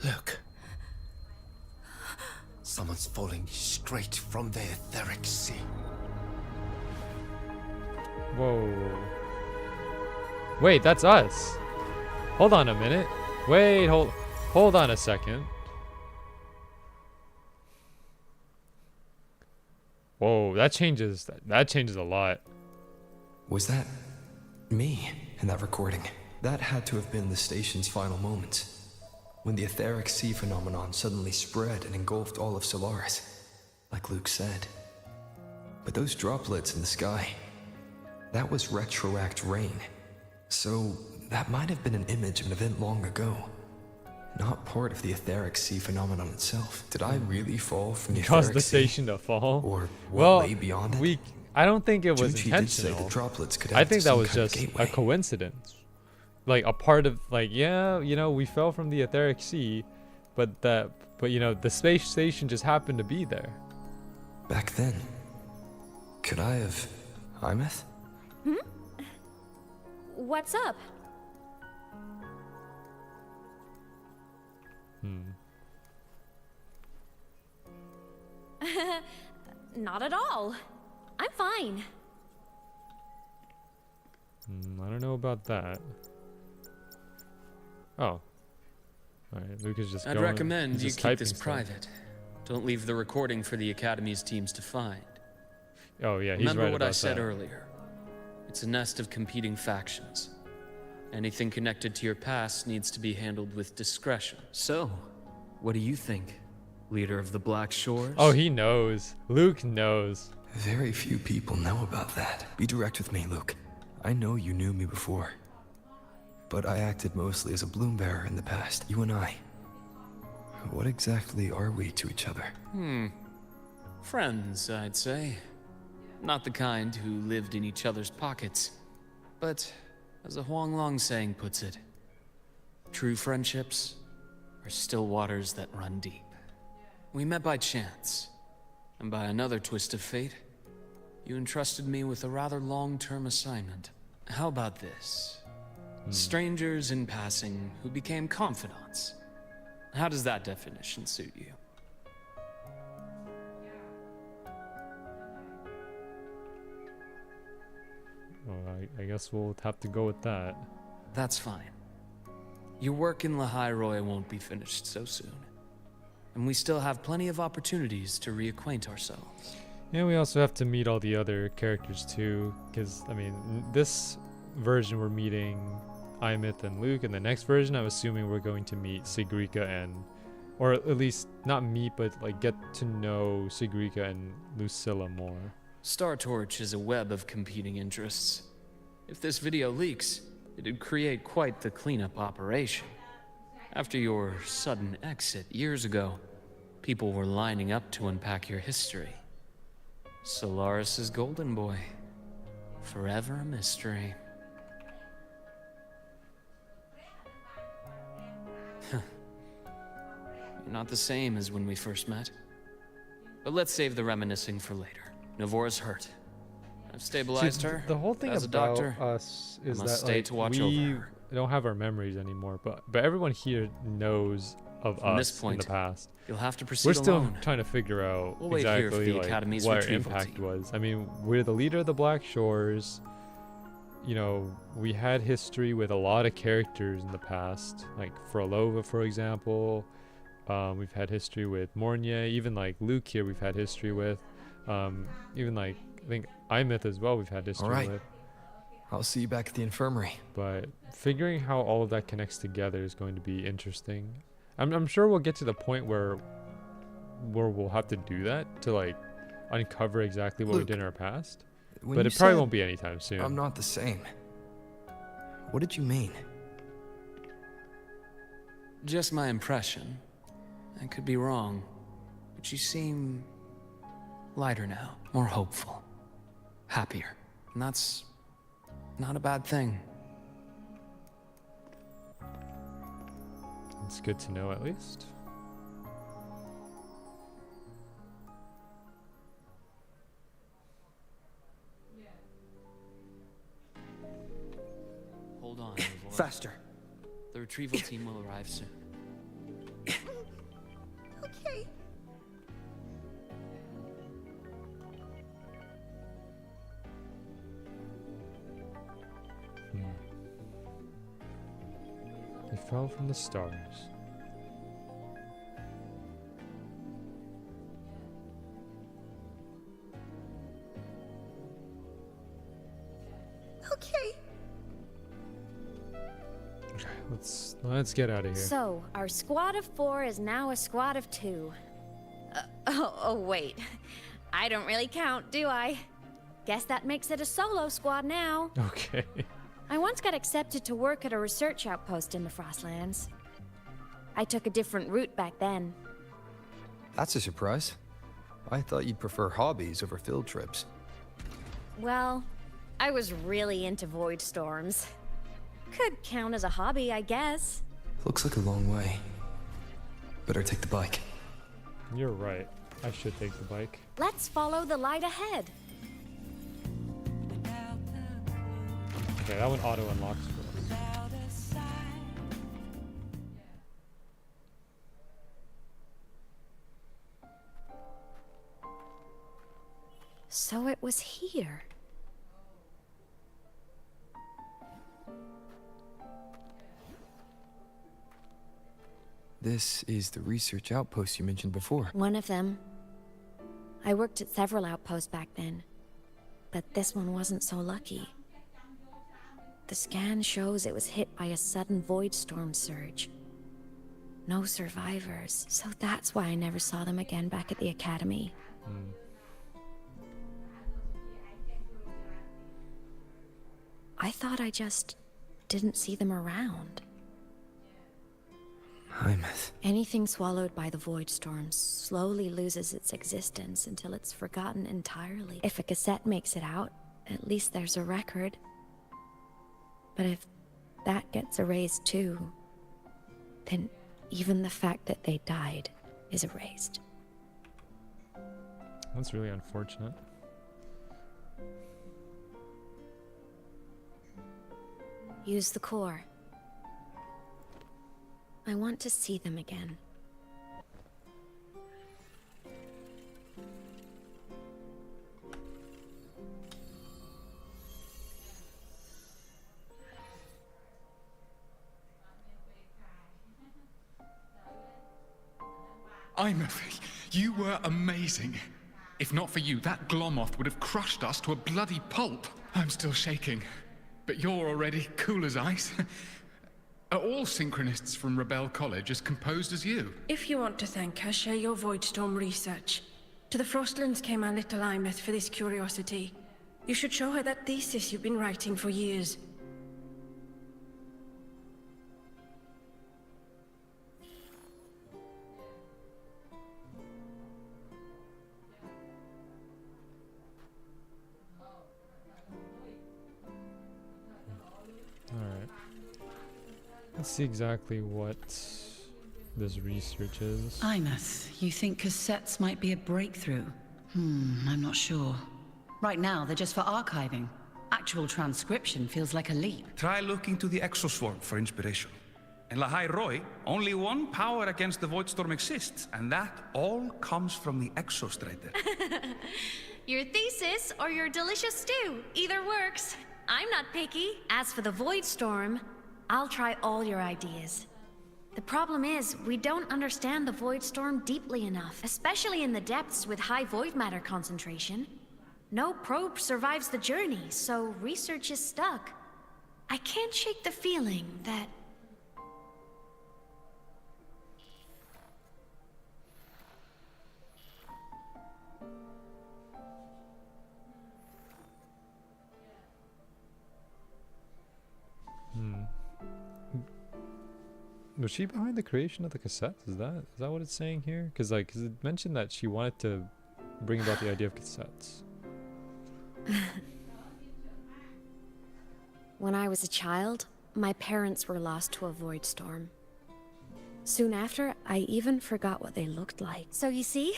Look. Someone's falling straight from the etheric sea. Whoa. Wait, that's us. Hold on a minute. Wait, hold on a second. Whoa, that changes a lot. Was that me in that recording? That had to have been the station's final moments, when the etheric sea phenomenon suddenly spread and engulfed all of Solaris, like Luke said. But those droplets in the sky, that was retroact rain. So that might have been an image of an event long ago, not part of the etheric sea phenomenon itself. Did I really fall from the Caused etheric the sea? station to fall? Or what lay beyond it? I don't think it was Junchi did say intentional. the droplets could I act think as that some was kind of just gateway. a coincidence. Like a part of, like, yeah, you know, we fell from the etheric sea, but you know, the space station just happened to be there. Back then, could I have Aemeath? What's up? Not at all. I'm fine. I don't know about that. Oh. Alright, Luke is just I'd going, recommend he's you just keep typing this stuff. private. Don't leave the recording for the Academy's teams to find. Oh yeah, he's Remember right what about I said that. earlier. It's a nest of competing factions. Anything connected to your past needs to be handled with discretion. So, what do you think, leader of the Black Shores? Oh, he knows. Luke knows. Very few people know about that. Be direct with me, Luke. I know you knew me before, but I acted mostly as a bloom bearer in the past. You and I. What exactly are we to each other? Friends, I'd say. Not the kind who lived in each other's pockets. But, as a Huanglong saying puts it, true friendships are still waters that run deep. We met by chance, and by another twist of fate, you entrusted me with a rather long-term assignment. How about this? Strangers in passing who became confidants. How does that definition suit you? Well, I guess we'll have to go with that. That's fine. Your work in Lahai won't be finished so soon. And we still have plenty of opportunities to reacquaint ourselves. Yeah, we also have to meet all the other characters too, because, I mean, this version we're meeting Aemeath and Luke, and the next version I'm assuming we're going to meet Sigrica and, or at least not meet, but like get to know Sigrica and Lucilla more. Star Torch is a web of competing interests. If this video leaks, it'd create quite the cleanup operation. After your sudden exit years ago, people were lining up to unpack your history. Solaris's golden boy. Forever a mystery. You're not the same as when we first met. But let's save the reminiscing for later. Navora's hurt. I've stabilized her. The whole thing as a about doctor, us is I must that stay like, to watch we over her. don't have our memories anymore, but everyone here knows of From us this point, in the past. you'll have to proceed We're still alone. trying to figure out We'll wait here for exactly the like, Academy's what our retrieval impact team. was. I mean, we're the leader of the Black Shores. You know, we had history with a lot of characters in the past, like Frolova, for example. We've had history with Mornia, even like Luke here we've had history with. Even like, I think Aemeath as well we've had history Alright. with. I'll see you back at the infirmary. But figuring how all of that connects together is going to be interesting. I'm sure we'll get to the point where we'll have to do that to like uncover exactly what we did in our past. When But you it probably said won't be anytime soon. I'm not the same. What did you mean? Just my impression. I could be wrong, but you seem lighter now, more hopeful, happier. And that's not a bad thing. It's good to know at least. Hold on, Navora. Faster. The retrieval team will arrive soon. Okay. They fell from the stars. Okay. Okay, let's get out of here. So, our squad of 4 is now a squad of 2. Oh, wait. I don't really count, do I? Guess that makes it a solo squad now. Okay. I once got accepted to work at a research outpost in the Frostlands. I took a different route back then. That's a surprise. I thought you'd prefer hobbies over field trips. Well, I was really into void storms. Could count as a hobby, I guess. Looks like a long way. Better take the bike. You're right. I should take the bike. Let's follow the light ahead. Okay, that one auto unlocks for us. So it was here. This is the research outpost you mentioned before. One of them. I worked at several outposts back then, but this one wasn't so lucky. The scan shows it was hit by a sudden void storm surge. No survivors, so that's why I never saw them again back at the academy. I thought I just didn't see them around. Aemeath. Anything swallowed by the void storms slowly loses its existence until it's forgotten entirely. If a cassette makes it out, at least there's a record. But if that gets erased too, then even the fact that they died is erased. That's really unfortunate. Use the core. I want to see them again. Aemeath, you were amazing. If not for you, that Glomoth would have crushed us to a bloody pulp. I'm still shaking, but you're already cool as ice. Are all synchronists from Rebel College as composed as you? If you want to thank her, share your Voidstorm research. To the Frostlands came our little Aemeath for this curiosity. You should show her that thesis you've been writing for years. Alright. Let's see exactly what this research is. Aemeath, you think cassettes might be a breakthrough? I'm not sure. Right now, they're just for archiving. Actual transcription feels like a leap. Try looking to the exoswarm for inspiration. In Lahai Roy, only one power against the Voidstorm exists, and that all comes from the exostrider. Your thesis or your delicious stew, either works. I'm not picky. As for the Voidstorm, I'll try all your ideas. The problem is, we don't understand the Voidstorm deeply enough, especially in the depths with high void matter concentration. No probe survives the journey, so research is stuck. I can't shake the feeling that... Was she behind the creation of the cassettes? Is that what it's saying here? Because it mentioned that she wanted to bring about the idea of cassettes. When I was a child, my parents were lost to a void storm. Soon after, I even forgot what they looked like. So you see,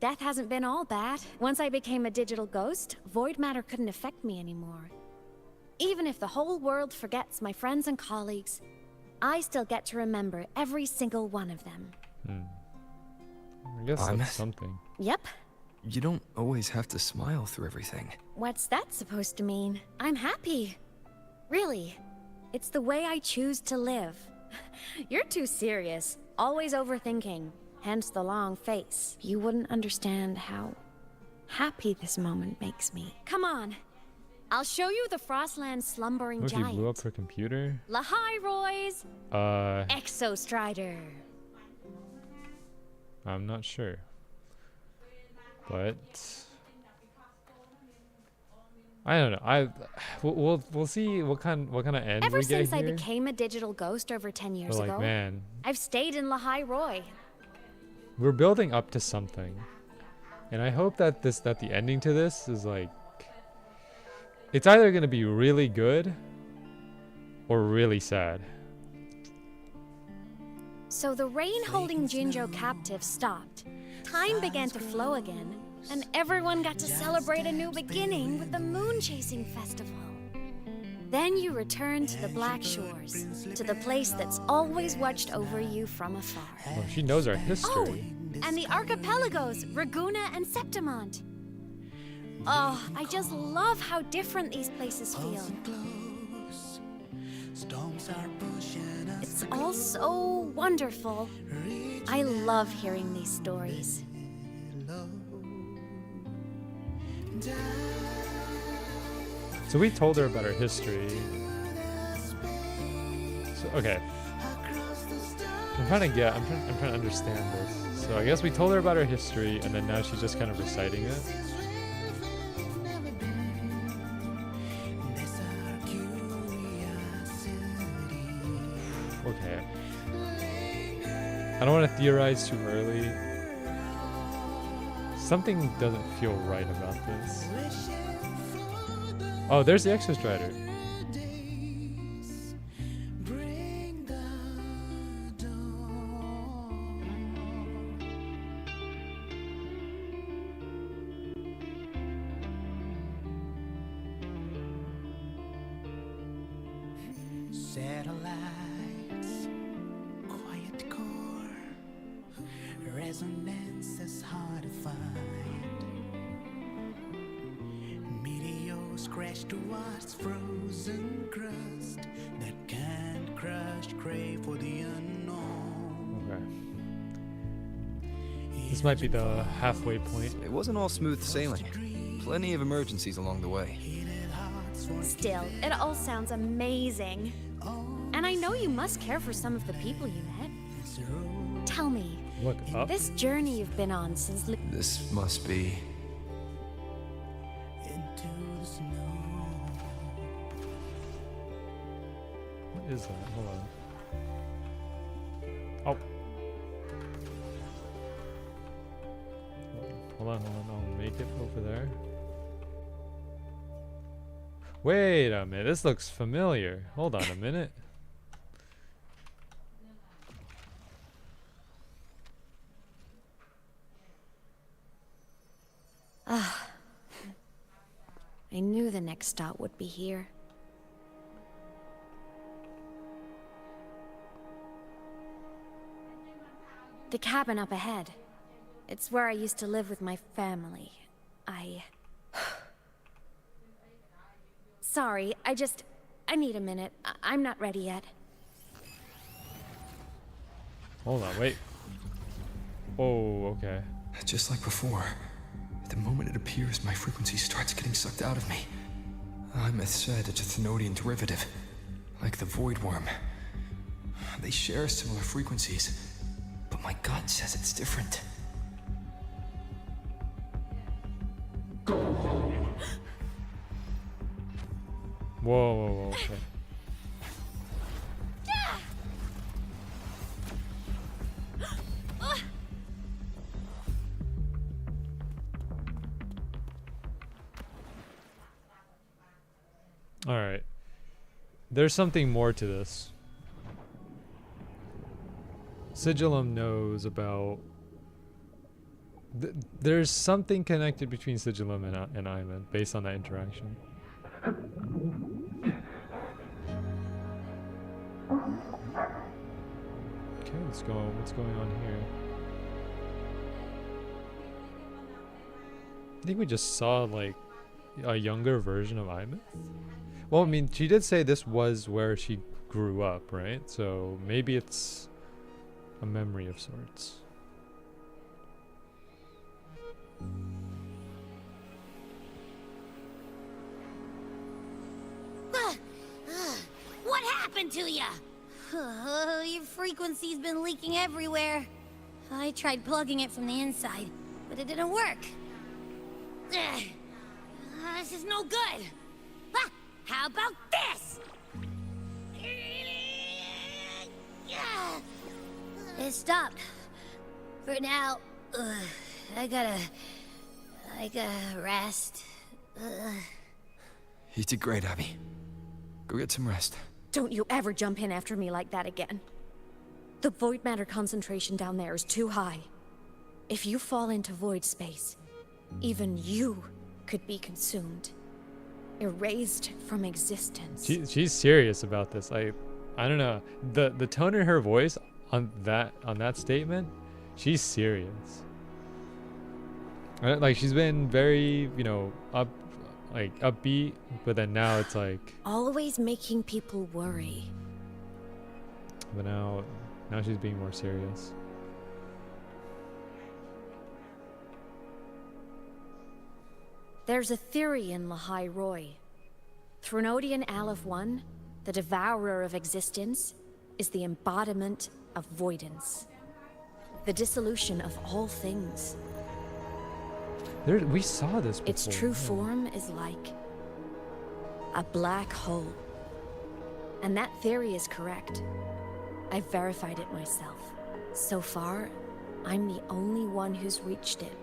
death hasn't been all bad. Once I became a digital ghost, void matter couldn't affect me anymore. Even if the whole world forgets my friends and colleagues, I still get to remember every single one of them. I guess that's something. Yep. You don't always have to smile through everything. What's that supposed to mean? I'm happy. Really. It's the way I choose to live. You're too serious. Always overthinking. Hence the long face. You wouldn't understand how happy this moment makes me. Come on. I'll show you the Frostland slumbering What if giant. you blew up her computer? Lahai Roy's Exostrider. I'm not sure. But I don't know. We'll see what kind of end Ever we get since I here. became a digital ghost over 10 years But, ago, man, I've stayed in Lahai Roy. we're building up to something, and I hope that the ending to this is it's either gonna be really good or really sad. So the rain holding Jinjo captive stopped. Time began to flow again, and everyone got to celebrate a new beginning with the Moon Chasing Festival. Then you returned to the Black Shores, to the place that's always watched over you from afar. Well, she knows our history. And the archipelagos, Raguna and Septimont. Oh, I just love how different these places feel. It's all so wonderful. I love hearing these stories. So we told her about her history. So okay. I'm trying to understand this. So I guess we told her about her history, and then now she's just kind of reciting it. Okay. I don't want to theorize too early. Something doesn't feel right about this. Oh, there's the Exostrider. Satellites, quiet core, resonance is hard to find. Meteors crash towards frozen crust that can't crush, crave for the unknown. Okay. This might be the halfway point. It wasn't all smooth sailing. Plenty of emergencies along the way. Still, it all sounds amazing. And I know you must care for some of the people you met. Tell me, look up. This journey you've been on since... This must be... What is that? Hold on. Oh. Hold on. I'll make it over there. Wait a minute. This looks familiar. Hold on a minute. I knew the next stop would be here. The cabin up ahead. It's where I used to live with my family. Sorry, I need a minute. I'm not ready yet. Hold on, wait. Oh, okay. Just like before. The moment it appears, my frequency starts getting sucked out of me. Aemeath said it's a Thenodian derivative, like the Void Worm. They share similar frequencies, but my gut says it's different. Whoa, okay. Alright. There's something more to this. Sigillum knows about... there's something connected between Sigillum and Aemeath based on that interaction. Okay, let's go. What's going on here? I think we just saw like a younger version of Aemeath. Well, I mean, she did say this was where she grew up, right? So maybe it's a memory of sorts. What happened to ya? Your frequency's been leaking everywhere. I tried plugging it from the inside, but it didn't work. This is no good. How about this? It stopped. For now, I gotta rest. You did great, Abby. Go get some rest. Don't you ever jump in after me like that again. The void matter concentration down there is too high. If you fall into void space, even you could be consumed. Erased from existence. She's serious about this. I don't know. The tone in her voice on that statement, she's serious. Like she's been very, upbeat, but then now it's like always making people worry. But now she's being more serious. There's a theory in Lahai Roy. Thenodian Aleph 1, the devourer of existence, is the embodiment of voidance. The dissolution of all things. We saw this before. Its true form is like a black hole. And that theory is correct. I've verified it myself. So far, I'm the only one who's reached it.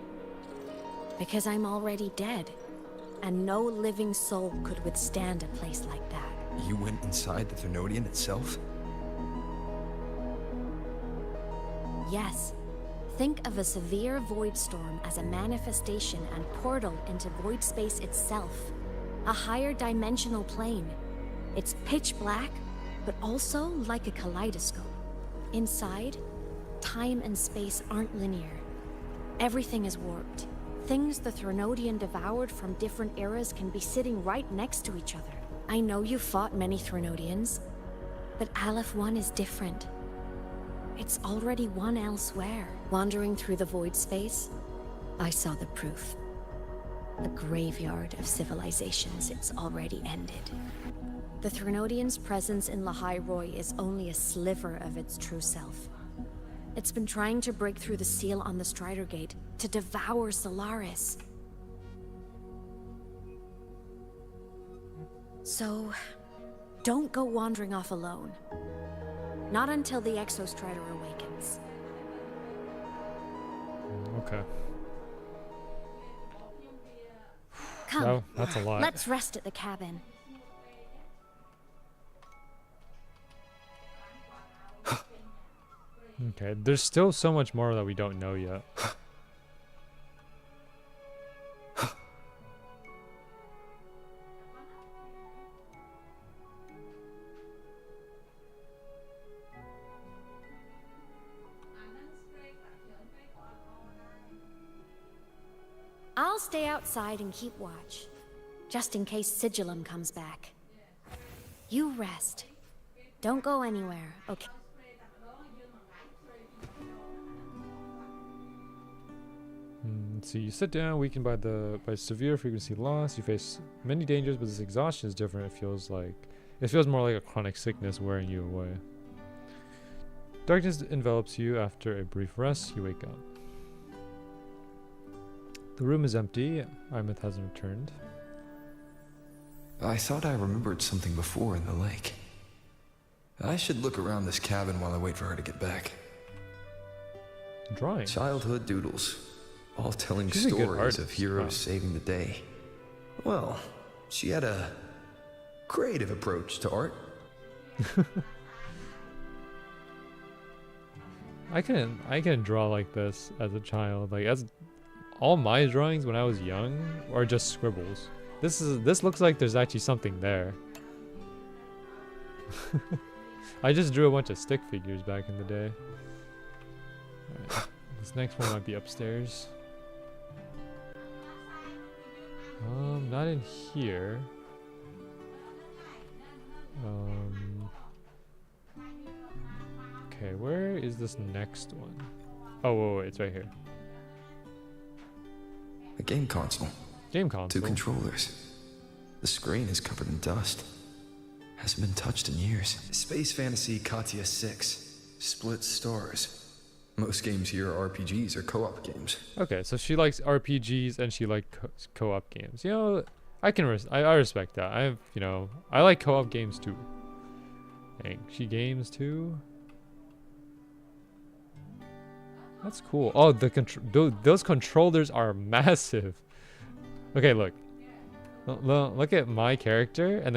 Because I'm already dead, and no living soul could withstand a place like that. You went inside the Thenodian itself? Yes. Think of a severe void storm as a manifestation and portal into void space itself. A higher dimensional plane. It's pitch black, but also like a kaleidoscope. Inside, time and space aren't linear. Everything is warped. Things the Thenodian devoured from different eras can be sitting right next to each other. I know you fought many Thenodians, but Aleph 1 is different. It's already won elsewhere. Wandering through the void space, I saw the proof. A graveyard of civilizations it's already ended. The Threnodian's presence in Lahai Roi is only a sliver of its true self. It's been trying to break through the seal on the Strider Gate to devour Solaris. So, don't go wandering off alone. Not until the Exostrider awakens. Okay. Come, Wow, that's a lot. let's rest at the cabin. Okay, there's still so much more that we don't know yet. I'll stay outside and keep watch, just in case Sigillum comes back. You rest. Don't go anywhere, okay? So you sit down, weakened by severe frequency loss. You face many dangers, but this exhaustion is different. It feels more like a chronic sickness wearing you away. Darkness envelops you. After a brief rest, you wake up. The room is empty. Aemeath hasn't returned. I thought I remembered something before in the lake. I should look around this cabin while I wait for her to get back. Drawing. Childhood doodles. All telling She's a good stories artist. of heroes Wow. saving the day. Well, she had a creative approach to art. I can draw like this as a child. Like all my drawings when I was young are just scribbles. This looks like there's actually something there. I just drew a bunch of stick figures back in the day. Alright, this next one might be upstairs. Not in here. Okay, where is this next one? Oh, wait, it's right here. A game console. Game console. 2 controllers. The screen is covered in dust. Hasn't been touched in years. Space Fantasy Katia 6. Split stars. Most games here are RPGs or co-op games. Okay, so she likes RPGs and she likes co-op games. You know, I respect that. I like co-op games too. Dang, she games too. That's cool. Oh, those controllers are massive. Okay, look. Look at my character and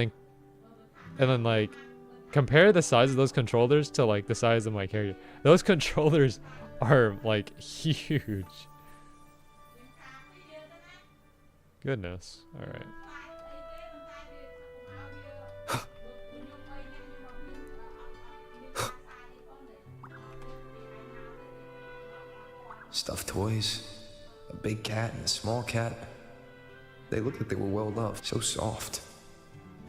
then like compare the size of those controllers to like the size of my character. Those controllers are like huge. Goodness. All right. Stuffed toys, a big cat and a small cat. They look like they were well loved, so soft.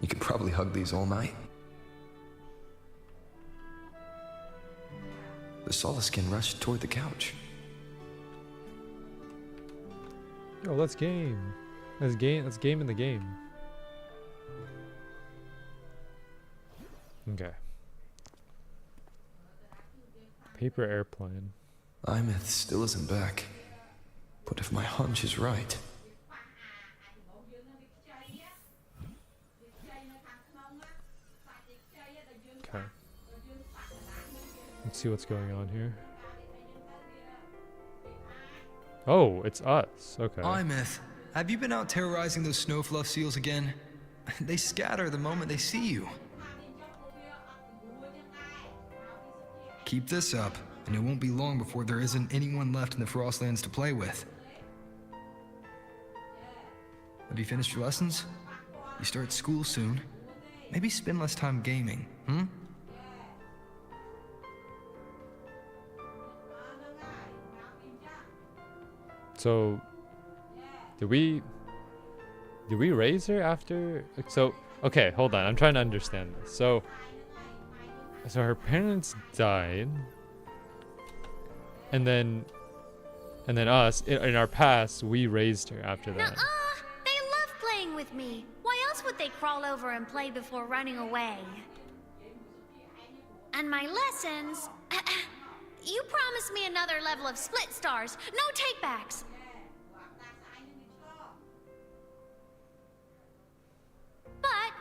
You could probably hug these all night. The Solaskin rushed toward the couch. Yo, let's game. Let's game in the game. Okay. Paper airplane. Aemeath still isn't back. But if my hunch is right... Okay. Let's see what's going on here. Oh, it's us. Okay. Aemeath, have you been out terrorizing those snowfluff seals again? They scatter the moment they see you. Keep this up, and it won't be long before there isn't anyone left in the Frostlands to play with. Have you finished your lessons? You start school soon. Maybe spend less time gaming, hmm? So, did we raise her after? So, okay, hold on. I'm trying to understand this. So her parents died, and then us in our past, we raised her after that. Nuh-uh! They love playing with me. Why else would they crawl over and play before running away? And my lessons... You promised me another level of split stars. No takebacks. But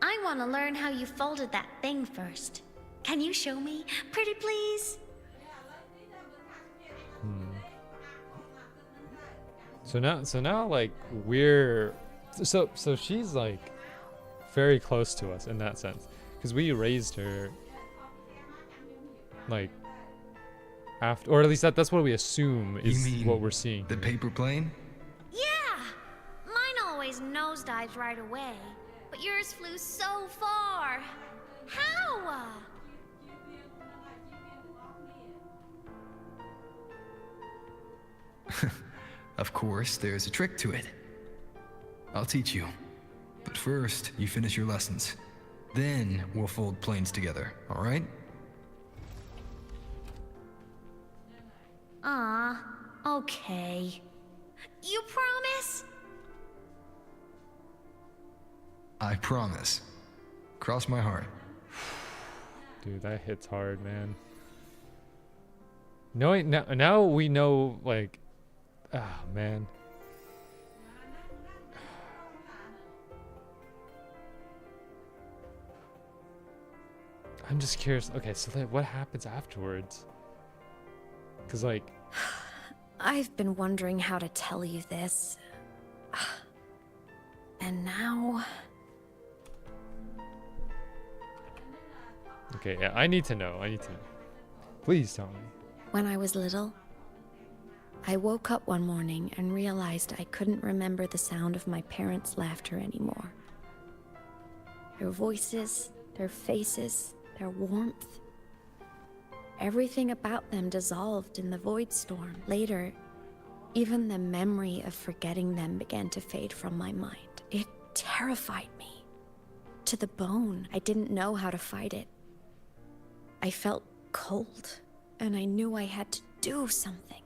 I want to learn how you folded that thing first. Can you show me? Pretty please? So now like we're so she's like very close to us in that sense, because we raised her like after, or at least that's what we assume is You mean what we're seeing. The paper plane? Yeah! Mine always nosedives right away, but yours flew so far. How? Of course, there's a trick to it. I'll teach you. But first, you finish your lessons. Then we'll fold planes together, all right? Okay. You promise? I promise. Cross my heart. Dude, that hits hard, man. Knowing now we know, like, ah, man. I'm just curious. Okay, so like, what happens afterwards? Cause like, I've been wondering how to tell you this. And now... okay, yeah, I need to know. Please tell me. When I was little, I woke up one morning and realized I couldn't remember the sound of my parents' laughter anymore. Their voices, their faces, their warmth. Everything about them dissolved in the void storm. Later, even the memory of forgetting them began to fade from my mind. It terrified me. To the bone, I didn't know how to fight it. I felt cold, and I knew I had to do something.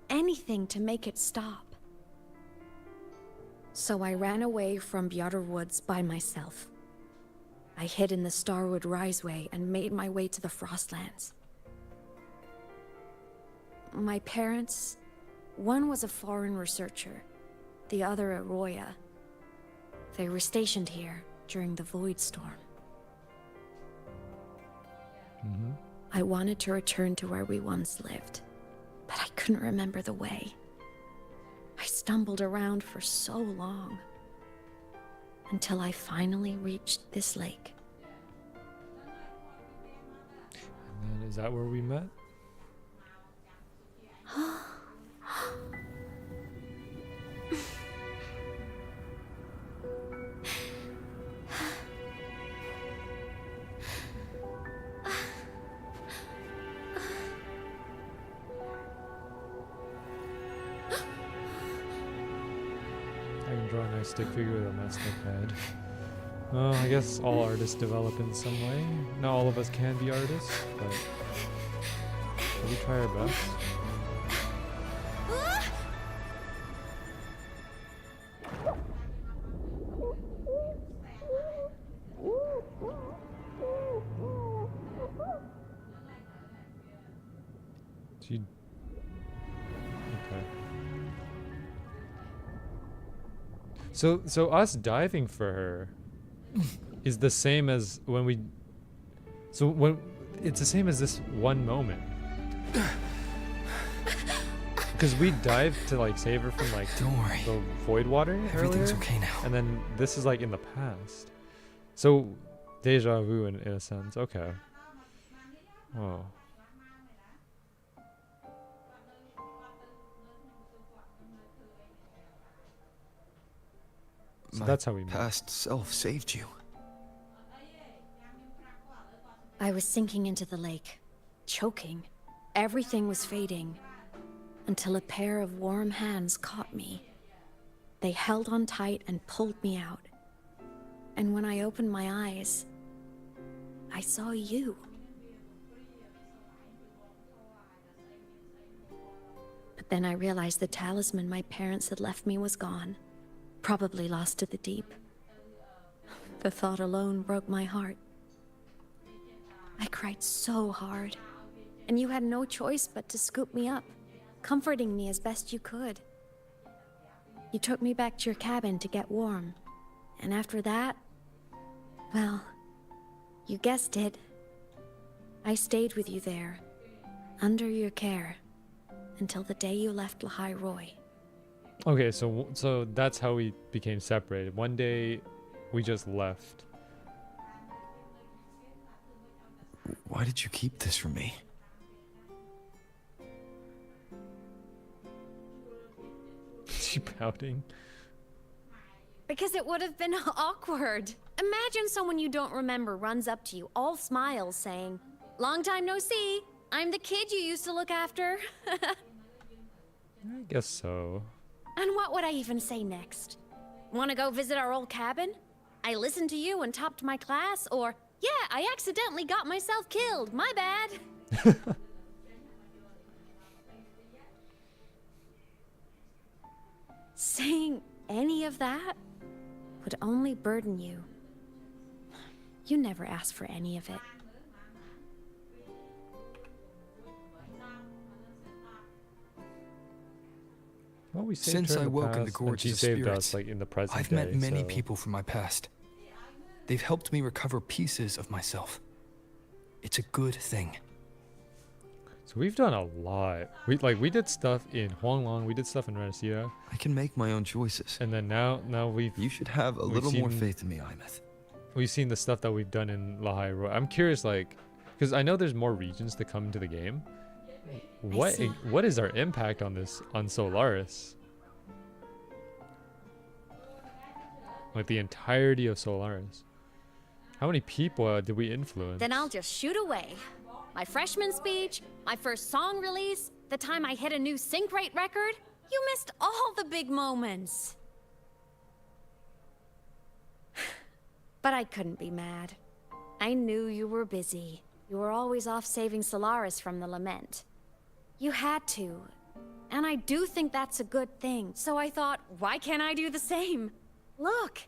Anything to make it stop. So I ran away from Bjarr Woods by myself. I hid in the Starwood Riseway and made my way to the Frostlands. My parents, one was a foreign researcher, the other a Roya. They were stationed here during the Void Storm. I wanted to return to where we once lived, but I couldn't remember the way. I stumbled around for so long, until I finally reached this lake. And then, is that where we met? I can draw a nice stick figure with a messed up head. Well, I guess all artists develop in some way. Not all of us can be artists, but we try our best. Okay. So us diving for her is the same as when we. So when it's the same as this one moment. Because we dived to like save her from like Don't worry. the void water. Everything's earlier, okay now. And then this is like in the past. So deja vu in a sense. Okay. Oh. So that's how we met. Past self saved you. I was sinking into the lake, choking. Everything was fading, until a pair of warm hands caught me. They held on tight and pulled me out. And when I opened my eyes, I saw you. But then I realized the talisman my parents had left me was gone. Probably lost to the deep. The thought alone broke my heart. I cried so hard, and you had no choice but to scoop me up, comforting me as best you could. You took me back to your cabin to get warm, and after that, well, you guessed it. I stayed with you there, under your care, until the day you left Lahai Roy. Okay, so that's how we became separated. One day, we just left. Why did you keep this from me? She pouting. Because it would have been awkward. Imagine someone you don't remember runs up to you, all smiles, saying, "Long time no see. I'm the kid you used to look after." I guess so. And what would I even say next? Want to go visit our old cabin? I listened to you and topped my class, or, yeah, I accidentally got myself killed. My bad. Saying any of that would only burden you. You never asked for any of it. Well, we saved Since her I in the woke in past, the and gorge she of saved spirits, us, like, in the present I've met day, many so- people from my past. They've helped me recover pieces of myself. It's a good thing. So we've done a lot. We did stuff in Huanglong, we did stuff in Renacea. I can make my own choices. And then now we've... You should have a little more faith in me, Aemeath. We've seen the stuff that we've done in Lahai Roy. I'm curious, like, because I know there's more regions to come into the game. What is our impact on this, on Solaris? Like the entirety of Solaris. How many people did we influence? Then I'll just shoot away. My freshman speech, my first song release, the time I hit a new sync rate record. You missed all the big moments. But I couldn't be mad. I knew you were busy. You were always off saving Solaris from the lament. You had to. And I do think that's a good thing. So I thought, why can't I do the same? Look,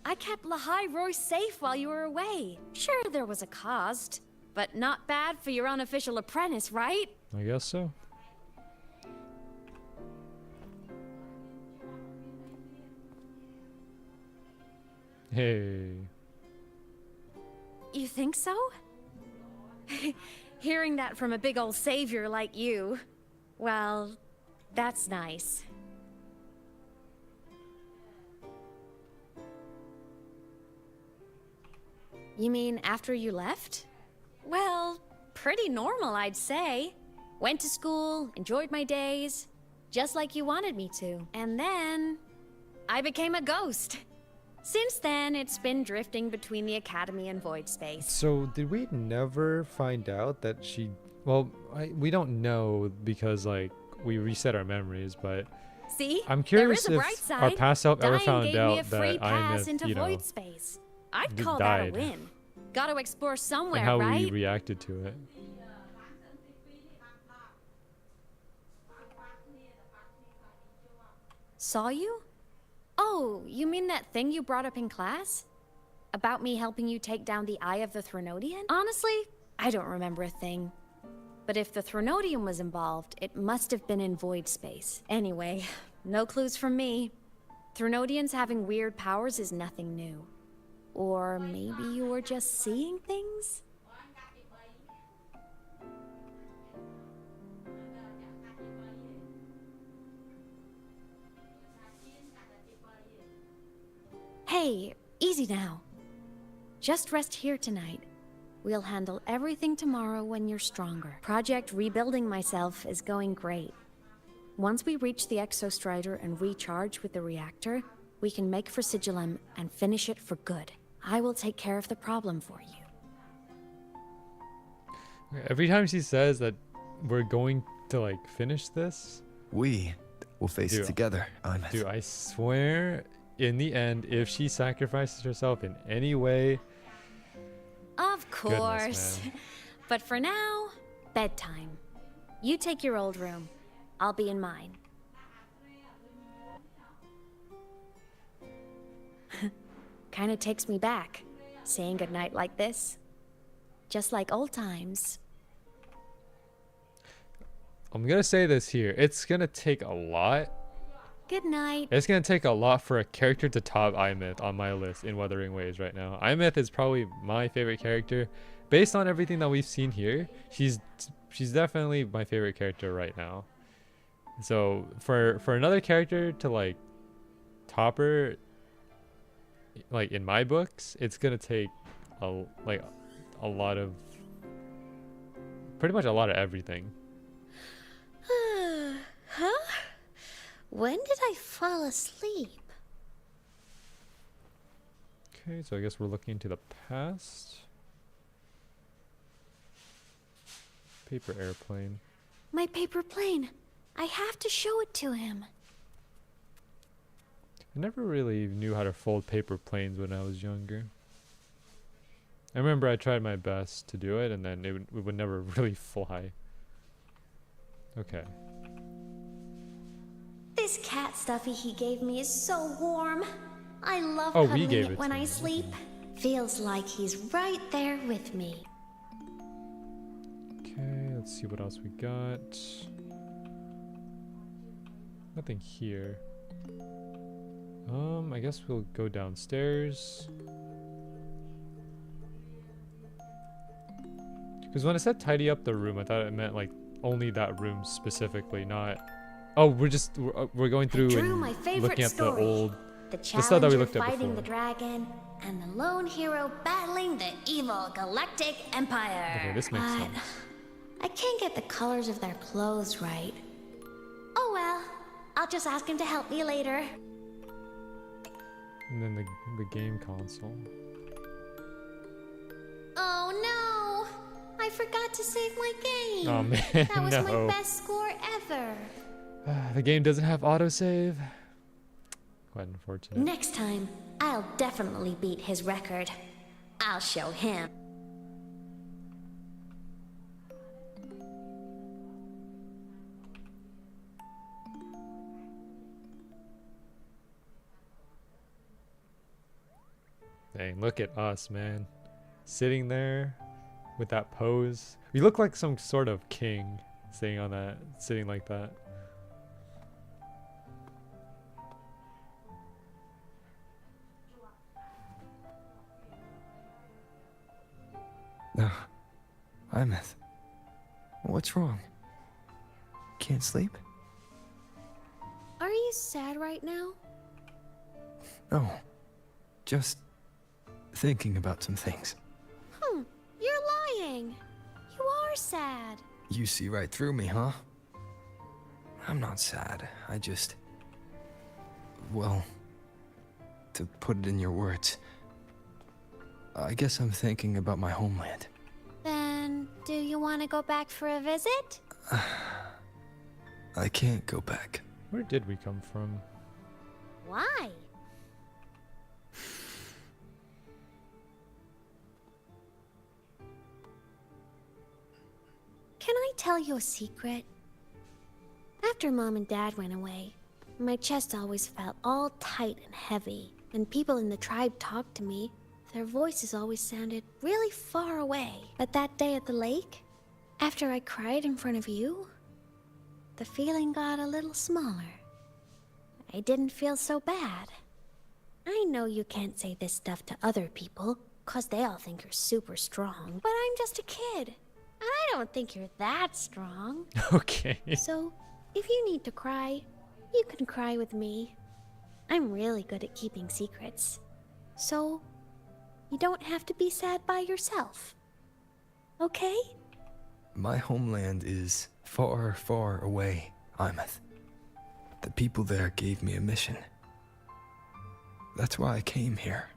I kept Lahai Roy safe while you were away. Sure, there was a cost, but not bad for your unofficial apprentice, right? I guess so. Hey. You think so? Hearing that from a big old savior like you, well, that's nice. You mean after you left? Well, pretty normal, I'd say. Went to school, enjoyed my days, just like you wanted me to. And then, I became a ghost. Since then, it's been drifting between the Academy and Void Space. So, did we never find out that she... Well, we don't know because, like, we reset our memories, but... See? I'm curious there is a if bright side. our past self ever Dying found gave me out a free that pass Aemeath, into you know, Void Space. I'd just call died. that a win. Gotta explore somewhere, and how right? we reacted to it. Saw you? Oh, you mean that thing you brought up in class? About me helping you take down the Eye of the Threnodian? Honestly, I don't remember a thing. But if the Threnodian was involved, it must have been in Void Space. Anyway, no clues from me. Threnodians having weird powers is nothing new. Or maybe you were just seeing things? Hey, easy now. Just rest here tonight. We'll handle everything tomorrow when you're stronger. Project Rebuilding Myself is going great. Once we reach the Exostrider and recharge with the reactor, we can make for Sigillum and finish it for good. I will take care of the problem for you. Every time she says that we're going to, like, finish this... We will face it together, Aemeath. Dude, I swear, in the end, if she sacrifices herself in any way... Of course. Goodness, man. But for now, bedtime. You take your old room. I'll be in mine. Kinda takes me back, saying goodnight like this. Just like old times. I'm gonna say this here. It's gonna take a lot. Good night. It's gonna take a lot for a character to top Aemeath on my list in Wuthering Waves right now. Aemeath is probably my favorite character. Based on everything that we've seen here, she's definitely my favorite character right now. So for another character to like top her, like in my books, it's gonna take a lot of, pretty much a lot of everything. Huh? When did I fall asleep? Okay, so I guess we're looking to the past. Paper airplane. My paper plane. I have to show it to him. I never really knew how to fold paper planes when I was younger. I remember I tried my best to do it, and then it would never really fly. Okay. This cat stuffy he gave me is so warm. I love Oh, we cuddling gave it it when to I him. sleep. Feels like he's right there with me. Okay, let's see what else we got. Nothing here. I guess we'll go downstairs. Because when I said tidy up the room, I thought it meant like only that room specifically, not... Oh, we're going through Drew, and my favorite looking at story. the old... The the stuff that we challenger looked at fighting before. the dragon, and the lone hero battling the evil galactic empire. Okay, this makes But sense. I can't get the colors of their clothes right. Oh well, I'll just ask him to help me later. And then the game console. Oh no! I forgot to save my game. Oh man, That was no. my best score ever. The game doesn't have autosave. Quite unfortunate. Next time, I'll definitely beat his record. I'll show him. Dang, look at us, man. Sitting there with that pose. We look like some sort of king sitting on that, sitting like that. No. Aemeath. What's wrong? Can't sleep? Are you sad right now? No. Just thinking about some things. You're lying. You are sad. You see right through me, huh? I'm not sad. I just... Well... To put it in your words... I guess I'm thinking about my homeland. Then, do you want to go back for a visit? I can't go back. Where did we come from? Why? Can I tell you a secret? After Mom and Dad went away, my chest always felt all tight and heavy. When people in the tribe talked to me, their voices always sounded really far away. But that day at the lake, after I cried in front of you, the feeling got a little smaller. I didn't feel so bad. I know you can't say this stuff to other people, 'cause they all think you're super strong. But I'm just a kid, and I don't think you're that strong. Okay. So, if you need to cry, you can cry with me. I'm really good at keeping secrets. So, you don't have to be sad by yourself. Okay? My homeland is far, far away, Aemeath. The people there gave me a mission. That's why I came here.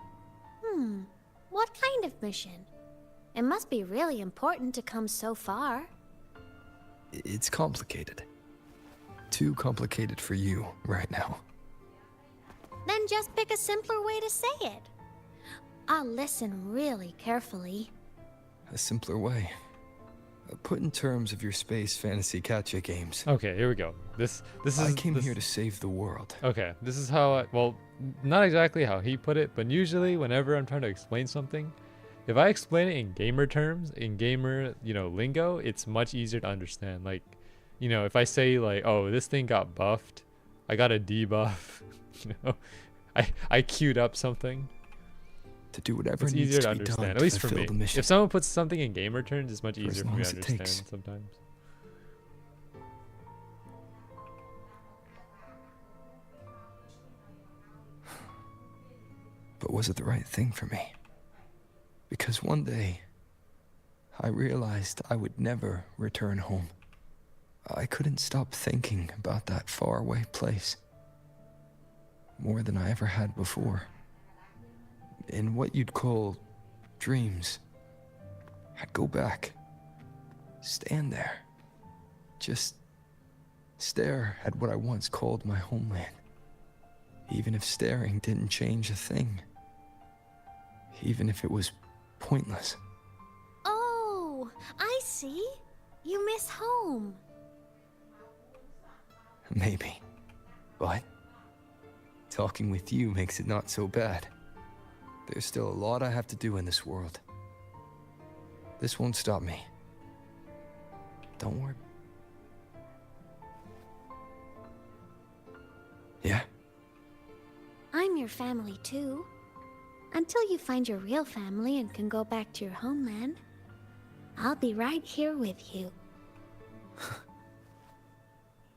What kind of mission? It must be really important to come so far. It's complicated. Too complicated for you right now. Then just pick a simpler way to say it. I'll listen really carefully. A simpler way. Put in terms of your space fantasy catch games. Okay, here we go. This is. I came here to save the world. Okay, this is how well, not exactly how he put it, but usually whenever I'm trying to explain something, if I explain it in gamer terms, in gamer, lingo, it's much easier to understand. Like, if I say like, oh, this thing got buffed, I got a debuff, I queued up something. To do whatever it's needs easier to be understand, done at to least for fulfill me. the mission. If someone puts something in gamer terms, it's much For as easier for long me to as it understand takes. sometimes. But was it the right thing for me? Because one day, I realized I would never return home. I couldn't stop thinking about that faraway place. More than I ever had before. In what you'd call dreams, I'd go back, stand there, just stare at what I once called my homeland. Even if staring didn't change a thing. Even if it was pointless. Oh, I see. You miss home. Maybe. But talking with you makes it not so bad. There's still a lot I have to do in this world. This won't stop me. Don't worry. Yeah? I'm your family too. Until you find your real family and can go back to your homeland, I'll be right here with you.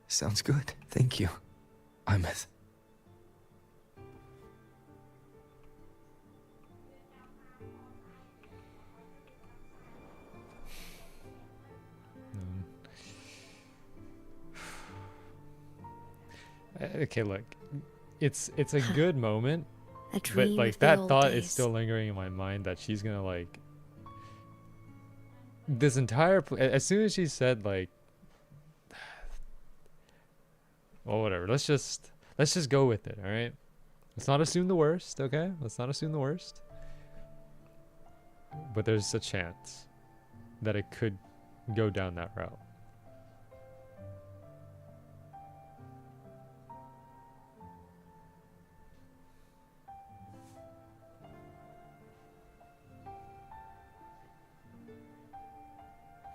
Sounds good. Thank you, Aemeath. Okay, look, it's a good moment, A but dream like of the that old thought is days. still lingering in my mind that she's gonna like this entire as soon as she said like, well, whatever. Let's just go with it. All right. Let's not assume the worst. Okay. Let's not assume the worst. But there's a chance that it could go down that route.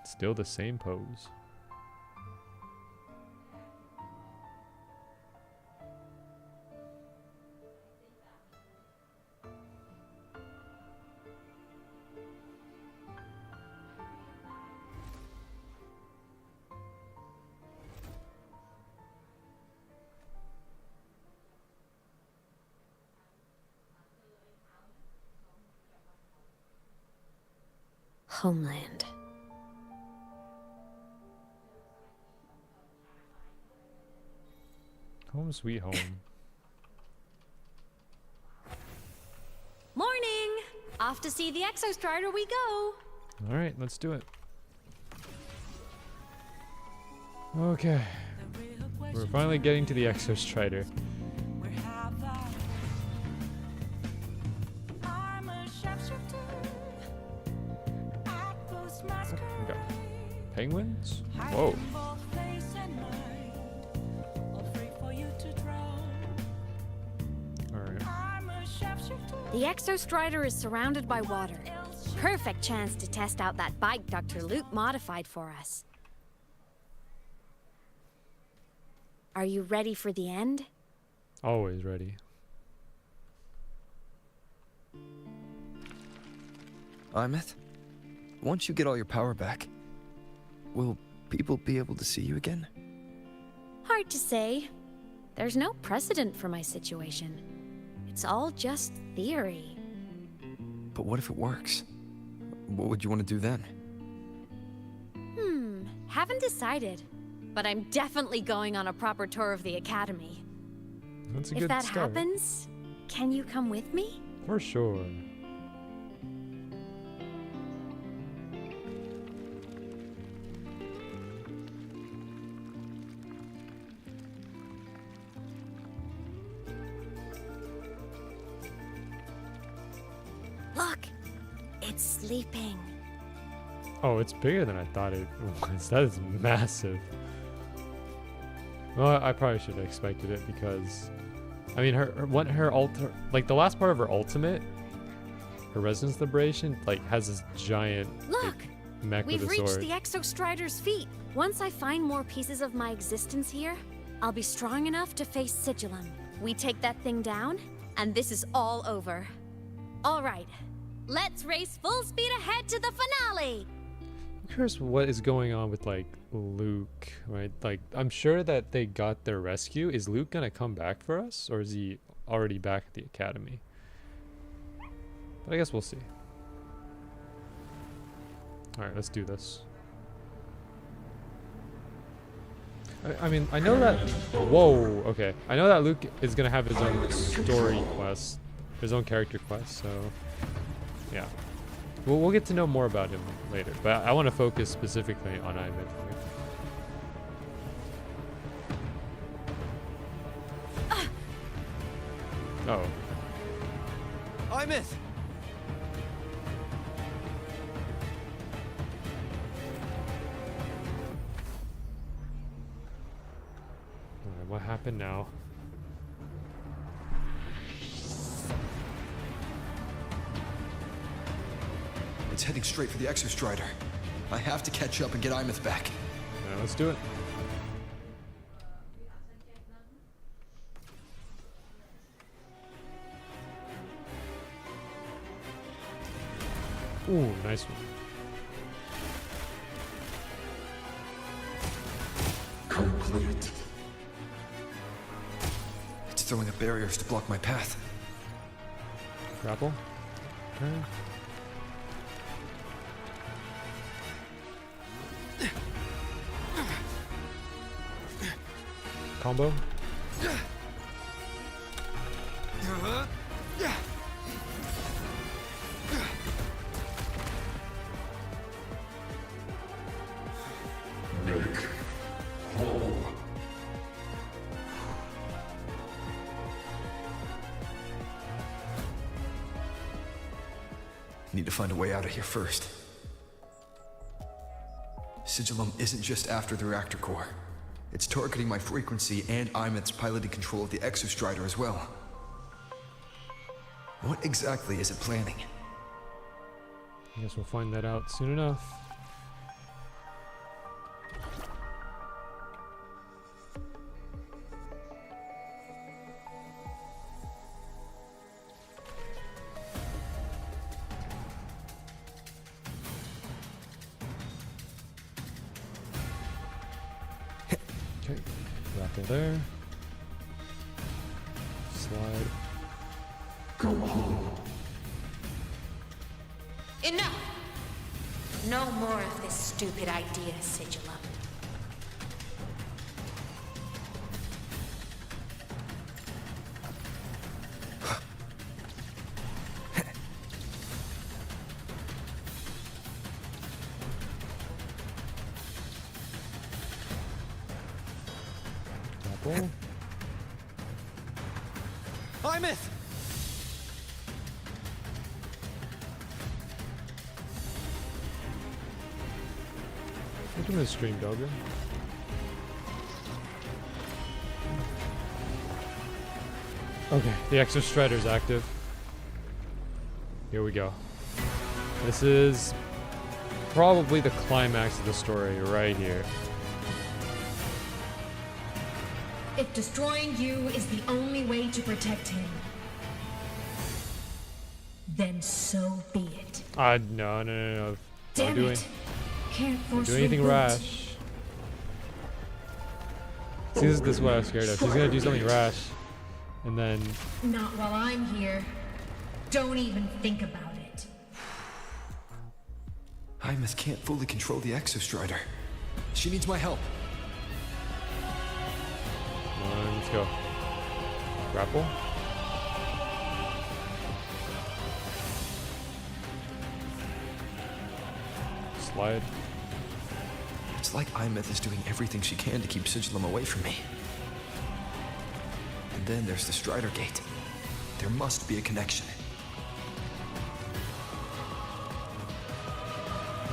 Still the same pose. Homeland. Home sweet home. Morning! Off to see the Exostrider we go. All right, let's do it. Okay. We're finally getting to the Exostrider. We got penguins? Whoa. The Exostrider is surrounded by water. Perfect chance to test out that bike Dr. Luke modified for us. Are you ready for the end? Always ready. Aemeath, once you get all your power back, will people be able to see you again? Hard to say. There's no precedent for my situation. It's all just theory. But what if it works? What would you want to do then? Haven't decided. But I'm definitely going on a proper tour of the academy. That's a If good that start. happens, can you come with me? For sure. Look! It's sleeping. Oh, it's bigger than I thought it was. That is massive. Well, I probably should have expected it because, I mean, like the last part of her ultimate, her Resonance Liberation, like has this giant Look, mech we've with a reached sword. the Exostrider's feet. Once I find more pieces of my existence here, I'll be strong enough to face Sigillum. We take that thing down, and this is all over. All right, let's race full speed ahead to the finale. I'm curious what is going on with like Luke, right? Like I'm sure that they got their rescue. Is Luke gonna come back for us, or is he already back at the academy? But I guess we'll see. All right, let's do this. I mean, I know that. Whoa. Okay, I know that Luke is gonna have his own story quest, his own character quest. So, yeah, we'll get to know more about him later. But I want to focus specifically on Aemeath here. Oh. Aemeath! Alright, what happened now? It's heading straight for the Exostrider. I have to catch up and get Aemeath back. Yeah, let's do it. Ooh, nice one. Complete. It's throwing up barriers to block my path. Grapple. Okay. Combo. Make whole. Need to find a way out of here first. Sigillum isn't just after the reactor core. It's targeting my frequency and Aemeath's piloted control of the Exostrider as well. What exactly is it planning? I guess we'll find that out soon enough. Okay, grapple there. Slide. Go home. Enough! No more of this stupid idea, Sigillum. Grapple. Aemeath! Welcome to the stream, Dogger. Okay, the Exostrider is active. Here we go. This is probably the climax of the story right here. If destroying you is the only way to protect him, then so be it. No. Damn it! Can't force Do anything reboot. rash. See, this is what I was scared of. She's gonna do something rash, and then Not while I'm here. Don't even think about it. Aemeath can't fully control the Exostrider. She needs my help. come on, let's go. Grapple. Slide. It's like Aemeath is doing everything she can to keep Sigillum away from me. And then there's the Strider Gate. There must be a connection.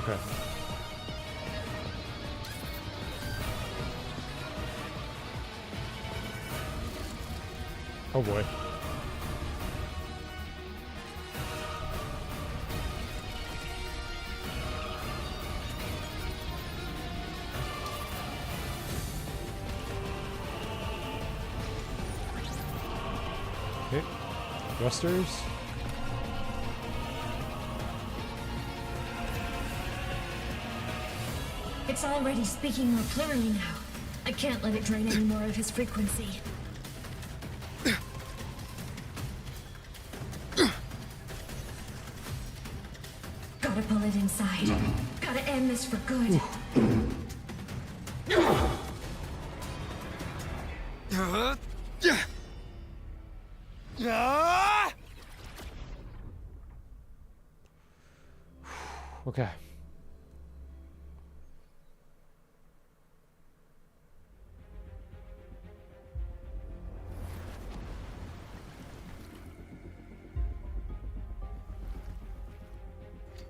Okay. Oh boy. Okay. Thrusters. It's already speaking more clearly now. I can't let it drain any more of his frequency. Gotta pull it inside. Gotta end this for good. Okay.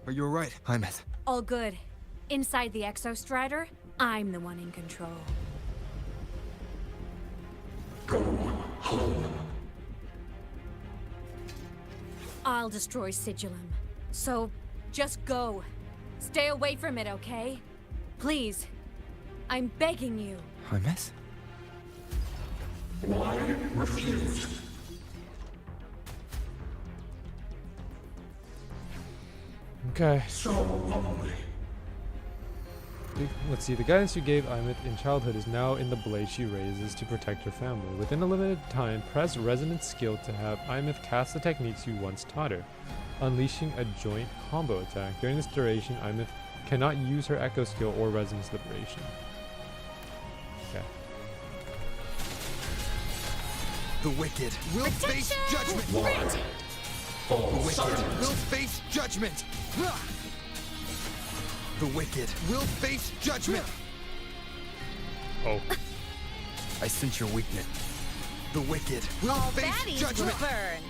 Are you alright, Aemeath? All good. Inside the Exostrider, I'm the one in control. Go home. I'll destroy Sigillum. So, just go. Stay away from it, okay? Please. I'm begging you. Aemeath? Why refuse? Okay. So lonely. Let's see. The guidance you gave Aemeath in childhood is now in the blade she raises to protect her family. Within a limited time, press resonance skill to have Aemeath cast the techniques you once taught her, unleashing a joint combo attack. During this duration, Aemeath cannot use her echo skill or resonance liberation. Okay. The wicked will face judgment. The wicked will face judgment. The wicked will face judgment. Oh. I sense your weakness. The wicked will All face baddies judgment. will burn.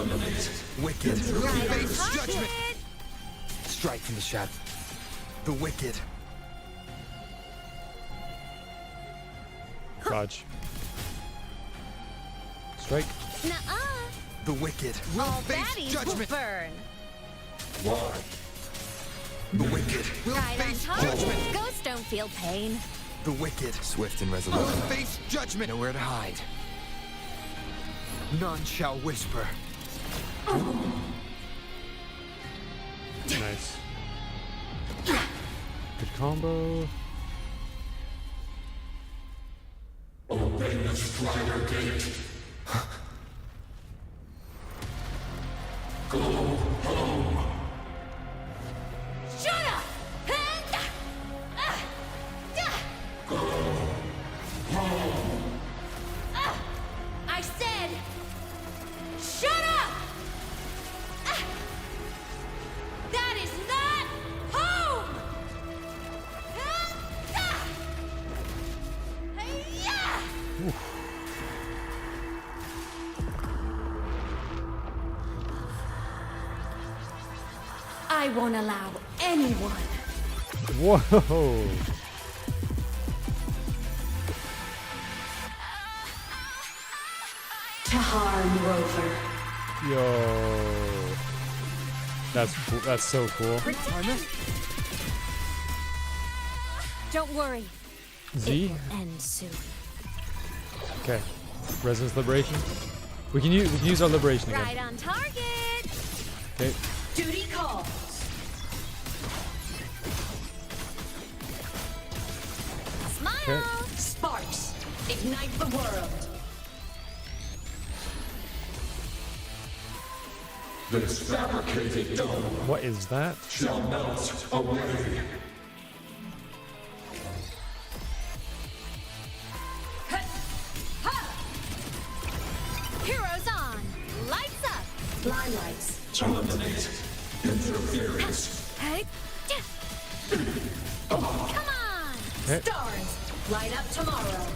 Eliminate. Wicked will Right on face target. judgment. Strike from the shadow. The wicked. Dodge. Strike. Nuh-uh. The wicked will All face baddies judgment. will burn. Why? The wicked will Right on face target. judgment. Ghosts don't feel pain. The wicked Swift and will resolute. face judgment. Nowhere to hide. None shall whisper. Nice. Good combo. Obey the Strider Gate. Go home. Shut up! Go home. I said, shut up! That is not home! I won't allow anyone. Whoa. To harm Rover. Yo. That's so cool. Don't worry. Z. It will end soon. Okay. Resonance liberation. We can use our liberation again. Right on target. Okay. Duty calls. Smile. Okay. Sparks. Ignite the world. This fabricated dome What is that? shall melt away. Heroes on. Lights up. Blind lights. Terminate interference. Hey. Come on. Okay. Stars. Light up tomorrow.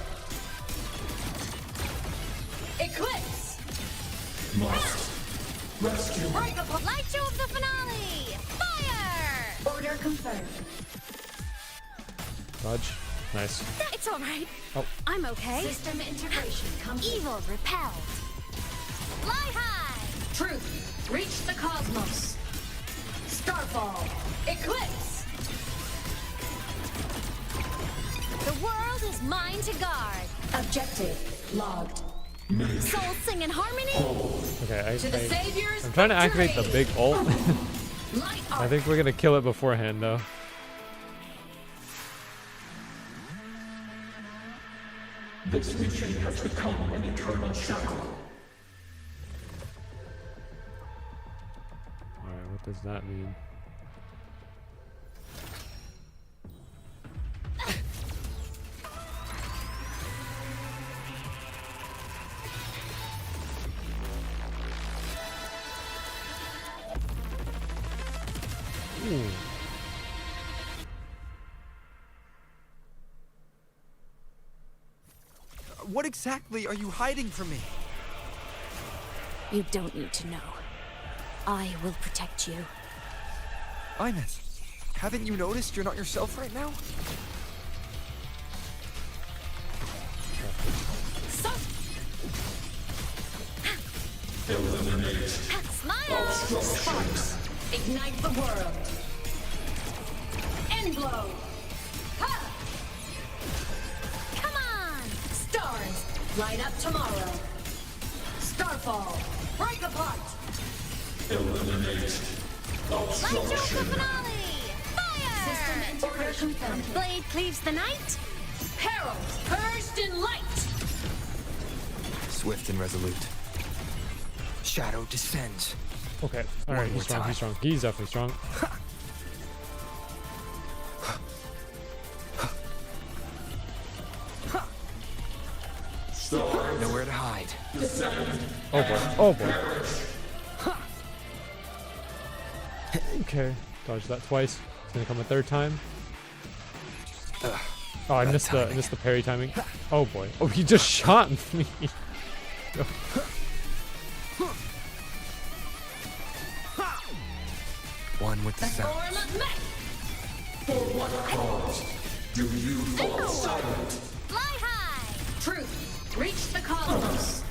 Eclipse. Must rescue. Break up. Light show of the finale. Fire. Order confirmed. Dodge. Nice. It's all right. Oh. I'm okay. System integration complete. Evil repelled. Fly high! Truth, reach the cosmos. Starfall, eclipse! The world is mine to guard. Objective logged. Soul sing in harmony. Okay, To the saviors, I'm trying to activate the big ult. Light I think we're gonna kill it beforehand though. This mission has become an eternal shackle. Alright, what does that mean? Ooh. What exactly are you hiding from me? You don't need to know. I will protect you. Aemeath, haven't you noticed you're not yourself right now? Eliminate. Smile! Obstructions. Ignite the world. End blow. Ha! Come on! Stars, light up tomorrow. Starfall, break apart. Eliminate. Obstruction. Finale! Fire! System integration found. Blade cleaves the night. Herald, purged in light. Swift and resolute. Shadow descends. Okay, alright, he's strong, he's strong. He's definitely strong. Nowhere to hide. Oh boy, oh boy. Okay, dodge that twice. It's gonna come a third time. Oh, I missed the parry timing. Oh boy. Oh, he just shot me. One with the sound. For what cause do you fall silent? Fly high! Truth, reach the cosmos.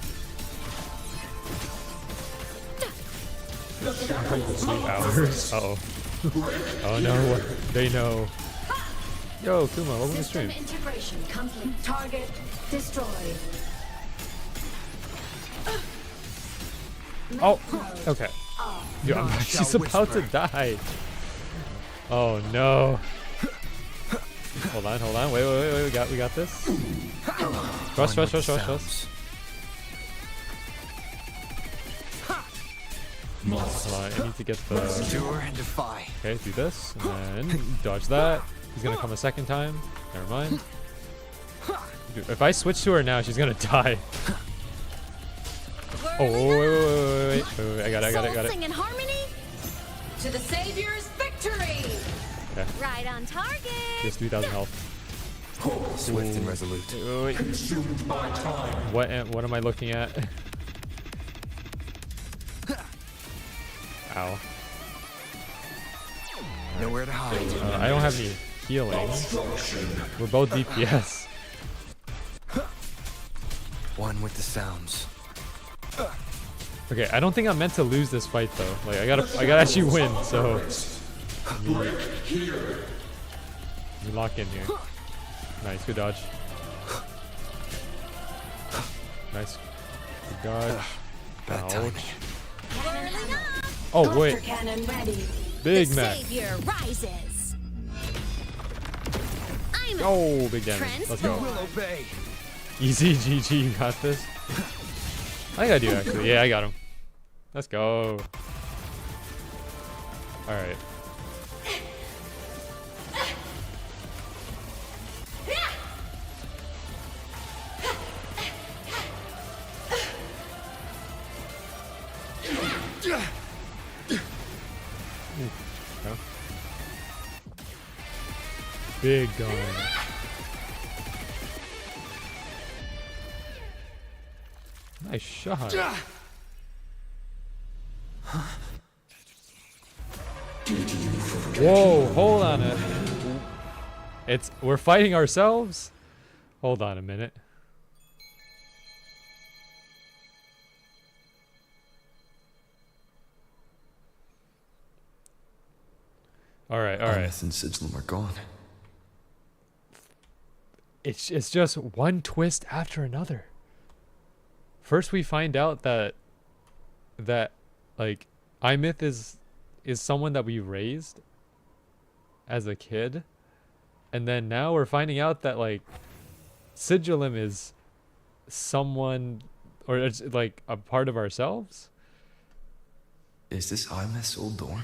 2 hours. Uh oh. Oh no, they know. Yo, Kuma, welcome to the stream. System integration complete. Target destroyed. Oh, okay. Dude, she's about to die. Oh no. Hold on. Wait. We got this. Rush. Hold on, I need to get the. Endure and defy. Okay, do this, and then dodge that. He's gonna come a second time. Never mind. Dude, if I switch to her now, she's gonna die. Oh, wait. I got it. Sing in harmony. To the saviors, victory. Okay. Right on target. Just 3,000 health. Swift and resolute. Wait. Consumed by time. What am I looking at? Ow. Nowhere to hide. I don't have any healing. We're both DPS. One with the sounds. Okay, I don't think I'm meant to lose this fight though. Like I gotta actually win. So let me lock in here. Nice, good dodge. Nice, good dodge. Ouch. Oh wait, Big Mac. Savior rises. Oh, big damage. Let's go. Easy, GG. You got this. I think I do actually. Yeah, I got him. Let's go. All right. Okay. Big gun. Nice shot. Whoa, hold on we're fighting ourselves? Hold on a minute. All right, all right. Aemeath and Sigilum are gone. It's just one twist after another. First, we find out that like Aemeath is someone that we raised as a kid, and then now we're finding out that like Sigilum is someone, or it's like a part of ourselves. Is this Aemeath's old dorm?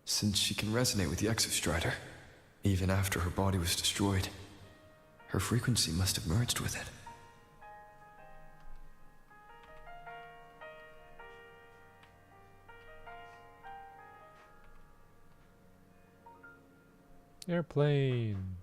Since she can resonate with the Exostrider, even after her body was destroyed, her frequency must have merged with it. Airplane.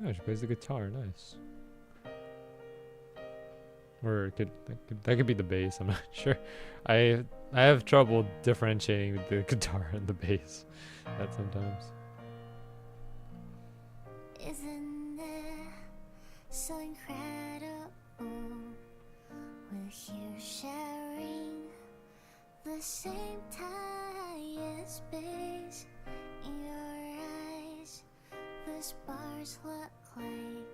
Oh, she plays the guitar. Nice. Or that could be the bass. I'm not sure. I have trouble differentiating the guitar and the bass. That sometimes. Isn't it so incredible with you sharing the same time as space in your eyes? The stars look like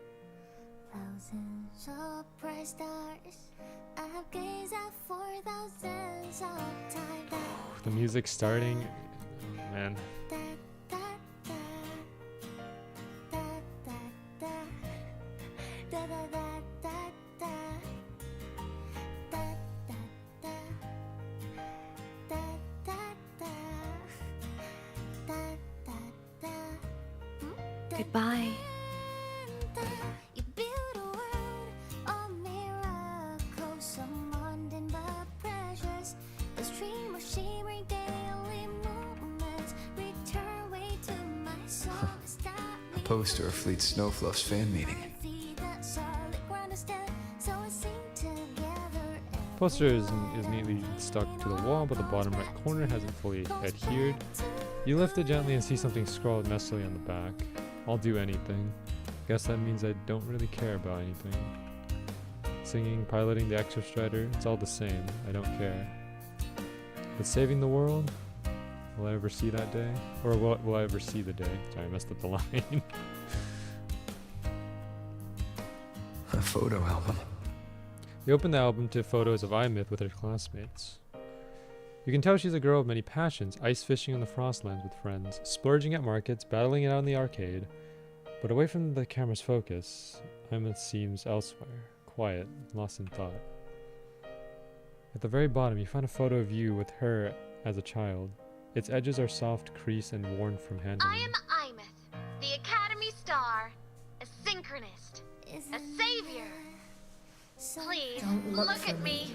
thousands of bright stars. I've gazed at for thousands of times. The music's starting, man. Goodbye. A poster of Fleet Snowfluff's fan meeting. Poster is neatly stuck to the wall, but the bottom right corner hasn't fully adhered. You lift it gently and see something scrawled messily on the back. I'll do anything. Guess that means I don't really care about anything. Singing, piloting the Exostrider, it's all the same. I don't care. But saving the world? Will I ever see that day? Or will I ever see the day? Sorry, I messed up the line. A photo album. You open the album to photos of Aemeath with her classmates. You can tell she's a girl of many passions, ice fishing on the Frostlands with friends, splurging at markets, battling it out in the arcade. But away from the camera's focus, Aemeath seems elsewhere, quiet, lost in thought. At the very bottom, you find a photo of you with her as a child. Its edges are soft, creased, and worn from handling. I am Aemeath, the Academy Star, a synchronist, a savior. Please, look at me.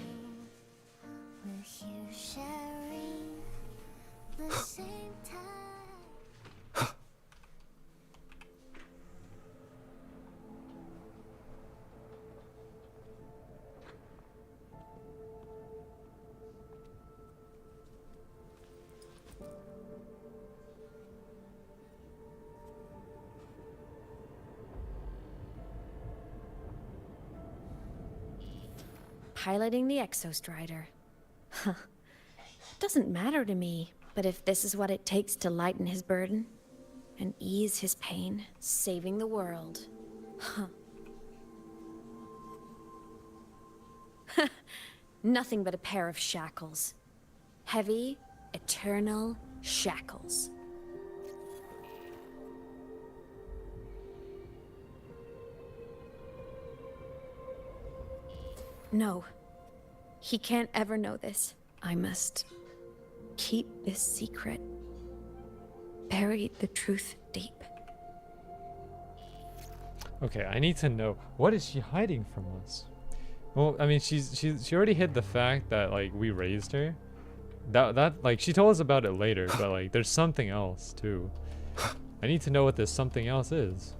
With you sharing the same time. Piloting the Exostrider. Huh. Doesn't matter to me, but if this is what it takes to lighten his burden and ease his pain, saving the world. Huh. Nothing but a pair of shackles. Heavy, eternal shackles. No. He can't ever know this. I must keep this secret. Bury the truth deep. Okay, I need to know, what is she hiding from us? Well, I mean, she already hid the fact that like we raised her. That like she told us about it later, but like there's something else too. I need to know what this something else is.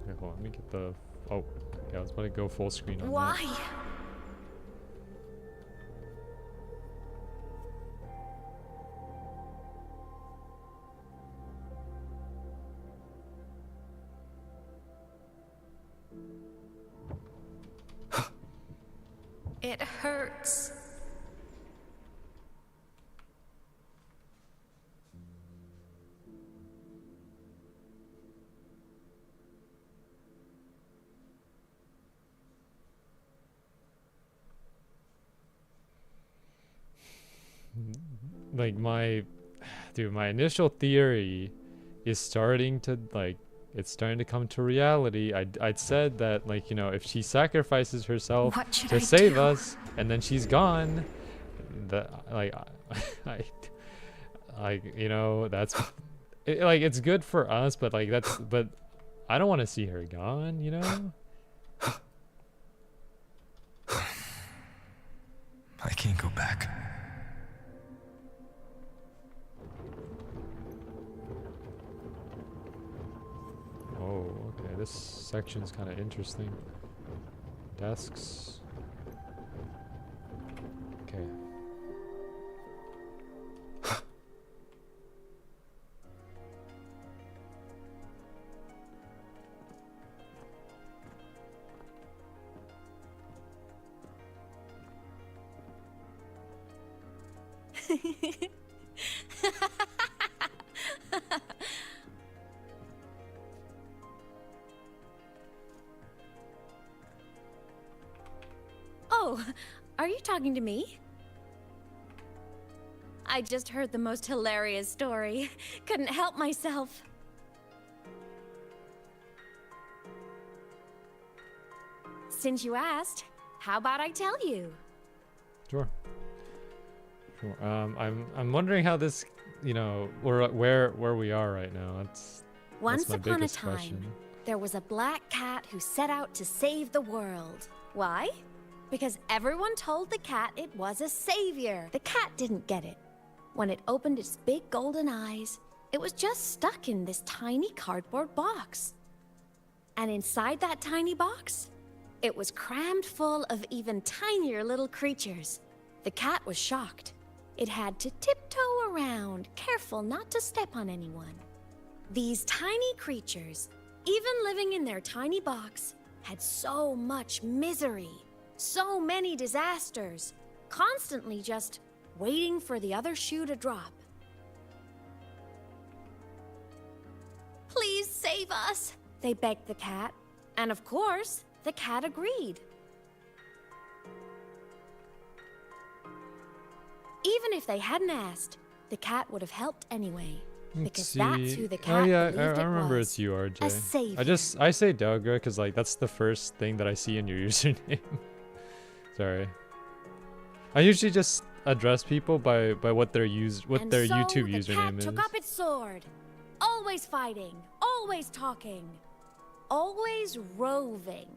Okay, hold on, let me get the. Oh, okay, I was about to go full screen on Why? that. It hurts. Like my initial theory is starting to it's starting to come to reality. I'd said that, like, you know, if she sacrifices herself to save us and then she's gone, that you know, that's like, it's good for us, but like but I don't want to see her gone, you know. I can't go back. Oh, okay, this section's kind of interesting. Desks. Okay. Oh, are you talking to me? I just heard the most hilarious story. Couldn't help myself. Since you asked, how about I tell you? Sure. Sure. I'm wondering how this, you know, where we are right now. That's Once my upon a biggest time, question. there was a black cat who set out to save the world. Why? Because everyone told the cat it was a savior. The cat didn't get it. When it opened its big golden eyes, it was just stuck in this tiny cardboard box. And inside that tiny box, it was crammed full of even tinier little creatures. The cat was shocked. It had to tiptoe around, careful not to step on anyone. These tiny creatures, even living in their tiny box, had so much misery, so many disasters, constantly just waiting for the other shoe to drop. Please save us, they begged the cat. And of course, the cat agreed. Even if they hadn't asked, the cat would have helped anyway. Because that's who the cat believed I it remember was. it's you, RJ. A savior. I say Dogra because, like, that's the first thing that I see in your username. Sorry. I usually just address people by what their YouTube username is. Took up its sword, always fighting, always talking, always roving,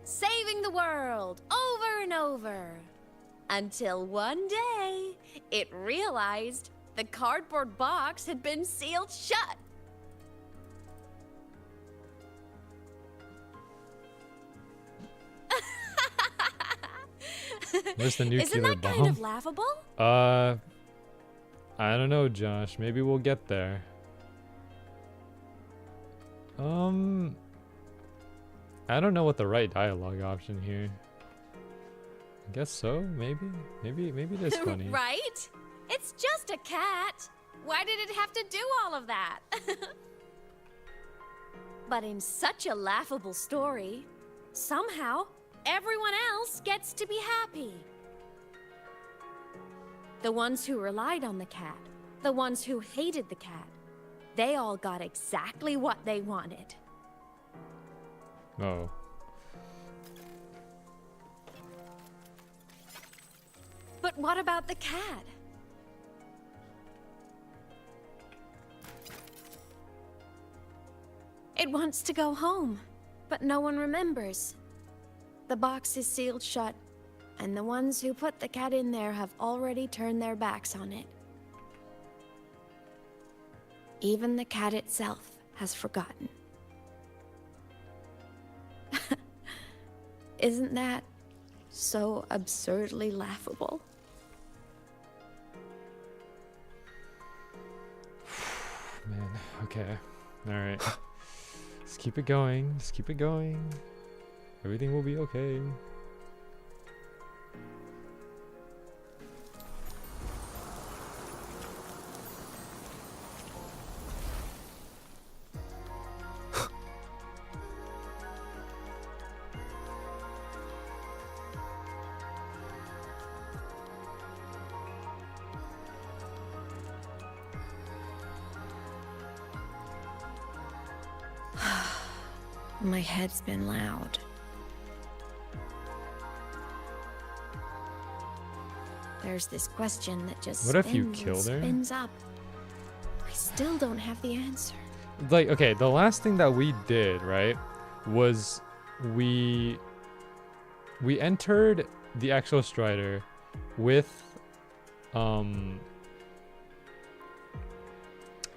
saving the world over and over, until one day it realized the cardboard box had been sealed shut. Where's the nuclear Isn't that bomb? kind of laughable? I don't know, Josh. Maybe we'll get there. I don't know what the right dialogue option here. I guess so. Maybe it is funny. Right? It's just a cat. Why did it have to do all of that? But in such a laughable story, somehow everyone else gets to be happy. The ones who relied on the cat, the ones who hated the cat, they all got exactly what they wanted. Oh. But what about the cat? It wants to go home, but no one remembers. The box is sealed shut, and the ones who put the cat in there have already turned their backs on it. Even the cat itself has forgotten. Isn't that so absurdly laughable? Man, okay. Alright. Let's keep it going. Let's keep it going. Everything will be okay. My head's been loud. There's this question that just What if you spins and killed her? spins up. I still don't have the answer. Like, okay, the last thing that we did, right, was we entered the Exostrider with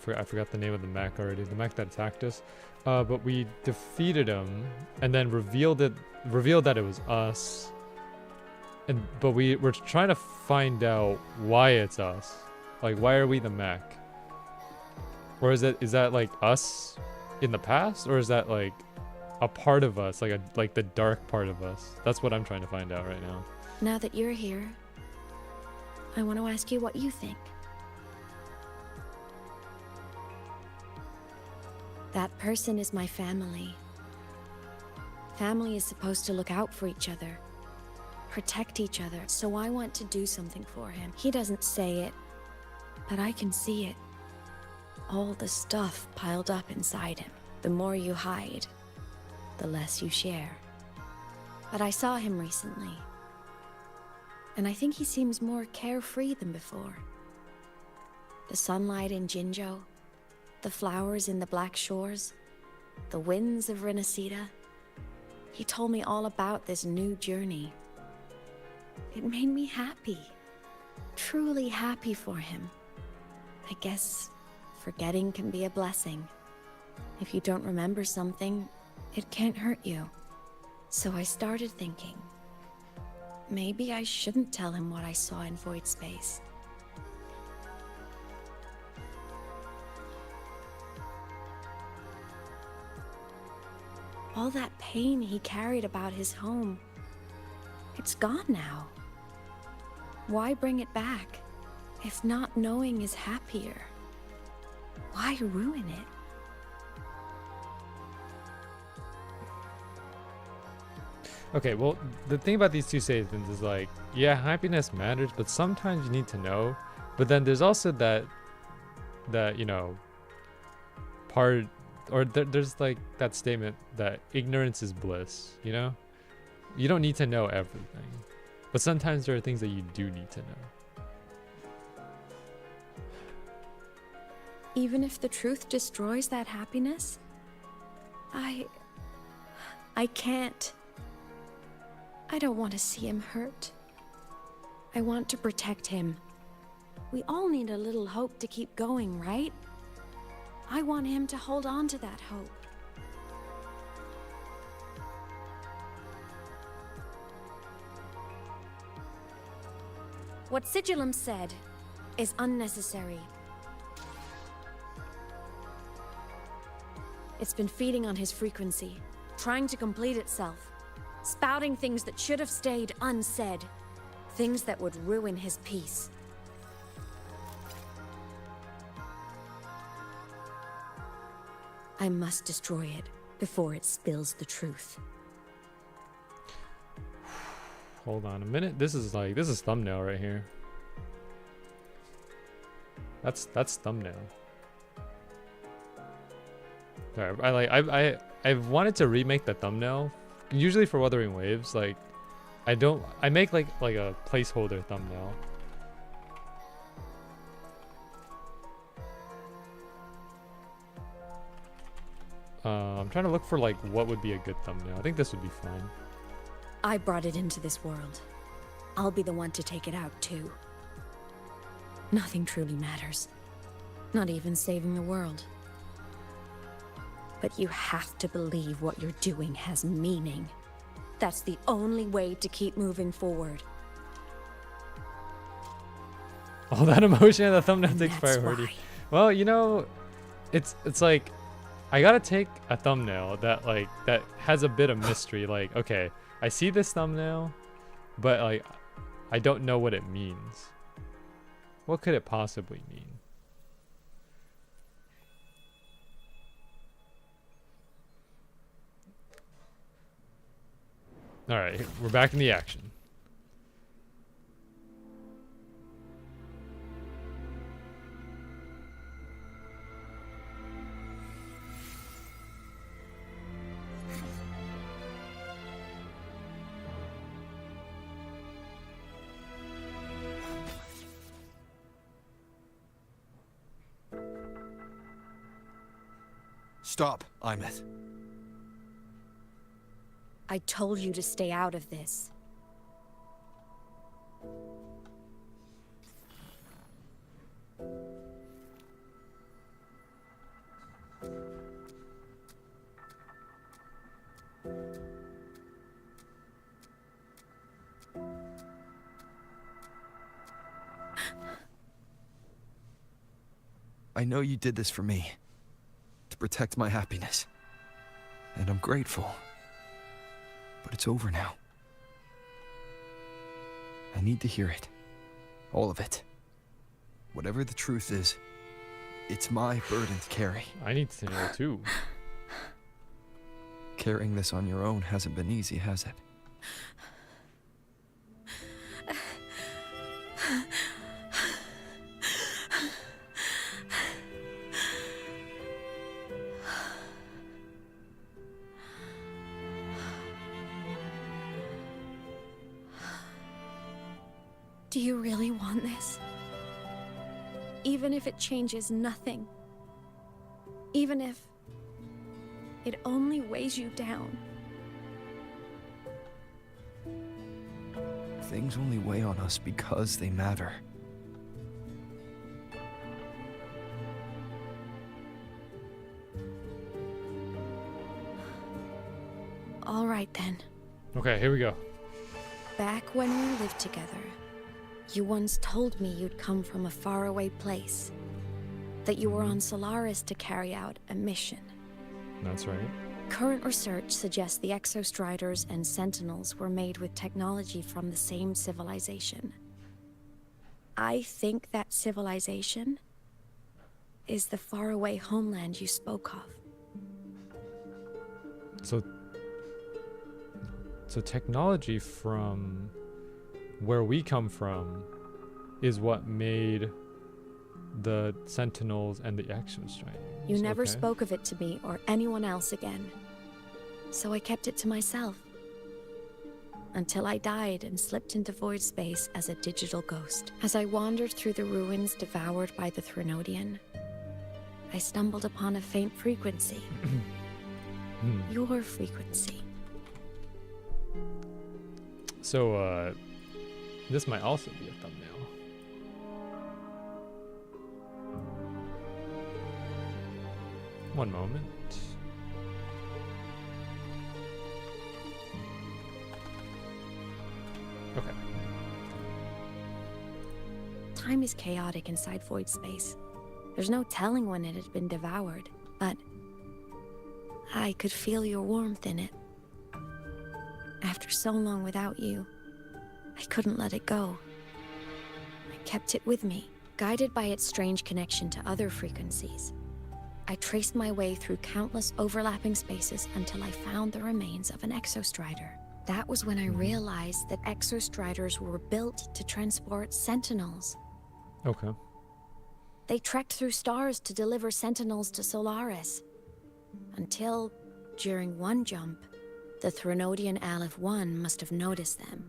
I forgot the name of the mech already, the mech that attacked us, but we defeated him and then revealed that it was us, but we're trying to find out why it's us. Like, why are we the mech? Or is that like us in the past, or is that like a part of us, like the dark part of us? That's what I'm trying to find out right now. Now that you're here, I want to ask you what you think. That person is my family. Family is supposed to look out for each other, protect each other, so I want to do something for him. He doesn't say it, but I can see it. All the stuff piled up inside him. The more you hide, the less you share. But I saw him recently, and I think he seems more carefree than before. The sunlight in Jinzhou, the flowers in the Black Shores, the winds of Renacida. He told me all about this new journey. It made me happy, truly happy for him. I guess forgetting can be a blessing. If you don't remember something, it can't hurt you. So I started thinking, maybe I shouldn't tell him what I saw in Void Space. All that pain he carried about his home, it's gone now. Why bring it back if not knowing is happier? Why ruin it? Okay, well, the thing about these two statements is like, yeah, happiness matters, but sometimes you need to know. But then there's also that you know, part, or there's like that statement that ignorance is bliss, you know? You don't need to know everything, but sometimes there are things that you do need to know. Even if the truth destroys that happiness, I can't. I don't want to see him hurt. I want to protect him. We all need a little hope to keep going, right? I want him to hold on to that hope. What Sigillum said is unnecessary. It's been feeding on his frequency, trying to complete itself, spouting things that should have stayed unsaid, things that would ruin his peace. I must destroy it before it spills the truth. Hold on a minute. This is thumbnail right here. That's thumbnail. Sorry, I've wanted to remake the thumbnail. Usually for Wuthering Waves, like I make like a placeholder thumbnail. I'm trying to look for like what would be a good thumbnail. I think this would be fine. I brought it into this world. I'll be the one to take it out too. Nothing truly matters. Not even saving the world. But you have to believe what you're doing has meaning. That's the only way to keep moving forward. All that emotion in the thumbnail takes that's priority. why. Well, you know, it's like I gotta take a thumbnail that like that has a bit of mystery. Like, okay, I see this thumbnail, but like I don't know what it means. What could it possibly mean? All right, we're back in the action. Stop, Aemeath. I told you to stay out of this. I know you did this for me, to protect my happiness. And I'm grateful. But it's over now. I need to hear it. All of it. Whatever the truth is, it's my burden to carry. I need to know too. Carrying this on your own hasn't been easy, has it? Do you really want this? Even if it changes nothing. Even if it only weighs you down. Things only weigh on us because they matter. All right then. Okay, here we go. Back when we lived together, you once told me you'd come from a faraway place. That you were on Solaris to carry out a mission. That's right. Current research suggests the Exostriders and Sentinels were made with technology from the same civilization. I think that civilization is the faraway homeland you spoke of. So technology from where we come from is what made the Sentinels and the Exostriders. You never spoke of it to me or anyone else again. So I kept it to myself. Until I died and slipped into void space as a digital ghost. As I wandered through the ruins devoured by the Threnodian, I stumbled upon a faint frequency. Your frequency. So, this might also be a thumbnail. One moment. Okay. Time is chaotic inside void space. There's no telling when it had been devoured, but I could feel your warmth in it. After so long without you, I couldn't let it go. I kept it with me, guided by its strange connection to other frequencies. I traced my way through countless overlapping spaces until I found the remains of an Exostrider. That was when I realized that Exostriders were built to transport Sentinels. Okay. They trekked through stars to deliver Sentinels to Solaris. Until, during one jump, the Threnodian Aleph 1 must have noticed them.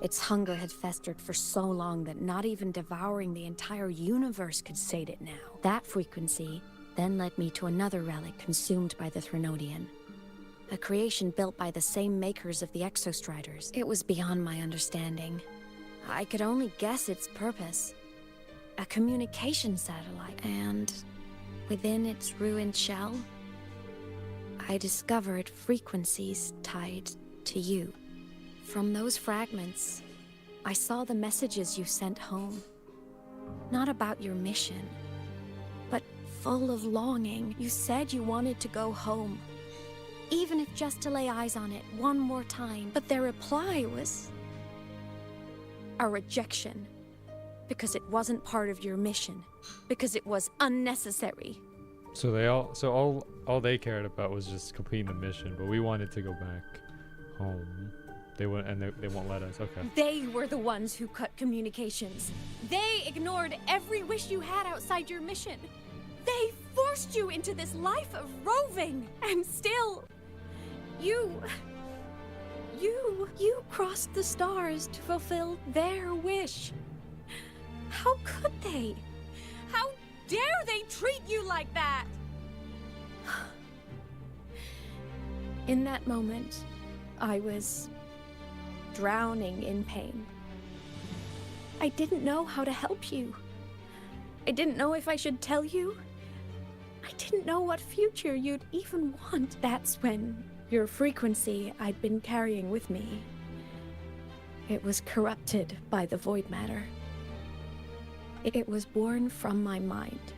Its hunger had festered for so long that not even devouring the entire universe could sate it now. That frequency then led me to another relic consumed by the Threnodian. A creation built by the same makers of the Exostriders. It was beyond my understanding. I could only guess its purpose. A communication satellite. And within its ruined shell, I discovered frequencies tied to you. From those fragments, I saw the messages you sent home. Not about your mission, but full of longing. You said you wanted to go home, even if just to lay eyes on it one more time. But their reply was a rejection, because it wasn't part of your mission, because it was unnecessary. So all they cared about was just completing the mission, but we wanted to go back home. They won't let us. Okay. They were the ones who cut communications. They ignored every wish you had outside your mission. They forced you into this life of roving, and still, you crossed the stars to fulfill their wish. How could they? How dare they treat you like that? In that moment, I was drowning in pain. I didn't know how to help you. I didn't know if I should tell you. I didn't know what future you'd even want. That's when your frequency I'd been carrying with me, it was corrupted by the void matter. It was born from my mind,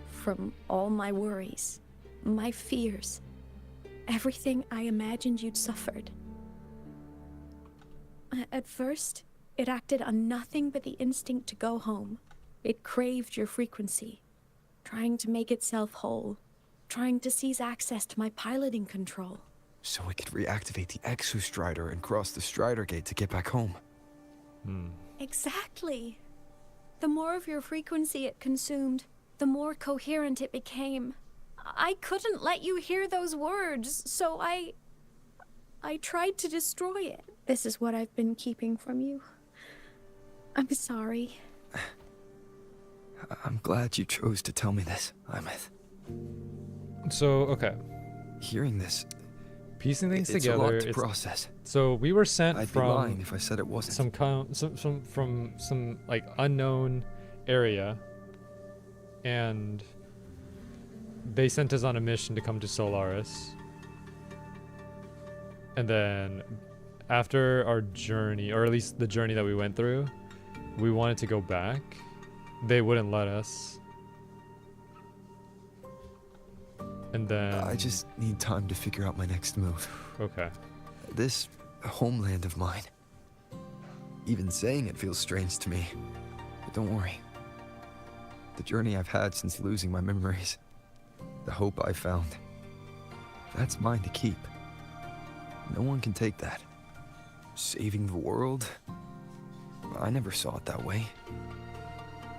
from all my worries, my fears, everything I imagined you'd suffered. At first, it acted on nothing but the instinct to go home. It craved your frequency, trying to make itself whole, trying to seize access to my piloting control. So it could reactivate the Exostrider and cross the Strider Gate to get back home. Exactly. The more of your frequency it consumed, the more coherent it became. I couldn't let you hear those words, so I tried to destroy it. This is what I've been keeping from you. I'm sorry. I'm glad you chose to tell me this, Aemeath. So, okay. Hearing this, piecing things it's together, a lot to process. So we were sent I'd from be lying if I said it wasn't. some like unknown area, and they sent us on a mission to come to Solaris. And then after our journey, or at least the journey that we went through, we wanted to go back. They wouldn't let us. And then I just need time to figure out my next move. Okay. This homeland of mine. Even saying it feels strange to me. But don't worry. The journey I've had since losing my memories. The hope I found. That's mine to keep. No one can take that. Saving the world? I never saw it that way.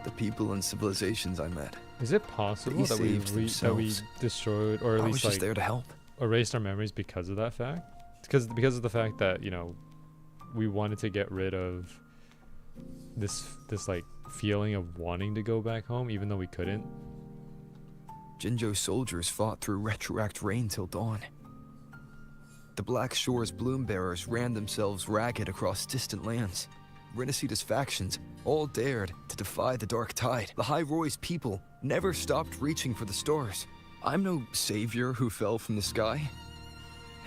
The people and civilizations I met. Is it possible that we destroyed, or at I was least just there to help. Erased our memories because of that fact? Because of the fact that, you know, we wanted to get rid of this like feeling of wanting to go back home, even though we couldn't. Jinjo's soldiers fought through retroact rain till dawn. The Black Shore's bloom bearers ran themselves ragged across distant lands. Renacita's factions all dared to defy the dark tide. The High Roy's people never stopped reaching for the stars. I'm no savior who fell from the sky,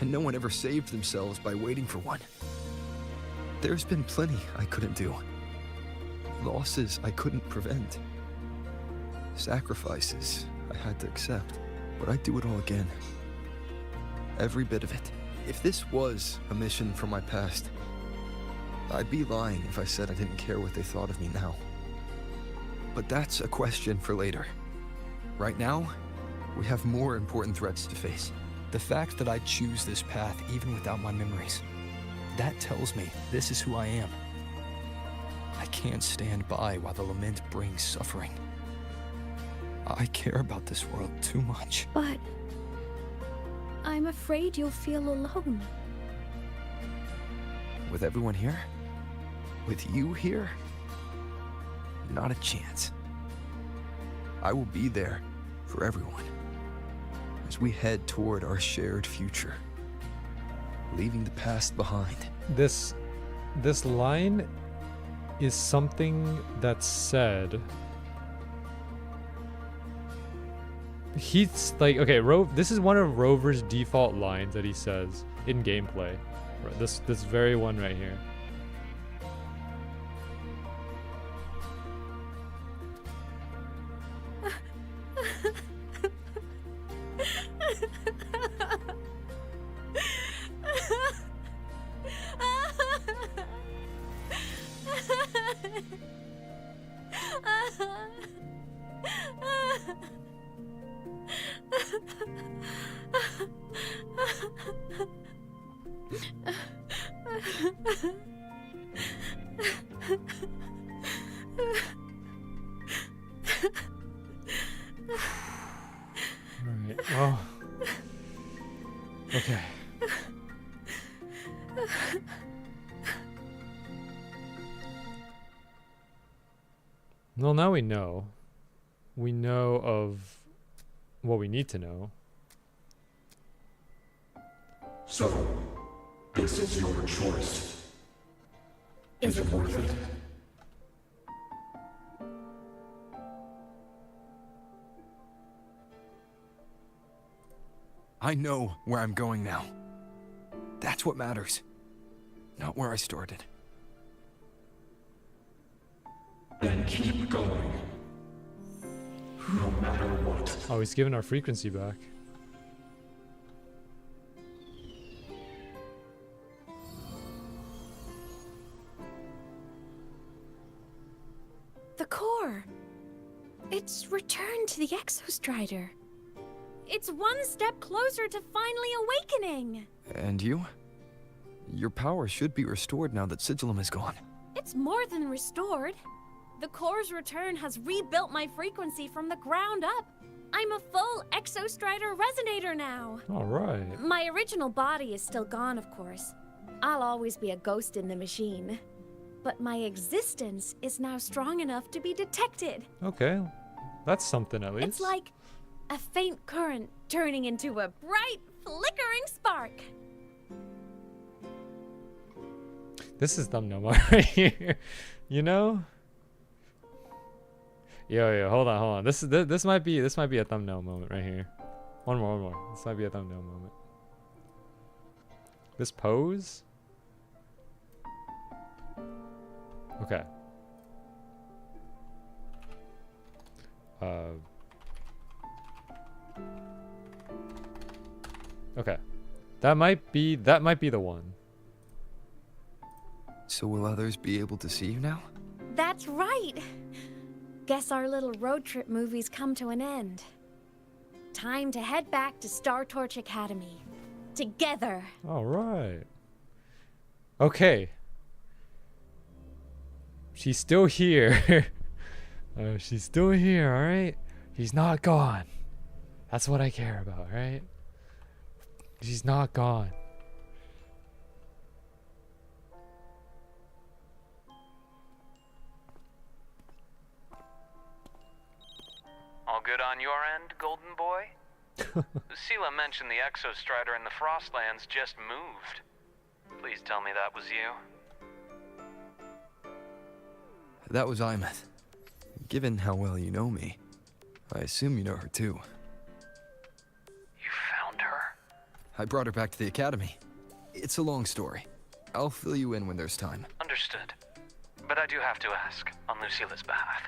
and no one ever saved themselves by waiting for one. There's been plenty I couldn't do. Losses I couldn't prevent. Sacrifices I had to accept, but I'd do it all again. Every bit of it. If this was a mission from my past, I'd be lying if I said I didn't care what they thought of me now. But that's a question for later. Right now, we have more important threats to face. The fact that I choose this path even without my memories, that tells me this is who I am. I can't stand by while the lament brings suffering. I care about this world too much. But I'm afraid you'll feel alone. With everyone here? With you here? Not a chance. I will be there for everyone as we head toward our shared future, leaving the past behind. This line is something that's said. He's like, okay, this is one of Rover's default lines that he says in gameplay. This very one right here. Alright, well. Okay. Well, now we know. We know of what we need to know. So, this is your choice. Is it worth it? I know where I'm going now. That's what matters. Not where I started. Then keep going. No matter what. Oh, he's giving our frequency back. The core. It's returned to the Exostrider. It's one step closer to finally awakening. And you? Your power should be restored now that Sigillum is gone. It's more than restored. The core's return has rebuilt my frequency from the ground up. I'm a full Exostrider resonator now. Alright. My original body is still gone, of course. I'll always be a ghost in the machine. But my existence is now strong enough to be detected. Okay. That's something at least. It's like a faint current turning into a bright, flickering spark. This is thumbnail right here. You know? Yo, hold on. This might be a thumbnail moment right here. One more. This might be a thumbnail moment. This pose? Okay. Okay. That might be the one. So will others be able to see you now? That's right. Guess our little road trip movie's come to an end. Time to head back to Star Torch Academy. Together. All right. Okay. She's still here. She's still here, all right? She's not gone. That's what I care about, right? She's not gone. All good on your end, Golden Boy? Sela mentioned the Exostrider in the Frostlands just moved. Please tell me that was you. That was Aemeath. Given how well you know me, I assume you know her too. You found her? I brought her back to the academy. It's a long story. I'll fill you in when there's time. Understood. But I do have to ask, on Lucille's behalf.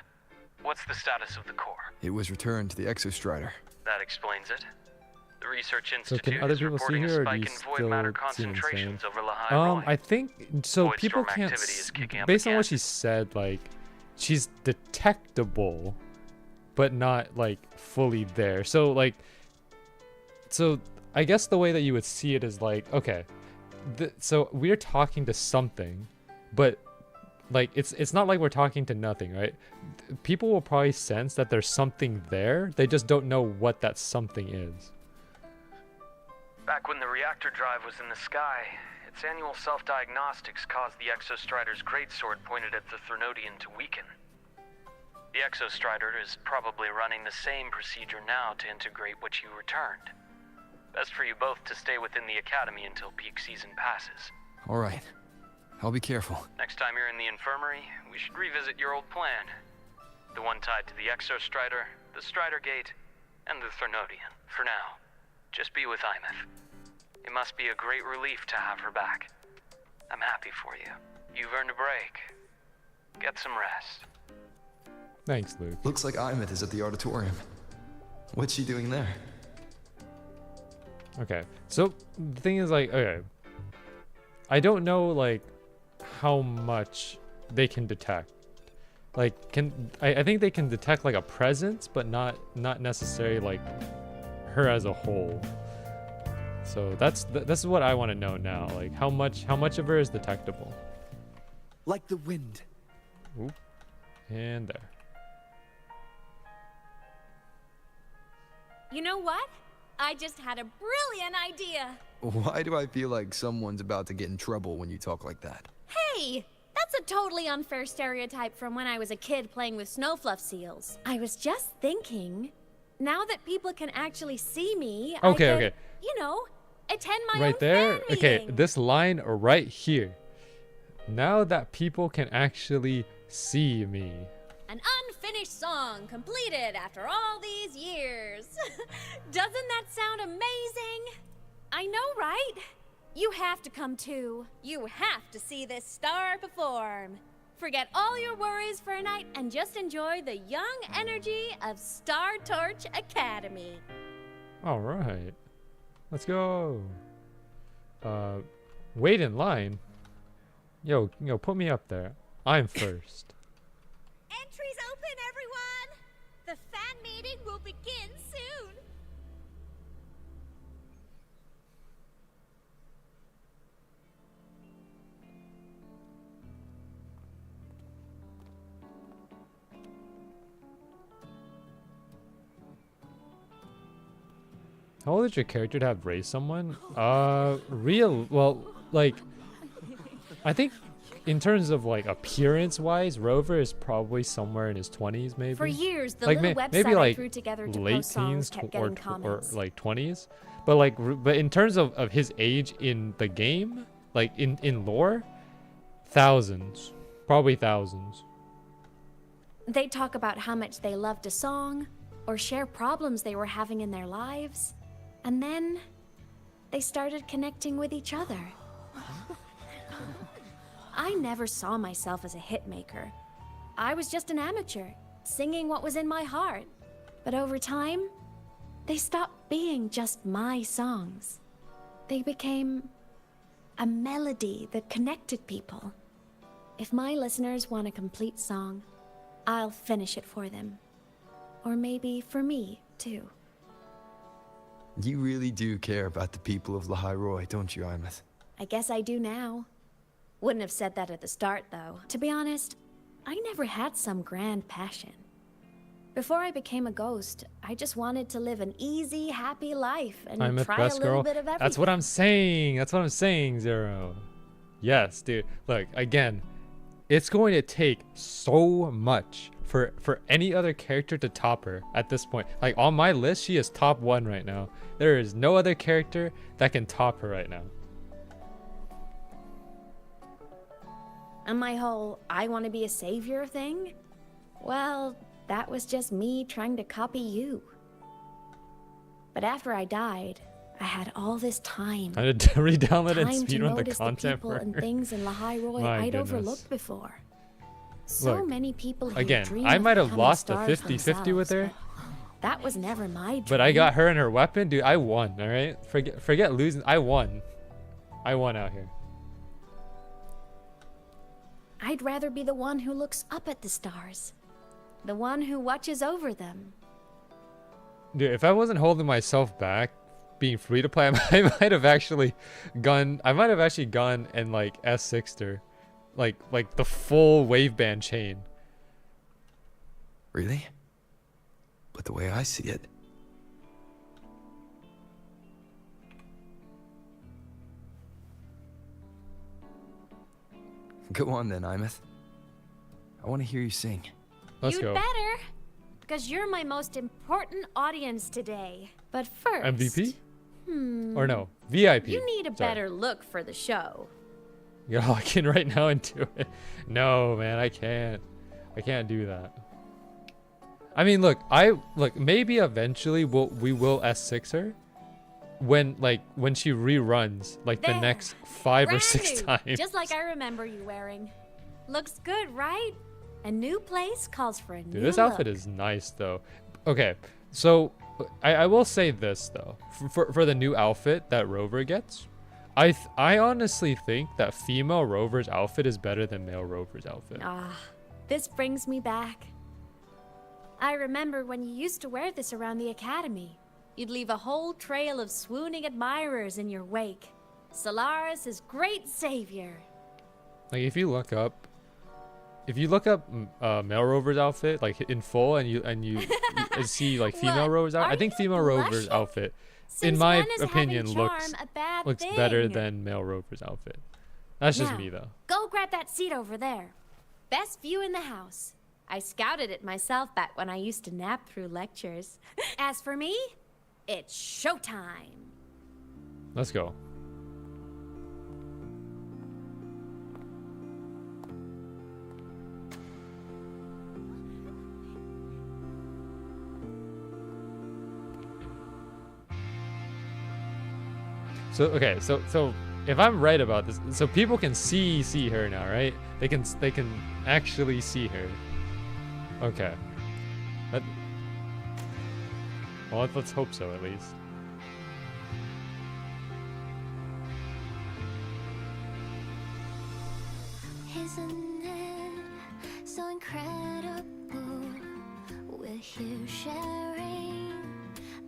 What's the status of the core? It was returned to the Exostrider. That explains it. The Research So Institute can other is people see reporting a here, or do spike you in void still matter see insane? concentrations over Lahai Roy. I think so. Void People storm can't. activity is kicking up Based on again. what she said, like she's detectable, but not like fully there. So like, so I guess the way that you would see it is like, okay, so we're talking to something, but like it's not like we're talking to nothing, right? People will probably sense that there's something there. They just don't know what that something is. Back when the reactor drive was in the sky, its annual self-diagnostics caused the Exostrider's greatsword pointed at the Threnodian to weaken. The Exostrider is probably running the same procedure now to integrate what you returned. Best for you both to stay within the academy until peak season passes. All right. I'll be careful. Next time you're in the infirmary, we should revisit your old plan. The one tied to the Exostrider, the Strider Gate, and the Threnodian. For now, just be with Aemeath. It must be a great relief to have her back. I'm happy for you. You've earned a break. Get some rest. Thanks, Luke. Looks like Aemeath is at the auditorium. What's she doing there? Okay, so the thing is like, okay, I don't know like how much they can detect. Like, I think they can detect like a presence, but not necessarily like her as a whole. So this is what I want to know now. Like, how much of her is detectable? Like the wind. Oop. And there. You know what? I just had a brilliant idea. Why do I feel like someone's about to get in trouble when you talk like that? Hey! That's a totally unfair stereotype from when I was a kid playing with snowfluff seals. I was just thinking, now that people can actually see me, I could, you know, attend my own there. fan Okay, meeting. this line right here. Now that people can actually see me. An unfinished song completed after all these years. Doesn't that sound amazing? I know, right? You have to come too. You have to see this star perform. Forget all your worries for a night and just enjoy the young energy of Star Torch Academy. All right. Let's go. Wait in line. Yo, put me up there. I'm first. Entries open, everyone! The fan meeting will begin soon. How old is your character to have raised someone? Well, like, I think in terms of like appearance-wise, Rover is probably somewhere in his 20s, maybe. For years, the like, little website maybe I like threw together to late post songs teens kept or getting comments. like 20s. But in terms of his age in the game, like in lore, thousands, probably thousands. They talk about how much they loved a song or share problems they were having in their lives. And then they started connecting with each other. I never saw myself as a hitmaker. I was just an amateur, singing what was in my heart. But over time, they stopped being just my songs. They became a melody that connected people. If my listeners want a complete song, I'll finish it for them. Or maybe for me, too. You really do care about the people of Lahairoi, don't you, Aemeath? I guess I do now. Wouldn't have said that at the start, though. To be honest, I never had some grand passion. Before I became a ghost, I just wanted to live an easy, happy life and Aemeath, try a best little girl. bit of everything. That's what I'm saying. That's what I'm saying, Zero. Yes, dude. Look, again, it's going to take so much for any other character to top her at this point. Like, on my list, she is top 1 right now. There is no other character that can top her right now. And my whole I want to be a savior thing? Well, that was just me trying to copy you. But after I died, I had all this time. I had to re-download and time to speedrun the notice the content people for and her. things in Lahairoi My I'd goodness. overlooked before. So Look, many people who again, dream I of might have becoming lost a stars 50-50 with her. themselves, but that was never my dream. But I got her and her weapon, dude. I won, all right? Forget losing. I won. I won out here. I'd rather be the one who looks up at the stars. The one who watches over them. Dude, if I wasn't holding myself back, being free to play, I might have actually gone. I might have actually gone and like S6'd her, like the full wave band chain. Really? But the way I see it, go on then, Aemeath. I want to hear you sing. Let's You'd go. better, because you're my most important audience today. But first, MVP? Or no, VIP. You need a Sorry. better look for the show. You're locking right now into it. No, man, I can't. I can't do that. I mean, look, maybe eventually we will S6 her when she reruns like the There. next 5 or Brand 6 new, times. Just like I remember you wearing. Looks good, right? A new place calls for a new Dude, this look. outfit is nice though. Okay, so I will say this though, for the new outfit that Rover gets, I honestly think that female Rover's outfit is better than male Rover's outfit. Ah, this brings me back. I remember when you used to wear this around the academy. You'd leave a whole trail of swooning admirers in your wake. Solaris is great savior. Like if you look up if you look up male rover's outfit like in full, and you see like female rover's outfit, I think female rover's outfit, in my opinion, looks better than male rover's outfit. That's just me though. Go grab that seat over there. Best view in the house. I scouted it myself back when I used to nap through lectures. As for me, it's showtime. Let's go. So okay, so if I'm right about this, so people can see her now, right? They can actually see her. Okay. Well, let's hope so at least. Isn't it so incredible? We're here sharing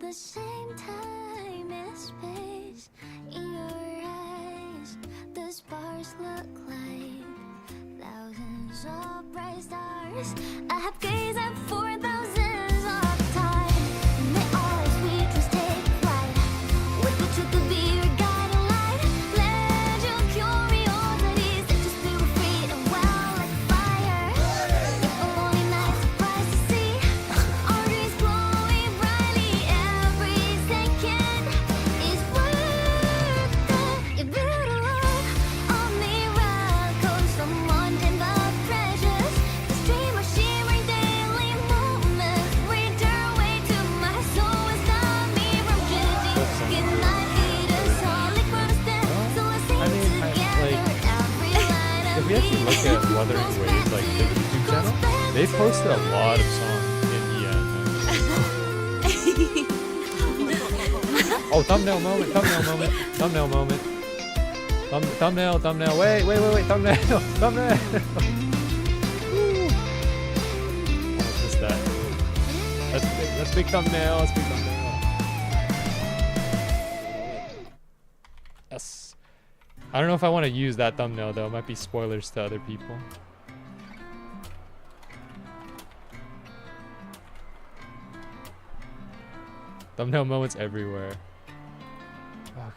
the same time and space. In your eyes, the sparks look like thousands of bright stars. I have gazed at 4,000s of time, and they always we just take flight. With the truth to be your guiding light, let your curiosity set your spirit free and wild like fire. If a lonely night surprised to see our dreams glowing brightly, every second is worth it. You build a life of miracles from wanting the treasures. The stream of shimmering daily moments read their way to my soul and stop me from judging. Good night, lead us all like we're the step, so let's sing together. Every line If you actually look at Wuthering Waves, like the YouTube channel, they posted a lot of songs in EN. Oh, thumbnail moment. Thumbnail. Wait, thumbnail. Woo. Almost missed that. That's big thumbnail. Yes. I don't know if I want to use that thumbnail though. It might be spoilers to other people. Thumbnail moments everywhere.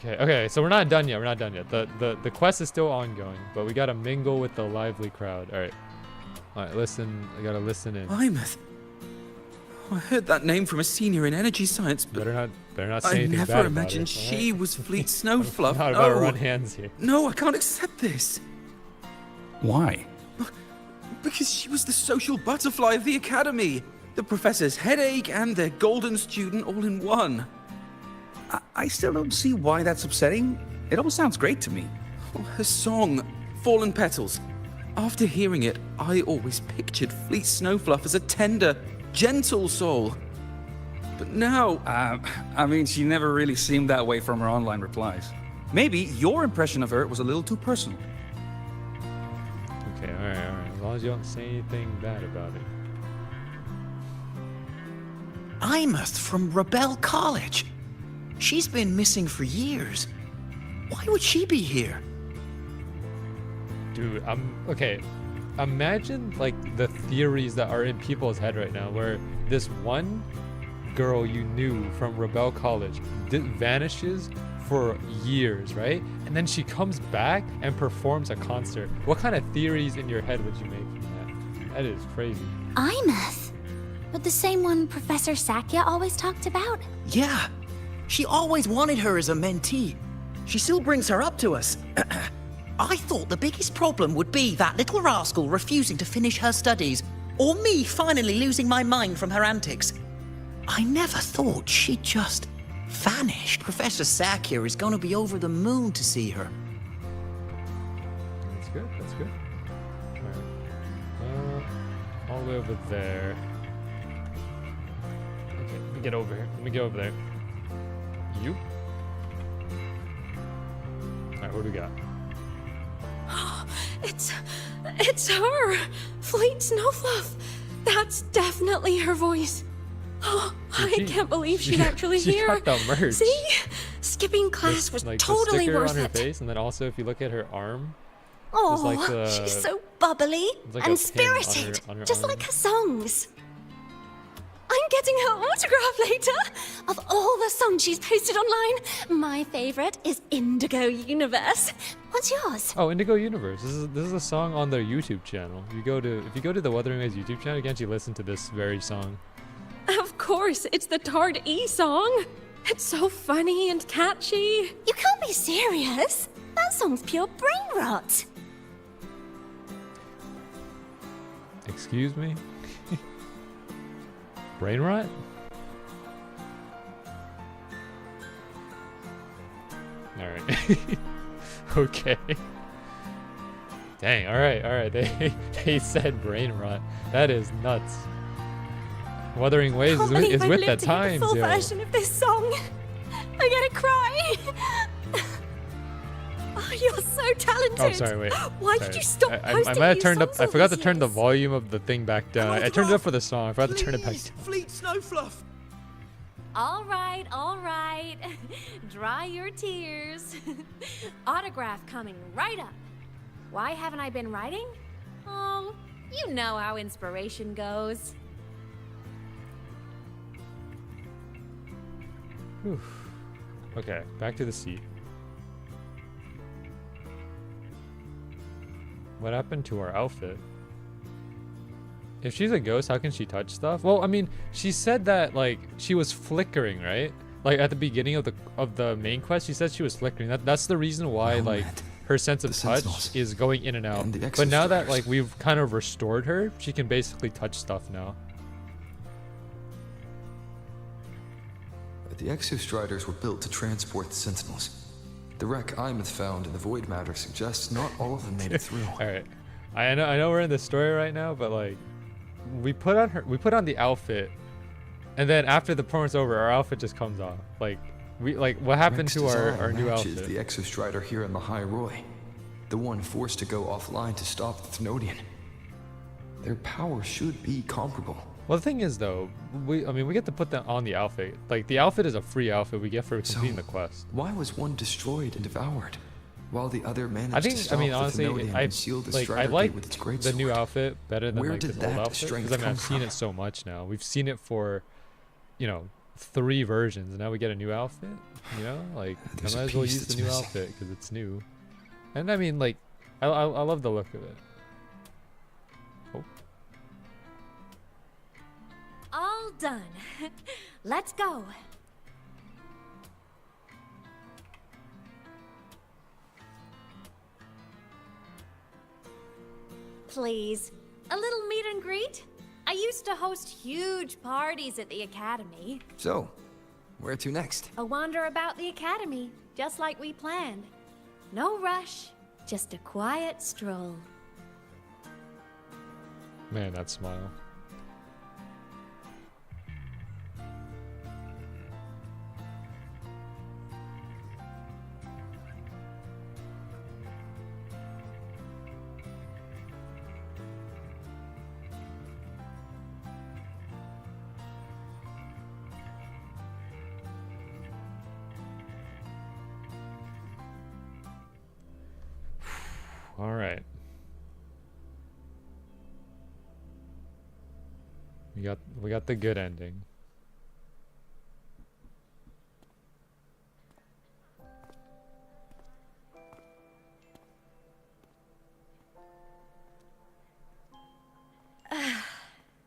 Okay, so we're not done yet. The quest is still ongoing, but we gotta mingle with the lively crowd. Alright, listen. I gotta listen in. Aemeath. I heard that name from a senior in energy science, but better not say I anything never bad imagined about it, she was Fleet Snowfluff. Not about to run hands here. No, I can't accept this. Why? Because she was the social butterfly of the academy, the professor's headache and their golden student all in one. I still don't see why that's upsetting. It all sounds great to me. Oh, her song, Fallen Petals. After hearing it, I always pictured Fleet Snowfluff as a tender, gentle soul. But now... I mean, she never really seemed that way from her online replies. Maybe your impression of her was a little too personal. Okay, alright. As long as you don't say anything bad about it. Aemeath from Rebel College. She's been missing for years. Why would she be here? Dude, okay. Imagine like the theories that are in people's head right now, where this one girl you knew from Rebel College vanishes for years, right? And then she comes back and performs a concert. What kind of theories in your head would you make from that? That is crazy. Aemeath? But the same one Professor Sakya always talked about? Yeah. She always wanted her as a mentee. She still brings her up to us. I thought the biggest problem would be that little rascal refusing to finish her studies, or me finally losing my mind from her antics. I never thought she'd just vanished. Professor Sakya is going to be over the moon to see her. That's good. Alright. All the way over there. Okay, let me get over here. Let me get over there. You? Alright, what do we got? It's her! Fleet Snowfluff! That's definitely her voice. Oh, I can't believe she'd actually she hear. got the merch. See? Skipping class was like totally the sticker worth on her it. face, and then also if you look at her arm, Oh, like she's so bubbly like and a pin spirited, on her just arm. like her songs. I'm getting her autograph later. Of all the songs she's posted online, my favorite is Indigo Universe. What's yours? Oh, Indigo Universe. This is a song on their YouTube channel. If you go to the Wuthering Waves YouTube channel, you can actually listen to this very song. Of course, it's the Tard E song. It's so funny and catchy. You can't be serious. That song's pure brain rot. Excuse me? Brain rot? Alright. Okay. Dang, alright. They said brain rot. That is nuts. Wuthering Waves is with the times, Full yo. version of this song. I'm gonna cry. Oh, you're so talented. Oh, sorry, wait. Why Sorry. did you stop I posting might have new turned up. songs I all forgot to these turn the years? volume of the thing back down. I turned it up for the song. I forgot to turn it back down. Fleet Snowfluff! All right. Dry your tears. Autograph coming right up. Why haven't I been writing? Oh, you know how inspiration goes. Whew. Okay, back to the seat. What happened to our outfit? If she's a ghost, how can she touch stuff? Well, I mean, she said that like she was flickering, right? Like at the beginning of the main quest, she said she was flickering. That's the reason why like her sense of touch is going in and out. But now that like we've kind of restored her, she can basically touch stuff now. The Exostriders were built to transport the Sentinels. The wreck Aemeath found in the Void Matter suggests not all of them made it through. Alright. I know we're in the story right now, but like we put on the outfit, and then after the performance over, our outfit just comes off. Like what happened to our new outfit? The Exostrider here in the High Roy, the one forced to go offline to stop the Thnodian. Their power should be comparable. Well, the thing is though, we get to put that on the outfit. Like the outfit is a free outfit we get for completing the quest. Why was one destroyed and devoured, while the other managed to stop honestly, the Thnodian and seal the Strider I like Gate with its great the new sword? outfit better than Where like did this old that outfit. strength Because I've come seen from? it so much now. We've seen it for, 3 versions, and now we get a new outfit. Like I There's might a as well piece use the that's new missing. outfit because it's new. And I mean, like, I love the look of it. Oh. All done. Let's go. Please, a little meet and greet? I used to host huge parties at the academy. So, where to next? A wander about the academy, just like we planned. No rush, just a quiet stroll. Man, that smile. All right. We got the good ending.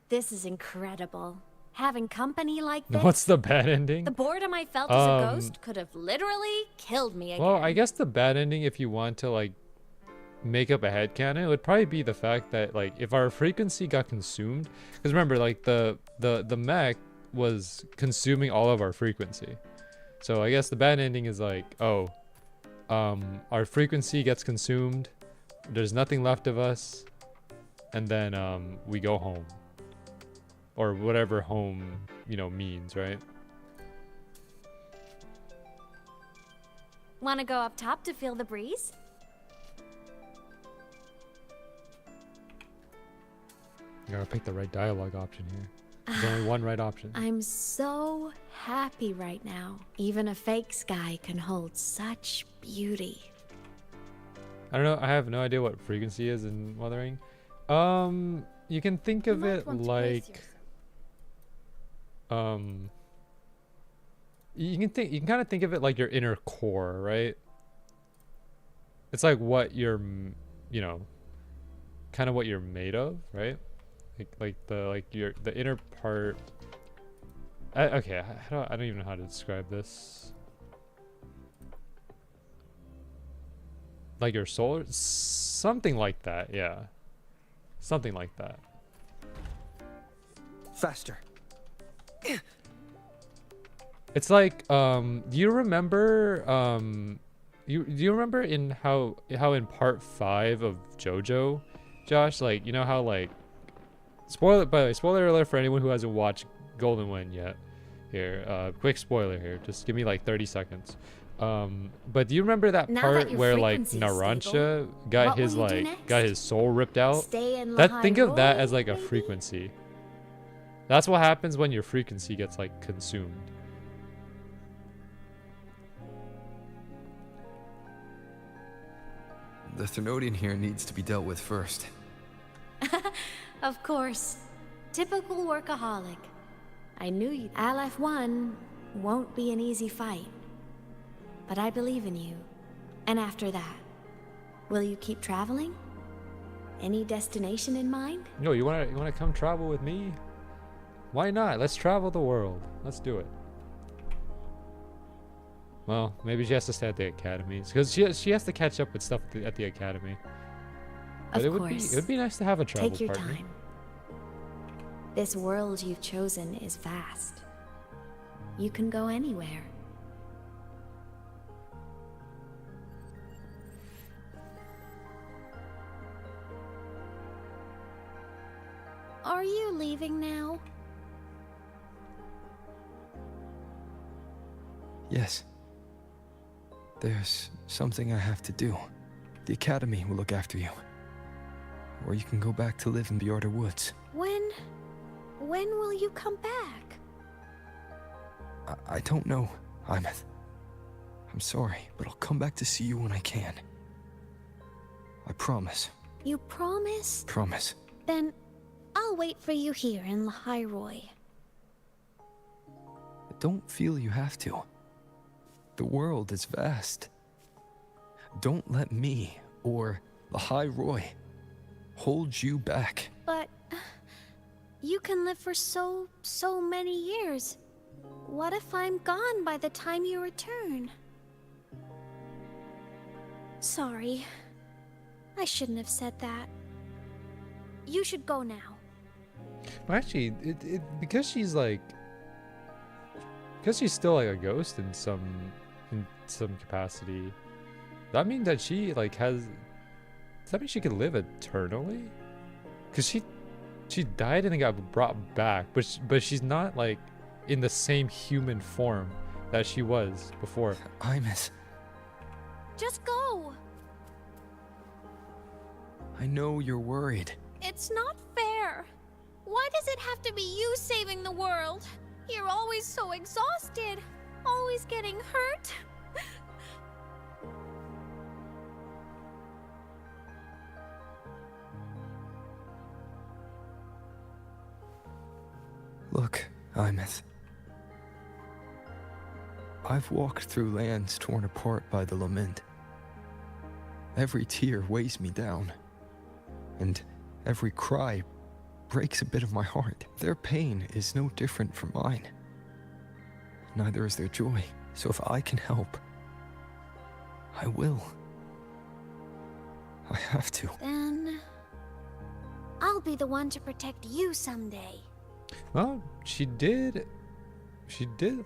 This is incredible. Having company like this. What's the bad ending? The boredom I felt as a ghost could have literally killed me again. Well, I guess the bad ending, if you want to like make up a headcanon, it would probably be the fact that like if our frequency got consumed, because remember like the mech was consuming all of our frequency. So I guess the bad ending is like, our frequency gets consumed, there's nothing left of us, and then we go home. Or whatever home, means, right? Want to go up top to feel the breeze? You gotta pick the right dialogue option here. There's only one right option. I'm so happy right now. Even a fake sky can hold such beauty. I don't know. I have no idea what frequency is in Wuthering. You can think of it like you can kind of think of it like your inner core, right? It's like what you're, you know, kind of what you're made of, right? Like the inner part. Okay, I don't even know how to describe this. Like your soul, something like that, yeah. Something like that. Faster. It's like, do you remember, do you remember in how in part 5 of JoJo, Josh, like, you know how, like, by the way, spoiler alert for anyone who hasn't watched Golden Wind yet. Here, quick spoiler here. Just give me like 30 seconds. But do you remember that part where like Narancia got his soul ripped out? Think of that as like a frequency. That's what happens when your frequency gets like consumed. The Threnodian here needs to be dealt with first. Of course. Typical workaholic. I knew you. Aleph 1 won't be an easy fight. But I believe in you. And after that, will you keep traveling? Any destination in mind? No, you wanna come travel with me? Why not? Let's travel the world. Let's do it. Well, maybe she has to stay at the academy because she has to catch up with stuff at the academy. But it would be nice to have a travel Take your partner. time. This world you've chosen is vast. You can go anywhere. Are you leaving now? Yes. There's something I have to do. The academy will look after you. Or you can go back to live in the Bjorda Woods. When will you come back? I don't know, Aemeath. I'm sorry, but I'll come back to see you when I can. I promise. You promise? Promise. Then I'll wait for you here in Lahairoi. Don't feel you have to. The world is vast. Don't let me or Lahairoi hold you back. But you can live for so many years. What if I'm gone by the time you return? Sorry. I shouldn't have said that. You should go now. Well, actually, because she's still like a ghost in some capacity. That means that she like has. Does that mean she could live eternally? Because she died and then got brought back, but she's not like in the same human form that she was before. Aemeath. Just go. I know you're worried. It's not fair. Why does it have to be you saving the world? You're always so exhausted, always getting hurt. Look, Aemeath. I've walked through lands torn apart by the lament. Every tear weighs me down, and every cry breaks a bit of my heart. Their pain is no different from mine. Neither is their joy. So if I can help, I will. I have to. Then I'll be the one to protect you someday. Well, she did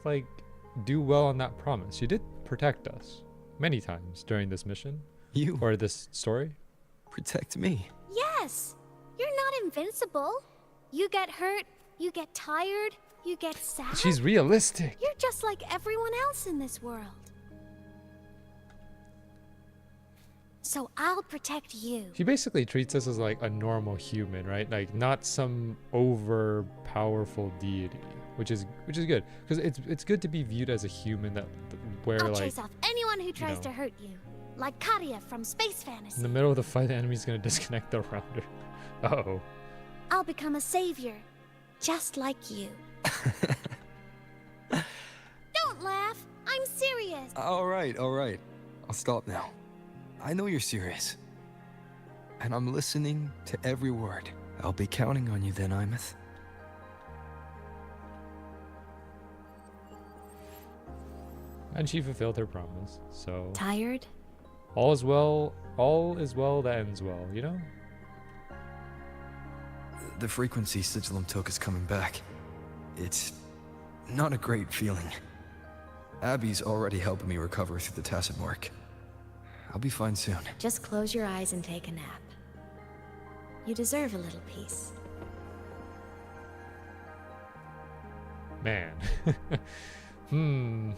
like do well on that promise. She did protect us many times during this mission. You or this story. Protect me. Yes. You're not invincible. You get hurt, you get tired, you get sad. She's realistic. You're just like everyone else in this world. So I'll protect you. She basically treats us as like a normal human, right? Like not some over powerful deity, which is good because it's good to be viewed as a human where I'll like chase off anyone who tries to hurt you. like Katia from Space In Fantasy. the middle of the fight, the enemy's gonna disconnect the router. Uh-oh. I'll become a savior, just like you. Don't laugh. I'm serious. Alright. I'll stop now. I know you're serious. And I'm listening to every word. I'll be counting on you then, Aemeath. And she fulfilled her promise, so... Tired? All is well that ends well, you know? The frequency Sigillum took is coming back. It's not a great feeling. Abby's already helping me recover through the tacit mark. I'll be fine soon. Just close your eyes and take a nap. You deserve a little peace. Man.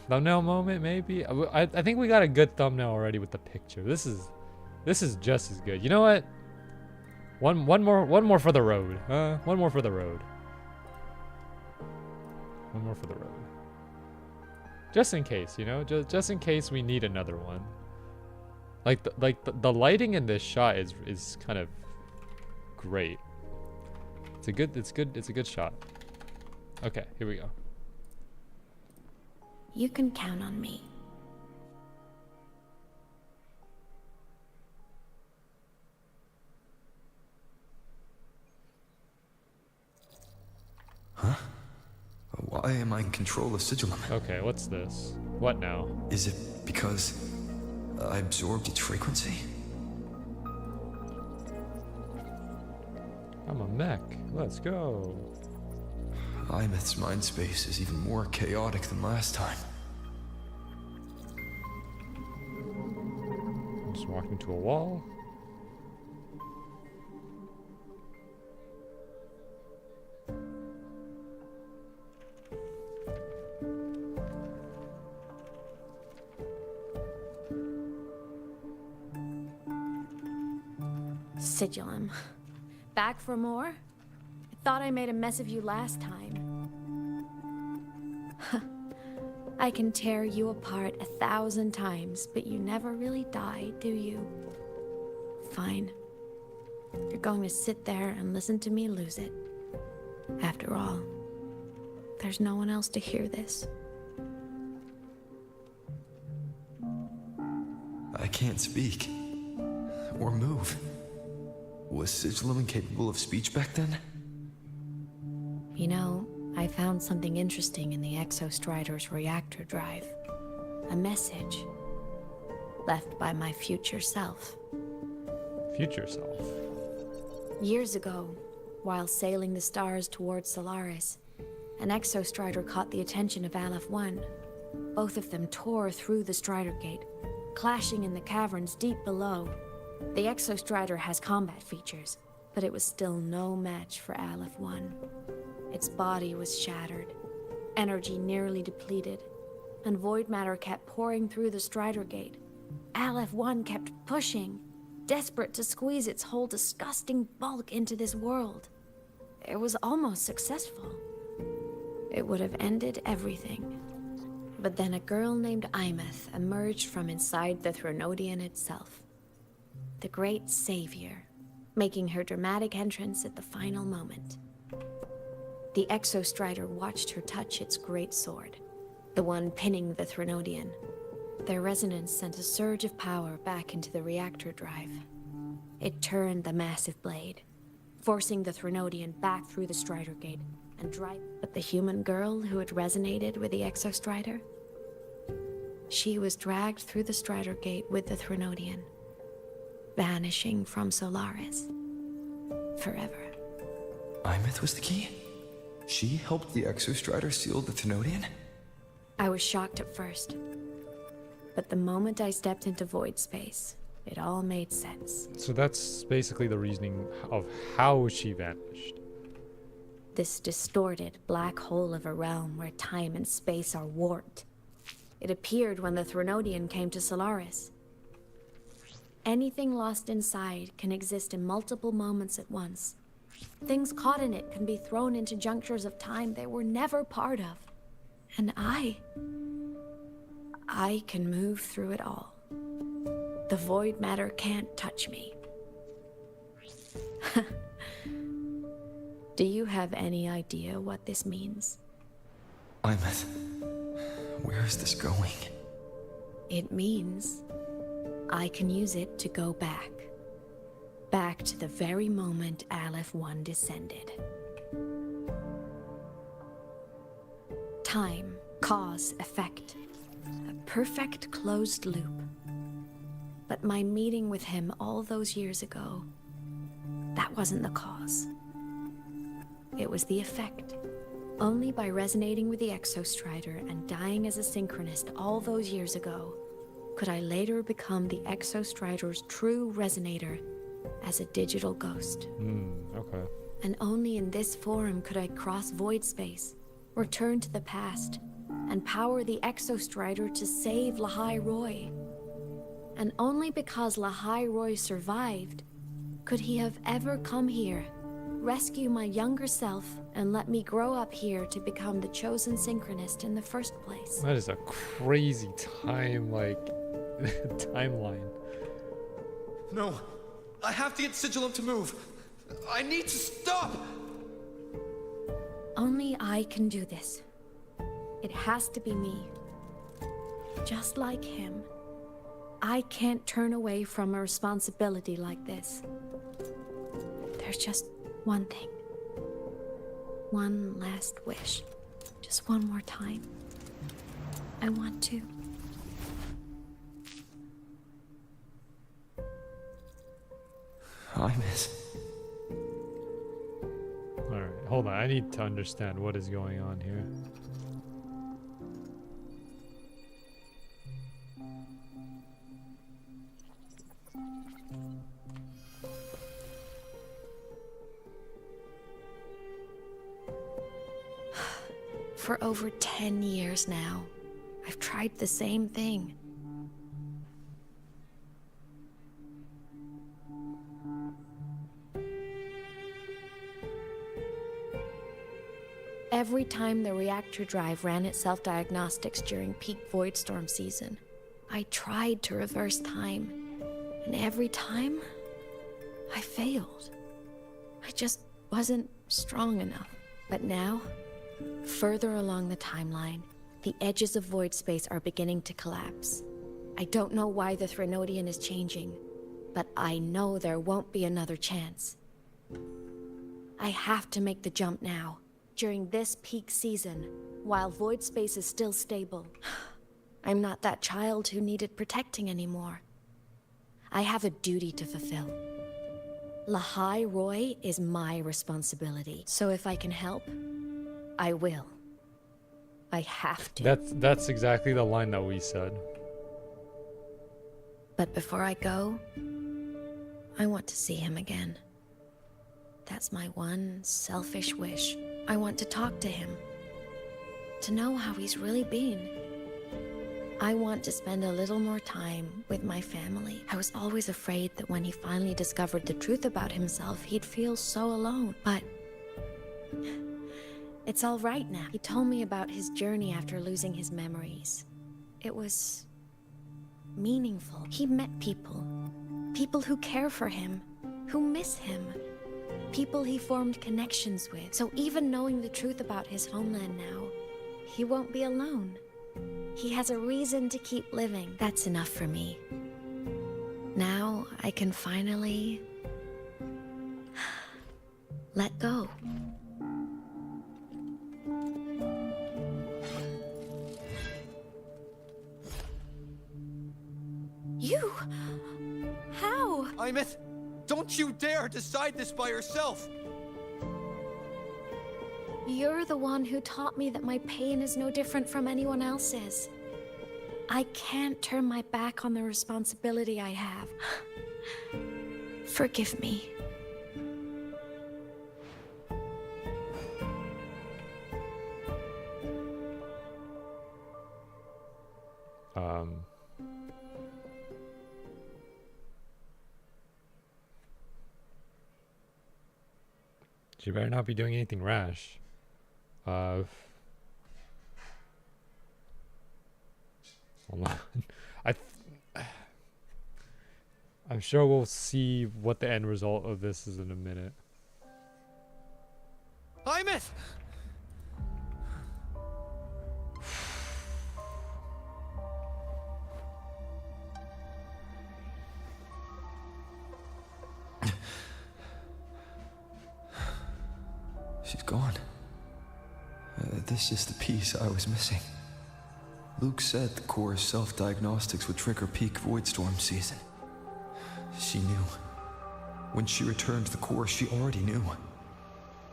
Thumbnail moment, maybe? I think we got a good thumbnail already with the picture. This is just as good. You know what? One more for the road. One more for the road. One more for the road. Just in case, you know? Just in case we need another one. Like the lighting in this shot is kind of great. It's a good shot. Okay, here we go. You can count on me. Huh? Why am I in control of Sigillum? Okay, what's this? What now? Is it because I absorbed its frequency? I'm a mech. Let's go. Aemeath's mind space is even more chaotic than last time. Just walked into a wall. Sigillum. Back for more? I thought I made a mess of you last time. I can tear you apart 1,000 times, but you never really die, do you? Fine. You're going to sit there and listen to me lose it. After all, there's no one else to hear this. I can't speak. Or move. Was Sigillum incapable of speech back then? You know, I found something interesting in the Exostrider's reactor drive. A message. Left by my future self. Future self? Years ago, while sailing the stars towards Solaris, an Exostrider caught the attention of Aleph 1. Both of them tore through the Strider Gate, clashing in the caverns deep below. The Exostrider has combat features, but it was still no match for Aleph 1. Its body was shattered, energy nearly depleted, and void matter kept pouring through the Strider Gate. Aleph 1 kept pushing, desperate to squeeze its whole disgusting bulk into this world. It was almost successful. It would have ended everything. But then a girl named Aemeath emerged from inside the Threnodian itself. The great savior, making her dramatic entrance at the final moment. The Exostrider watched her touch its great sword, the one pinning the Threnodian. Their resonance sent a surge of power back into the reactor drive. It turned the massive blade, forcing the Threnodian back through the Strider Gate and But the human girl who had resonated with the Exostrider? She was dragged through the Strider Gate with the Threnodian, vanishing from Solaris. Forever. Aemeath was the key? She helped the Exostrider seal the Threnodian? I was shocked at first. But the moment I stepped into void space, it all made sense. So that's basically the reasoning of how she vanished. This distorted black hole of a realm where time and space are warped. It appeared when the Threnodian came to Solaris. Anything lost inside can exist in multiple moments at once. Things caught in it can be thrown into junctures of time they were never part of. And I can move through it all. The void matter can't touch me. Do you have any idea what this means? Aemeath, where is this going? It means I can use it to go back. Back to the very moment Aleph 1 descended. Time, cause, effect. A perfect closed loop. But my meeting with him all those years ago, that wasn't the cause. It was the effect. Only by resonating with the Exostrider and dying as a synchronist all those years ago, could I later become the Exostrider's true resonator as a digital ghost. Okay. And only in this form could I cross void space, return to the past, and power the Exostrider to save Lahai Roy. And only because Lahai Roy survived, could he have ever come here, rescue my younger self, and let me grow up here to become the chosen synchronist in the first place. That is a crazy timeline. No, I have to get Sigillum to move. I need to stop! Only I can do this. It has to be me. Just like him. I can't turn away from a responsibility like this. There's just one thing. One last wish. Just one more time. I want to. Aemeath. Alright, hold on. I need to understand what is going on here. For over 10 years now, I've tried the same thing. Every time the reactor drive ran its self-diagnostics during peak void storm season, I tried to reverse time, and every time, I failed. I just wasn't strong enough. But now, further along the timeline, the edges of void space are beginning to collapse. I don't know why the Threnodian is changing, but I know there won't be another chance. I have to make the jump now, during this peak season, while void space is still stable. I'm not that child who needed protecting anymore. I have a duty to fulfill. Lahai Roy is my responsibility, so if I can help, I will. I have to. That's exactly the line that we said. But before I go, I want to see him again. That's my one selfish wish. I want to talk to him. To know how he's really been. I want to spend a little more time with my family. I was always afraid that when he finally discovered the truth about himself, he'd feel so alone. But it's all right now. He told me about his journey after losing his memories. It was meaningful. He met people. People who care for him, who miss him. People he formed connections with. So even knowing the truth about his homeland now, he won't be alone. He has a reason to keep living. That's enough for me. Now I can finally let go. You? How? Aemeath, don't you dare decide this by yourself! You're the one who taught me that my pain is no different from anyone else's. I can't turn my back on the responsibility I have. Forgive me. She better not be doing anything rash. Hold on. I'm sure we'll see what the end result of this is in a minute. Aemeath! She's gone. This is the piece I was missing. Luke said the core's self-diagnostics would trigger peak Voidstorm season. She knew. When she returned to the core, she already knew.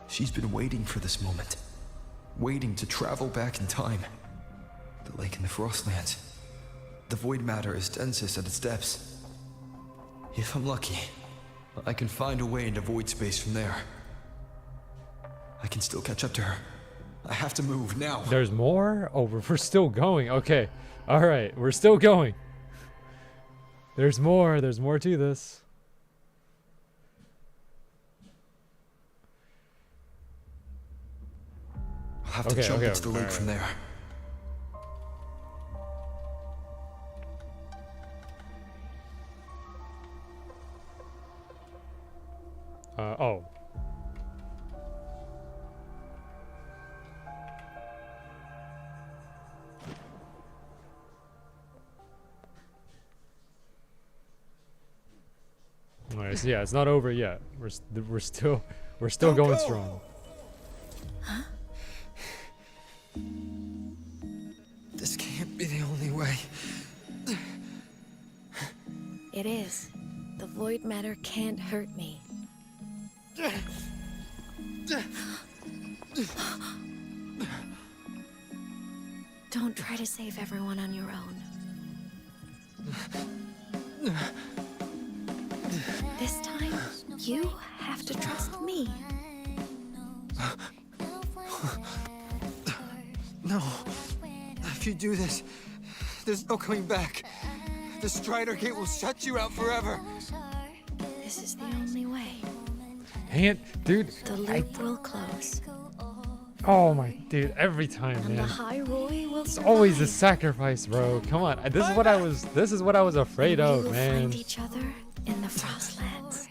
She's been waiting for this moment. Waiting to travel back in time. The lake in the Frostlands. The void matter is densest at its depths. If I'm lucky, I can find a way into void space from there. I can still catch up to her. I have to move now. There's more? Oh, we're still going. Okay. Alright, we're still going. There's more to this. I'll have to jump into the lake from there. Oh. Alright, so yeah, it's not over yet. We're still going strong. Huh? This can't be the only way. It is. The void matter can't hurt me. Don't try to save everyone on your own. This time, you have to trust me. No. If you do this, there's no coming back. The Strider Gate will shut you out forever. This is the only way. Dang it, dude. The loop will close. Oh my, dude, every time, And man. the High Roy will It's survive. always a sacrifice, bro. Come on. This is what I was afraid We of, will man. find each other in the Frostlands.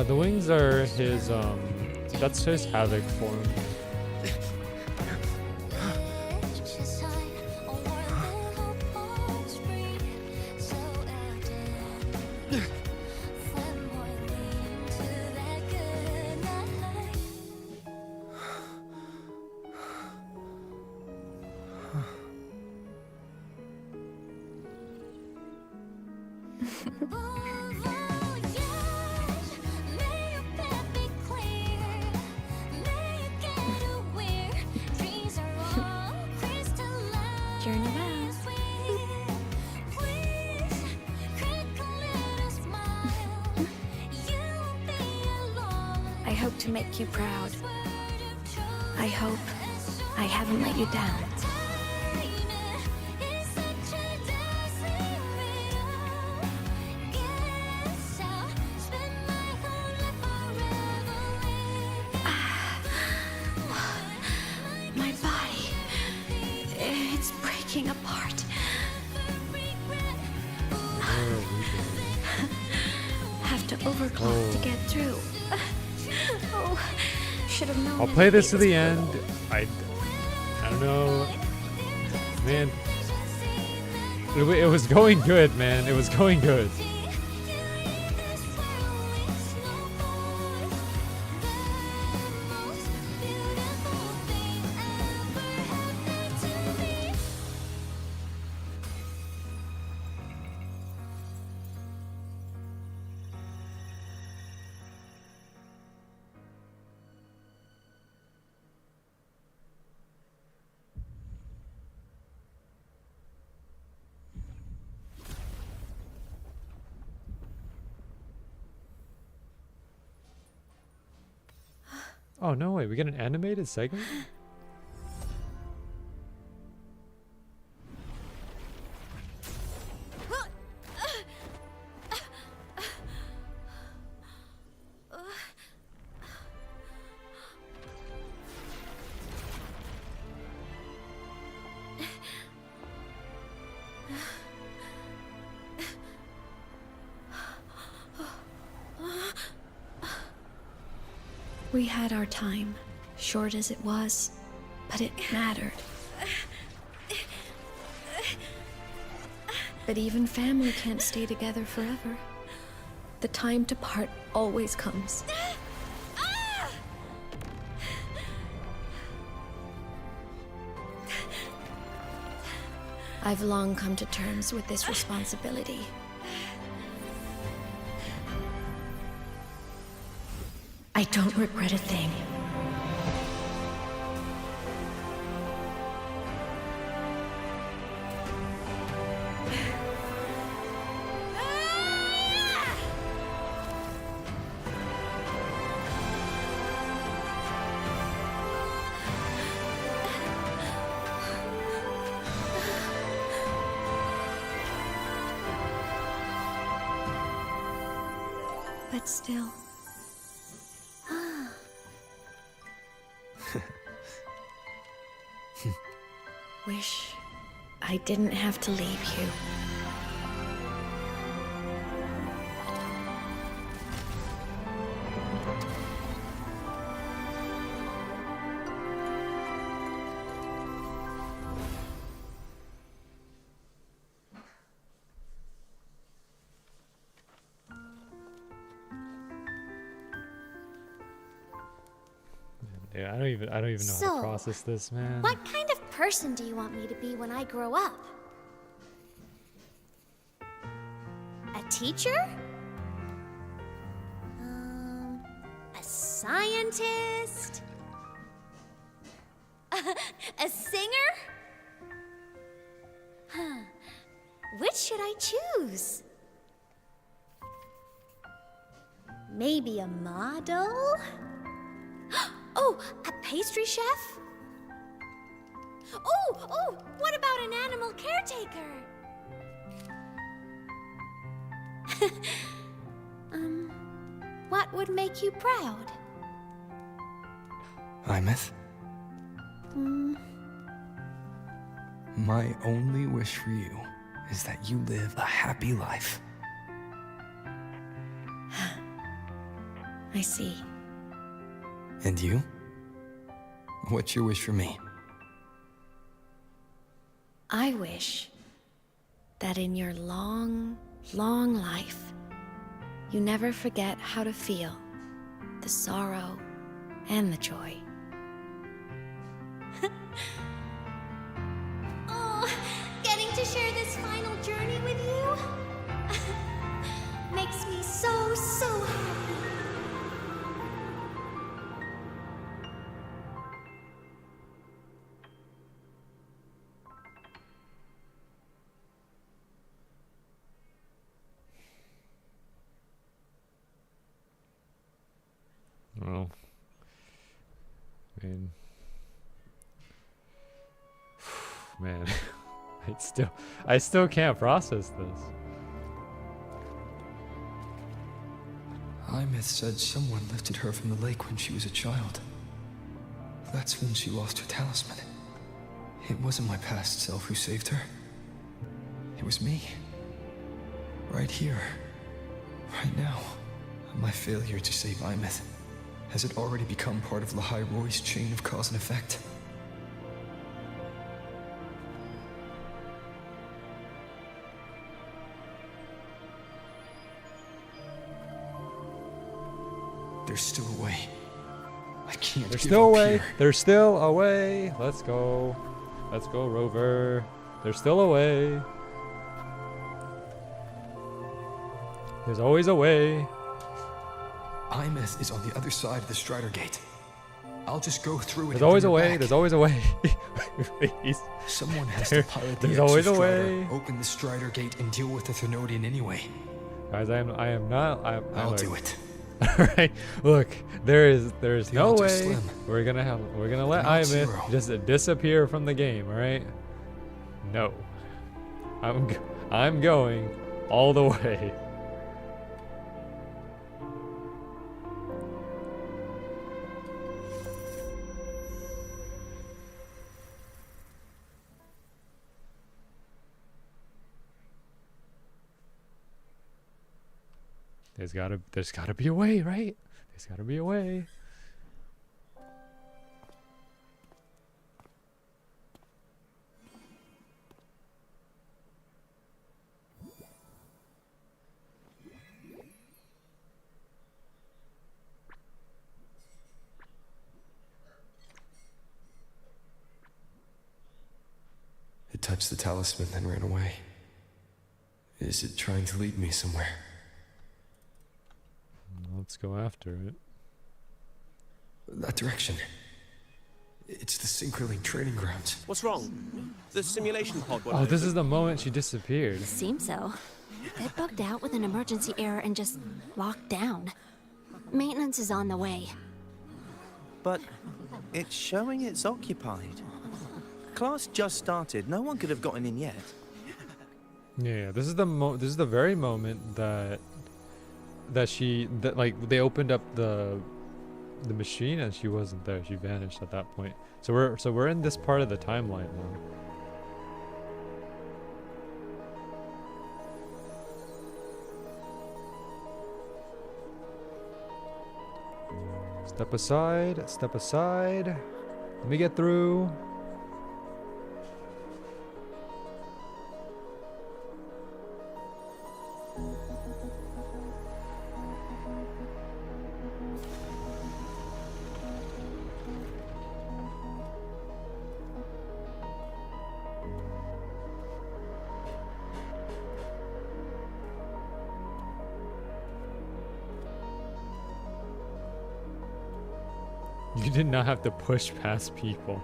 The wings are his that's his Havoc form. Journey well. I hope to make you proud. I hope I haven't let you down. My body, it's breaking apart. Have to overclock to get through. Oh, should have known. I'll play this to the end. I don't know, man. It was going good, man. It was going good. Oh, no way. We get an animated segment? We had our time, short as it was, but it mattered. But even family can't stay together forever. The time to part always comes. I've long come to terms with this responsibility. I don't regret a thing. But still. Wish I didn't have to leave you. Dude, I don't even know how to process this, man. What kind of person do you want me to be when I grow up? A teacher? A scientist? A singer? Huh. Which should I choose? Maybe a model? Oh, a pastry chef? Oh, what about an animal caretaker? What would make you proud? Aemeath? My only wish for you is that you live a happy life. I see. And you? What's your wish for me? I wish that in your long, long life, you never forget how to feel the sorrow and the joy. Oh, getting to share this final journey with you makes me so, so happy. Well, I mean, man, I still can't process this. Aemeath said someone lifted her from the lake when she was a child. That's when she lost her talisman. It wasn't my past self who saved her. It was me. Right here. Right now. My failure to save Aemeath. Has it already become part of Lahai Roy's chain of cause and effect? There's still a way. I can't. There's still a way. There's still a way. Let's go. Let's go, Rover. There's still a way. There's always a way. Aemeath is on the other side of the Strider Gate. I'll just go through it. There's always a way. There's always a way. Please. Someone has to pilot the There's always a Exostrider, way. open the Strider Gate, and deal with the Thernoidian anyway. Guys, I am not. I'll do it. Alright, look, there's no odds are way slim. we're gonna let Not Aemeath zero. just disappear from the game, alright? No. I'm going all the way. There's gotta be a way, right? There's gotta be a way. It touched the talisman, then ran away. Is it trying to lead me somewhere? Let's go after it. That direction. It's the Synchroling training grounds. What's wrong? The simulation pod went Oh, over. this is the moment she disappeared. Seems so. It bugged out with an emergency error and just locked down. Maintenance is on the way. But it's showing it's occupied. Class just started. No one could have gotten in yet. Yeah, this is the very moment that like they opened up the machine and she wasn't there. She vanished at that point. So we're in this part of the timeline now. Step aside, step aside. Let me get through. You did not have to push past people.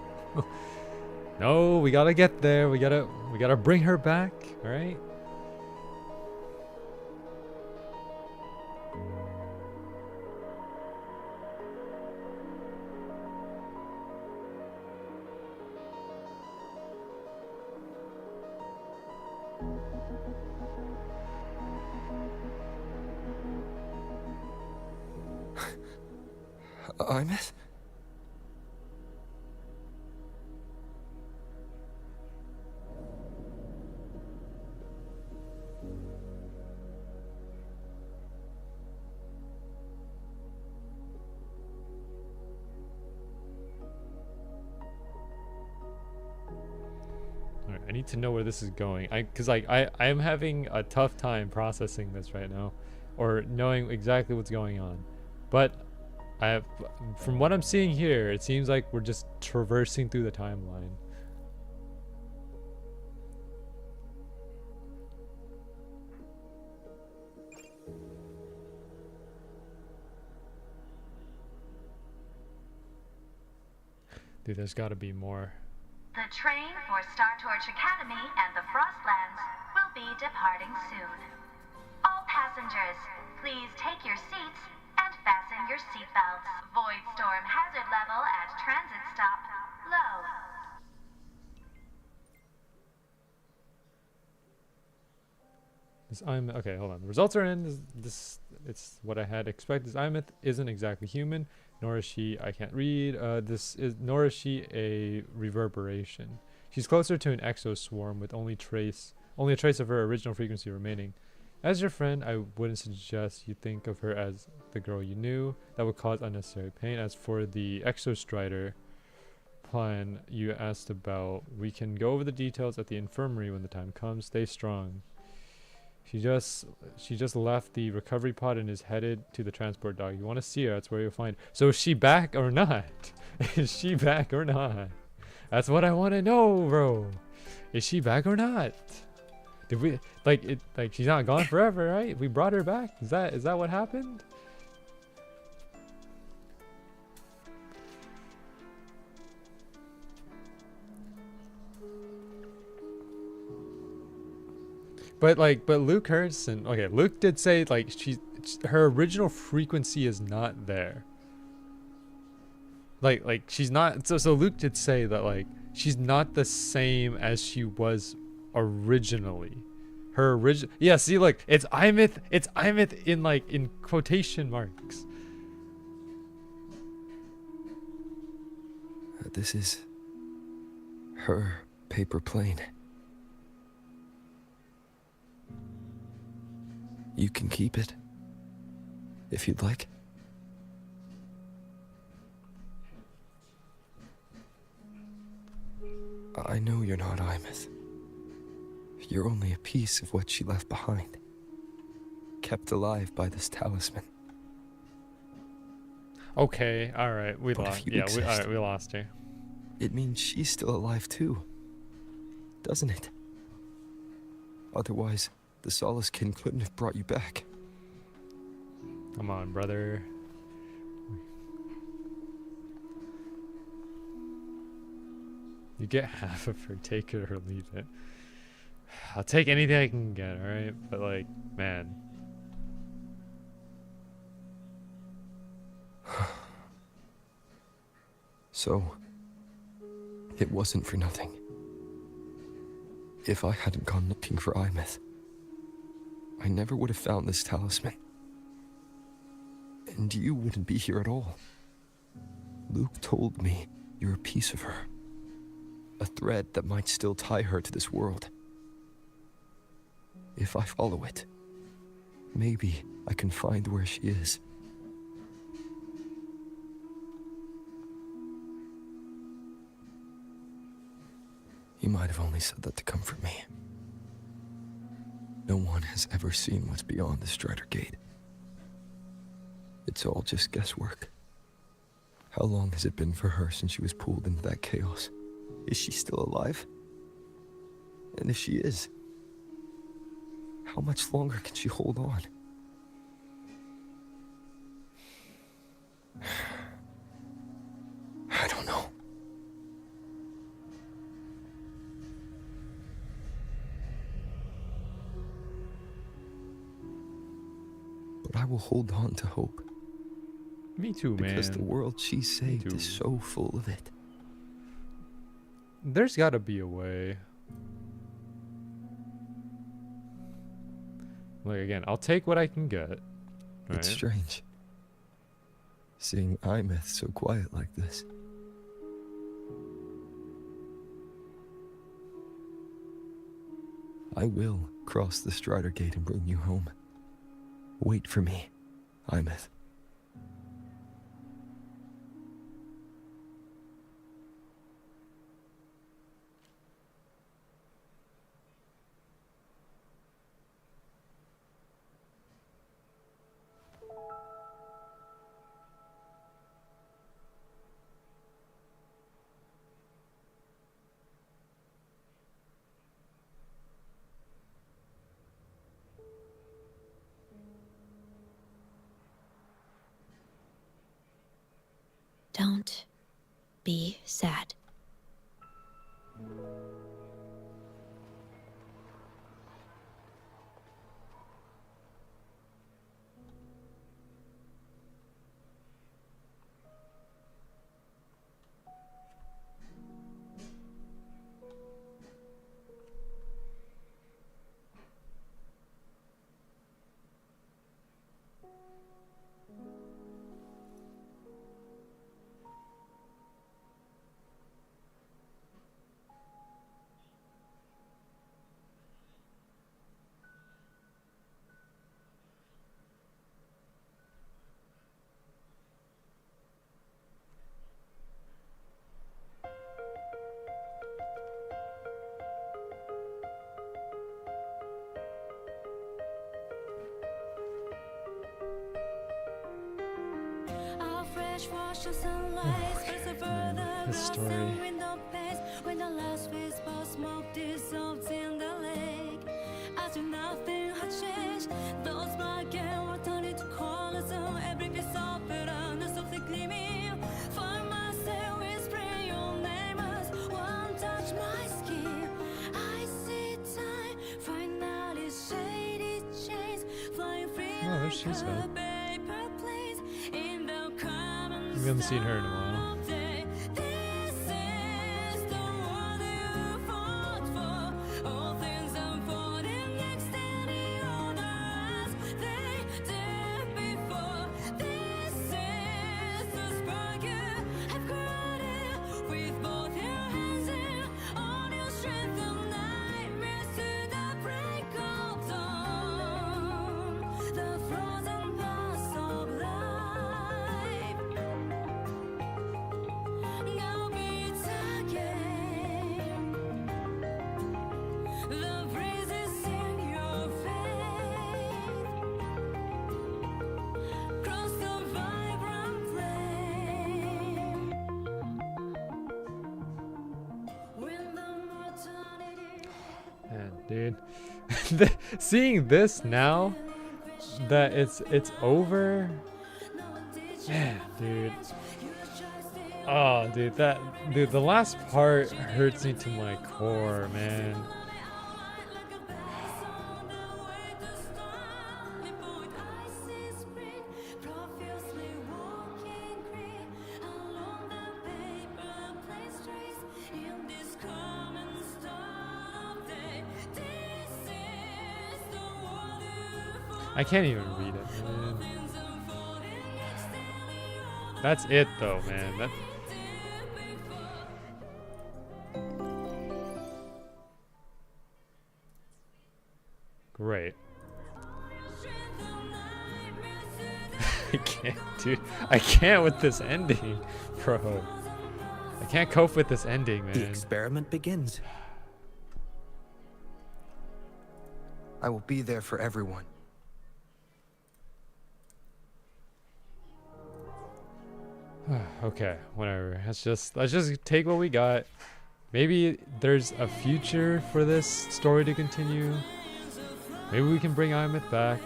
No, we gotta get there. We gotta bring her back. All right. Aemeath? Alright, I need to know where this is going. Cause like I am having a tough time processing this right now, or knowing exactly what's going on. But from what I'm seeing here, it seems like we're just traversing through the timeline. Dude, there's gotta be more. The train for Star Torch Academy and the Frostlands will be departing soon. All passengers, please take your seats and fasten your seatbelts. Void storm hazard level at transit stop low. Okay, hold on. The results are in. It's what I had expected. Aemeath isn't exactly human, nor is she. I can't read. Nor is she a reverberation. She's closer to an exoswarm with only a trace of her original frequency remaining. As your friend, I wouldn't suggest you think of her as the girl you knew. That would cause unnecessary pain. As for the exostrider plan you asked about, we can go over the details at the infirmary when the time comes. Stay strong. She just left the recovery pod and is headed to the transport dock. You want to see her, that's where you'll find her. So is she back or not? Is she back or not? That's what I want to know, bro. Is she back or not? Did we like she's not gone forever, right? We brought her back. Is that what happened? But Luke Hurson, okay, Luke did say like her original frequency is not there. Like she's not. So Luke did say that like she's not the same as she was originally. Her original. Yeah. See, like it's Aemeath. It's Aemeath in like in quotation marks. This is her paper plane. You can keep it if you'd like. I know you're not Aemeath. You're only a piece of what she left behind, kept alive by this talisman. Okay, all right, we lost. Yeah, all right, we lost her. It means she's still alive too, doesn't it? Otherwise, the Solace Kin couldn't have brought you back. Come on, brother. You get half of her, take it or leave it. I'll take anything I can get, alright? But like, man. So, it wasn't for nothing. If I hadn't gone looking for Aemeath, I never would have found this talisman. And you wouldn't be here at all. Luke told me you're a piece of her. A thread that might still tie her to this world. If I follow it, maybe I can find where she is. You might have only said that to comfort me. No one has ever seen what's beyond the Strider Gate. It's all just guesswork. How long has it been for her since she was pulled into that chaos? Is she still alive? And if she is, how much longer can she hold on? I don't know. But I will hold on to hope. Me too, man. Because the world she saved is so full of it. There's gotta be a way. Like, again, I'll take what I can get. It's strange. Seeing Aemeath so quiet like this. I will cross the Strider Gate and bring you home. Wait for me, Aemeath. Don't be sad. This story. When the last wisp of smoke dissolves in the lake, as if nothing had changed, those black and were turned into colors of every piece of it, and softly gleaming. Find myself whispering your name as one touch my skin. I see time finally shaded chains flying free. what she said. We haven't seen her in a while. Man, dude, seeing this now that it's over, man, dude. Oh, dude, the last part hurts me to my core, man. I can't even read it, man. That's it, though, man. That. Great. I can't, dude. I can't with this ending, bro. I can't cope with this ending, man. The experiment begins. I will be there for everyone. Okay, whatever. Let's just take what we got. Maybe there's a future for this story to continue. Maybe we can bring Aemeath back.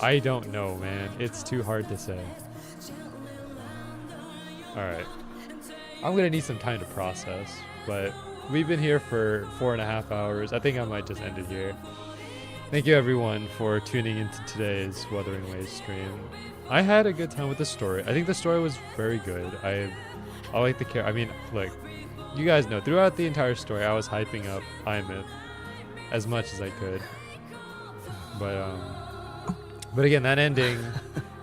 I don't know, man. It's too hard to say. Alright. I'm gonna need some time to process, but we've been here for 4.5 hours. I think I might just end it here. Thank you everyone for tuning into today's Wuthering Waves stream. I had a good time with the story. I think the story was very good. I like the character. I mean, look, you guys know throughout the entire story I was hyping up Aemeath as much as I could. But again, that ending,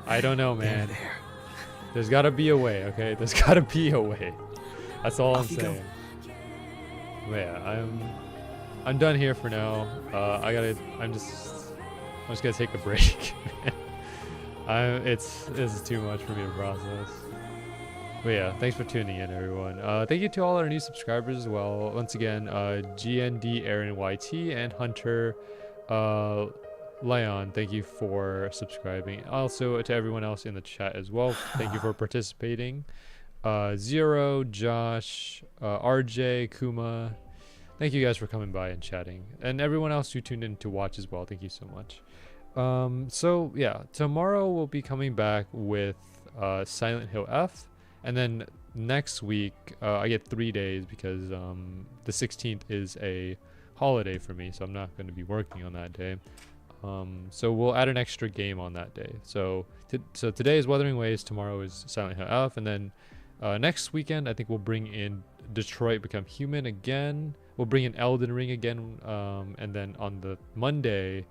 I don't know, man. There's gotta be a way, okay? There's gotta be a way. That's all I'm saying. But yeah, I'm done here for now. I'm just gonna take a break. This is too much for me to process. But yeah, thanks for tuning in, everyone. Thank you to all our new subscribers as well. Once again, GND Aaron YT and Hunter Leon, thank you for subscribing. Also to everyone else in the chat as well, thank you for participating. Zero, Josh, RJ, Kuma, thank you guys for coming by and chatting. And everyone else who tuned in to watch as well, thank you so much. So yeah, tomorrow we'll be coming back with Silent Hill F, and then next week I get 3 days because the 16th is a holiday for me, so I'm not going to be working on that day. So we'll add an extra game on that day. So today is Wuthering Waves, tomorrow is Silent Hill F, and then next weekend I think we'll bring in Detroit Become Human again. We'll bring in Elden Ring again, and then on the Monday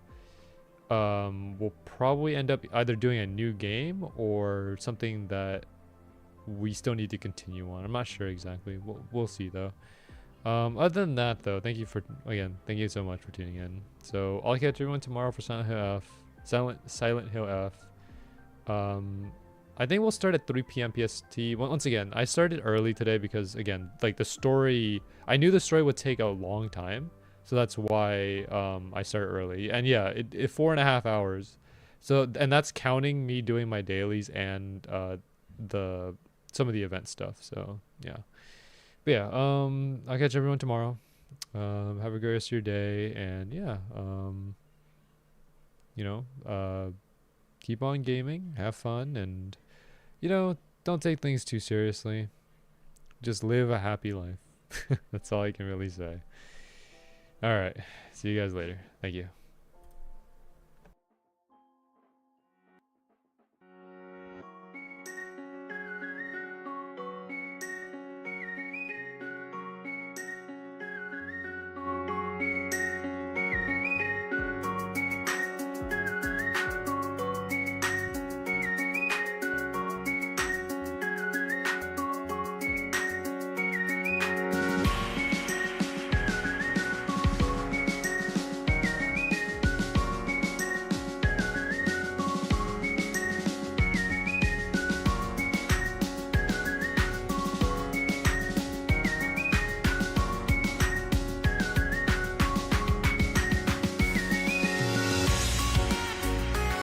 we'll probably end up either doing a new game or something that we still need to continue on. I'm not sure exactly. We'll see though. Other than that though, thank you so much for tuning in. So I'll catch everyone tomorrow for Silent Hill F. Silent Hill F. I think we'll start at 3 p.m. PST. Once again, I started early today because again, like the story, I knew the story would take a long time. So that's why I started early. And yeah, it 4.5 hours. So, and that's counting me doing my dailies and some of the event stuff. So yeah. But yeah, I'll catch everyone tomorrow. Have a great rest of your day, and yeah, keep on gaming, have fun, and don't take things too seriously. Just live a happy life. That's all I can really say. All right, see you guys later. Thank you.